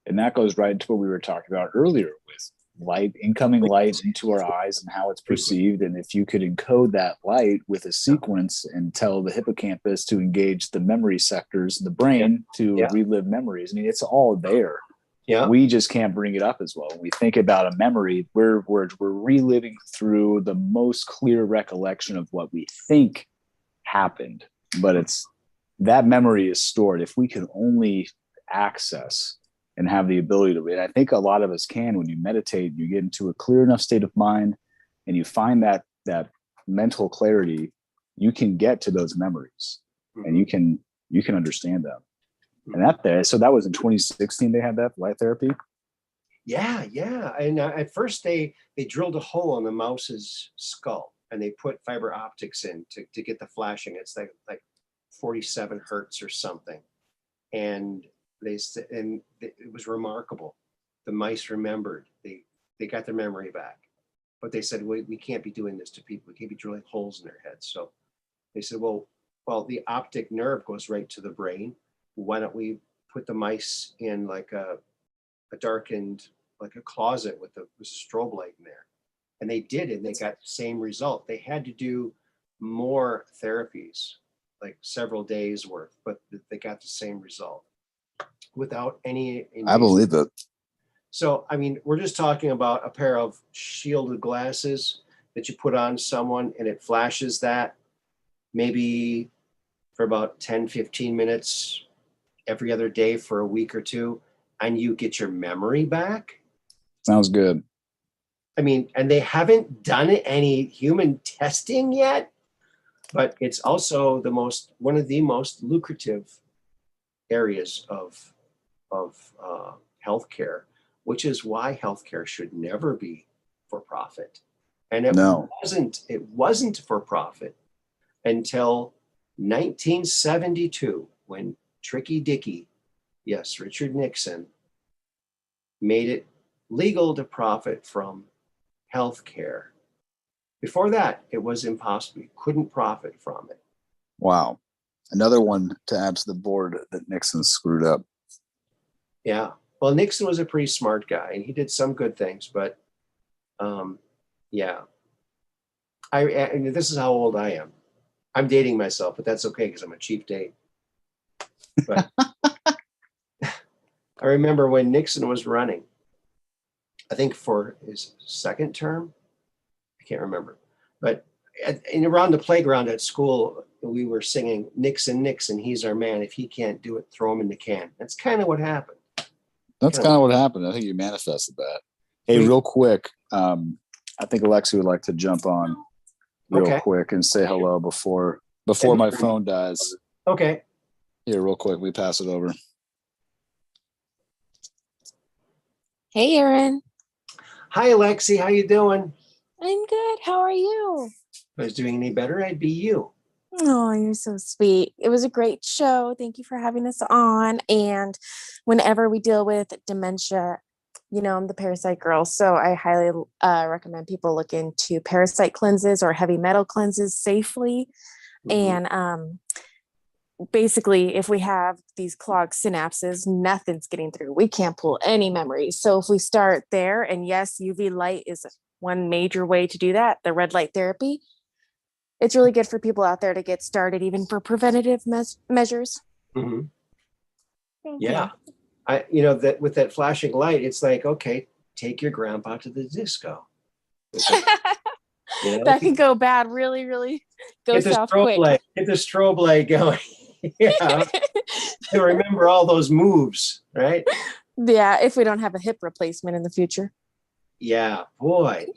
And that goes right into what we were talking about earlier with light, incoming light into our eyes and how it's perceived. And if you could encode that light with a sequence and tell the hippocampus to engage the memory sectors in the brain to relive memories, I mean, it's all there. Yeah. We just can't bring it up as well. When we think about a memory, we're reliving through the most clear recollection of what we think happened, but it's that memory is stored. If we can only access and have the ability to, and I think a lot of us can, when you meditate, you get into a clear enough state of mind and you find that mental clarity, you can get to those memories and you can understand them. And so that was in 2016 they had that light therapy. Yeah. And at first they drilled a hole in the mouse's skull and they put fiber optics in to get the flashing. It's like 47 hertz or something. And it was remarkable. The mice remembered. They got their memory back. But they said, we can't be doing this to people. We can't be drilling holes in their heads. So they said, well, the optic nerve goes right to the brain. Why don't we put the mice in like a darkened, like a closet with a strobe light in there? And they did, and they got the same result. They had to do more therapies, like several days worth, but they got the same result without any invasive. I believe it. So, I mean, we're just talking about a pair of shielded glasses that you put on someone and it flashes that maybe for about 10, 15 minutes every other day for a week or two, and you get your memory back. Sounds good. I mean, and they haven't done any human testing yet, but it's also one of the most lucrative areas of healthcare, which is why healthcare should never be for profit. And it wasn't for profit until 1972, when Tricky Dicky, yes, Richard Nixon, made it legal to profit from healthcare. Before that, it was impossible. You couldn't profit from it. Wow. Another one to add to the board that Nixon screwed up. Yeah. Well, Nixon was a pretty smart guy, and he did some good things, but yeah. And this is how old I am. I'm dating myself, but that's okay because I'm a cheap date. But I remember when Nixon was running, I think for his second term, I can't remember, but around the playground at school, we were singing Nixon, Nixon, he's our man. If he can't do it, throw him in the can. That's kind of what happened. That's kind of what happened. I think you manifested that. Hey, real quick, I think Alexi would like to jump on real quick and say hello before my phone dies. Okay. Here, real quick, we pass it over. Hey, Aaron. Hi, Alexi. How you doing? I'm good. How are you? If I was doing any better, I'd be you. Oh, you're so sweet. It was a great show. Thank you for having us on. And whenever we deal with dementia, I'm the parasite girl. So I highly recommend people look into parasite cleanses or heavy metal cleanses safely. Mm-hmm. And basically, if we have these clogged synapses, nothing's getting through. We can't pull any memories. So if we start there, and yes, UV light is one major way to do that, the red light therapy, it's really good for people out there to get started, even for preventative measures. Mm-hmm. Thank you. That with that flashing light, it's like, okay, take your grandpa to the disco. That can go bad really, really go south quick. Get the strobe light going. Yeah. To remember all those moves, right? Yeah, if we don't have a hip replacement in the future. Yeah, boy,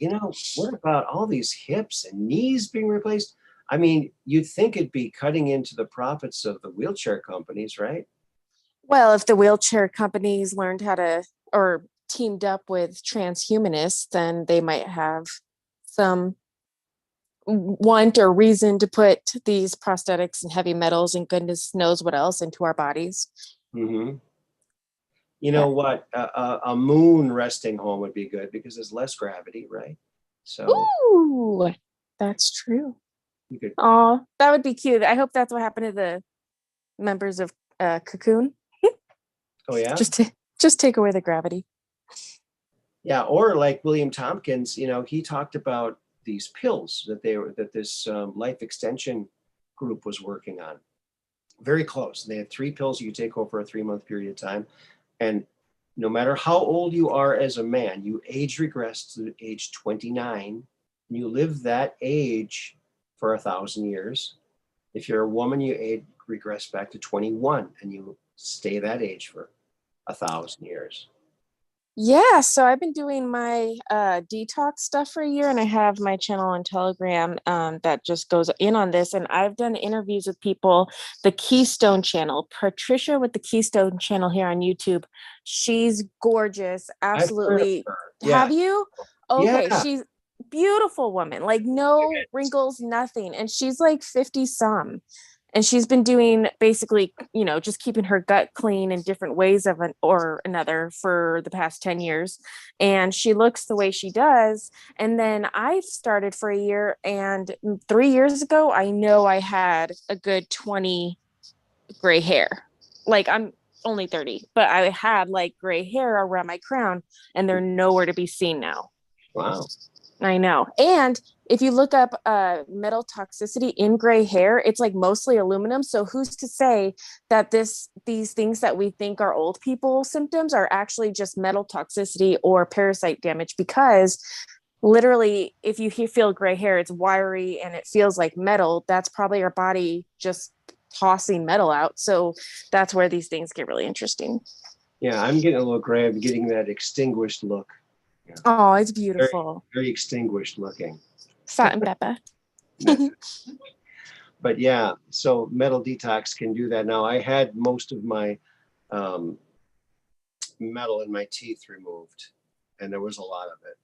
what about all these hips and knees being replaced? I mean, you'd think it'd be cutting into the profits of the wheelchair companies, right? Well, if the wheelchair companies learned how to, or teamed up with transhumanists, then they might have some want or reason to put these prosthetics and heavy metals and goodness knows what else into our bodies. Mm-hmm. You know what? A moon resting home would be good because there's less gravity, right? So. Ooh, that's true. Oh, that would be cute. I hope that's what happened to the members of Cocoon. Oh yeah. Just Just take away the gravity. Yeah, or like William Tompkins, he talked about these pills that this life extension group was working on. Very close. They had 3 pills you could take over a 3-month period of time. And no matter how old you are as a man, you age regress to age 29, and you live that age for 1,000 years. If you're a woman, you age regress back to 21, and you stay that age for 1,000 years. Yeah, so I've been doing my detox stuff for a year, and I have my channel on Telegram that just goes in on this. And I've done interviews with people, the Keystone channel, Patricia with the Keystone channel here on YouTube. She's gorgeous, I've heard of absolutely. her. Yeah. Have you? Okay, Yeah. she's beautiful woman, like no wrinkles, nothing. And she's like 50 some. And she's been doing basically, just keeping her gut clean in different ways or another for the past 10 years. And she looks the way she does. And then I've started for a year, and 3 years ago, I know I had a good 20 gray hair. Like, I'm only 30, but I had like gray hair around my crown, and they're nowhere to be seen now. Wow. I know. And if you look up metal toxicity in gray hair, it's like mostly aluminum. So who's to say that these things that we think are old people symptoms are actually just metal toxicity or parasite damage? Because literally, if you feel gray hair, it's wiry and it feels like metal. That's probably our body just tossing metal out. So that's where these things get really interesting. Yeah, I'm getting a little gray. I'm getting that extinguished look. Yeah. Oh, it's beautiful. Very extinguished looking. Salt and pepper. But yeah, so metal detox can do that. Now, I had most of my metal in my teeth removed, and there was a lot of it.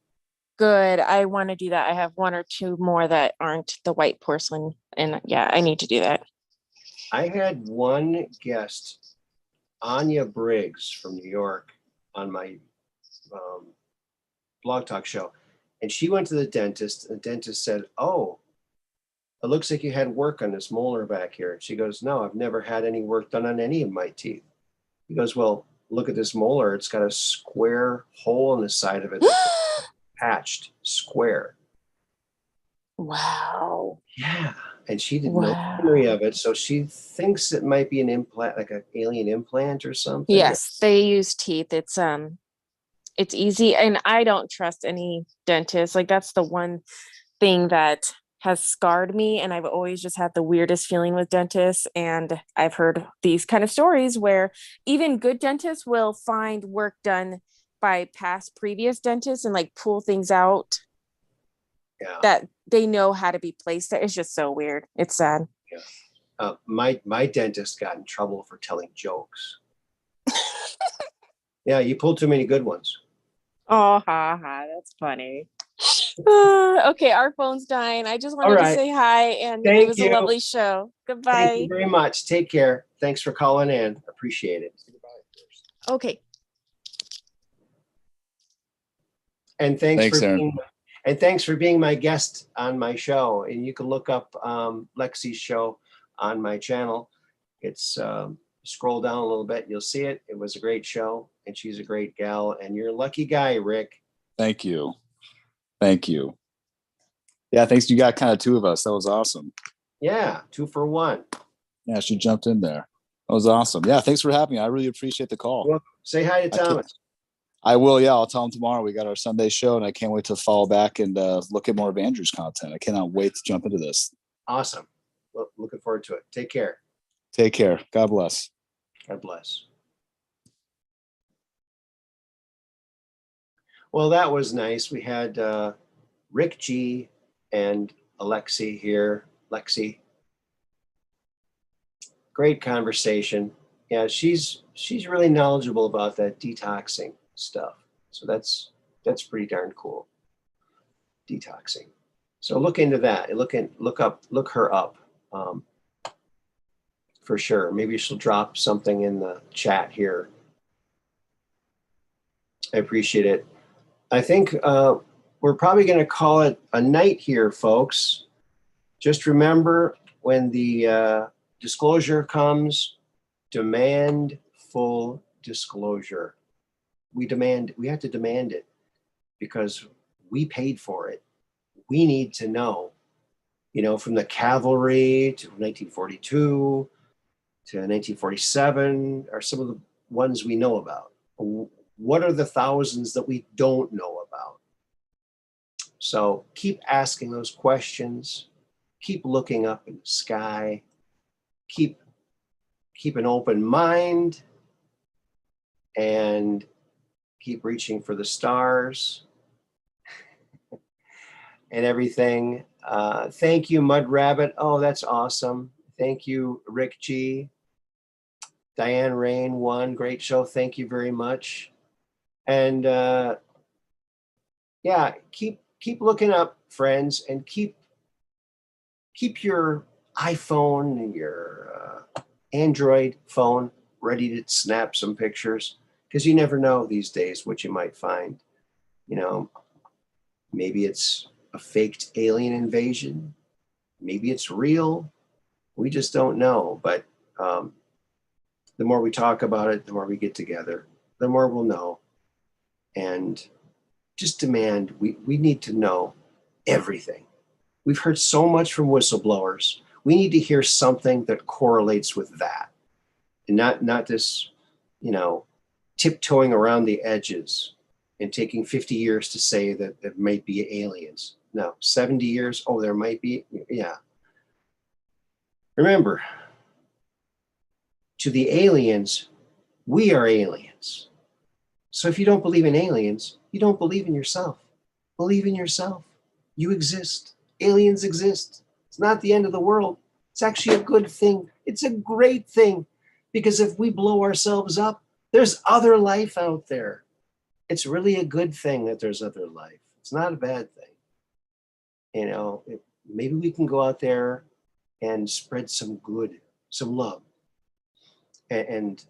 Good. I want to do that. I have 1 or 2 more that aren't the white porcelain. And yeah, I need to do that. I had one guest, Anya Briggs from New York, on my blog talk show. And she went to the dentist. The dentist said, "Oh, it looks like you had work on this molar back here." She goes, "No, I've never had any work done on any of my teeth." He goes, "Well, look at this molar. It's got a square hole in the side of it. Patched square." Wow. Yeah. And she did no memory of it. So she thinks it might be an implant, like an alien implant or something. Yes, they use teeth. It's easy. And I don't trust any dentist. Like, that's the one thing that has scarred me. And I've always just had the weirdest feeling with dentists. And I've heard these kind of stories where even good dentists will find work done by previous dentists and like pull things out that they know how to be placed. It's just so weird. It's sad. Yeah. My dentist got in trouble for telling jokes. Yeah, you pulled too many good ones. Oh, that's funny. Okay, our phone's dying. I just wanted to say hi, and it was a lovely show. Goodbye. Thank you very much. Take care. Thanks for calling in. Appreciate it. Okay. And thanks for being my guest on my show. And you can look up Lexi's show on my channel. It's scroll down a little bit, you'll see it. It was a great show, and she's a great gal, and you're a lucky guy, Rick. Thank you. Yeah, thanks. You got kind of 2 of us. That was awesome. Yeah, 2 for 1. Yeah, she jumped in there. That was awesome. Yeah, thanks for having me. I really appreciate the call. Well, say hi to Thomas. I will. Yeah, I'll tell him tomorrow. We got our Sunday show, and I can't wait to follow back and look at more of Andrew's content. I cannot wait to jump into this. Awesome. Well, looking forward to it. Take care. Take care. God bless. God bless. Well, that was nice. We had Rick G and Alexi here. Lexi. Great conversation. Yeah, she's really knowledgeable about that detoxing stuff. So that's pretty darn cool. Detoxing. So look into that. Look her up. For sure. Maybe she'll drop something in the chat here. I appreciate it. I think we're probably going to call it a night here, folks. Just remember, when the disclosure comes, demand full disclosure. we have to demand it because we paid for it. We need to know, from the cavalry to 1942 to 1947 are some of the ones we know about. What are the thousands that we don't know about? So keep asking those questions, keep looking up in the sky, keep an open mind, and keep reaching for the stars and everything. Thank you, Mud Rabbit. Oh, that's awesome. Thank you, Rick G. Diane Rain, one great show. Thank you very much. And yeah, keep looking up, friends, and keep your iPhone and your Android phone ready to snap some pictures, because you never know these days what you might find. Maybe it's a faked alien invasion. Maybe it's real. We just don't know. But the more we talk about it, the more we get together, the more we'll know. And just demand, we need to know everything. We've heard so much from whistleblowers. We need to hear something that correlates with that, and not this, tiptoeing around the edges and taking 50 years to say that there might be aliens. No, 70 years. Oh, there might be. Yeah. Remember, to the aliens, we are aliens. So if you don't believe in aliens, you don't believe in yourself. Believe in yourself. You exist. Aliens exist. It's not the end of the world. It's actually a good thing. It's a great thing, because if we blow ourselves up, there's other life out there. It's really a good thing that there's other life. It's not a bad thing. Maybe we can go out there and spread some good, some love, and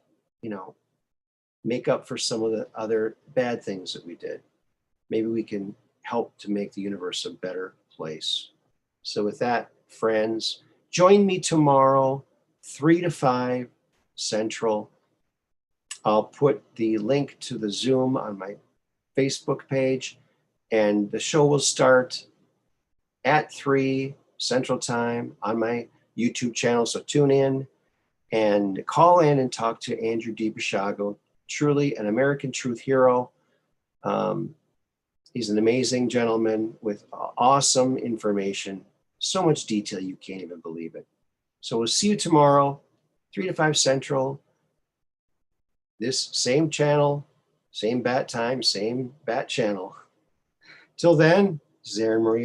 make up for some of the other bad things that we did. Maybe we can help to make the universe a better place. So with that, friends, join me tomorrow, 3 to 5 Central. I'll put the link to the Zoom on my Facebook page, and the show will start at 3 Central Time on my YouTube channel. So tune in and call in and talk to Andrew DiBisciago, truly an American truth hero. He's an amazing gentleman with awesome information, so much detail you can't even believe it. So we'll see you tomorrow, 3 to 5 Central. This same channel, same bat time, same bat channel. Till then, this is Aaron Moriarty.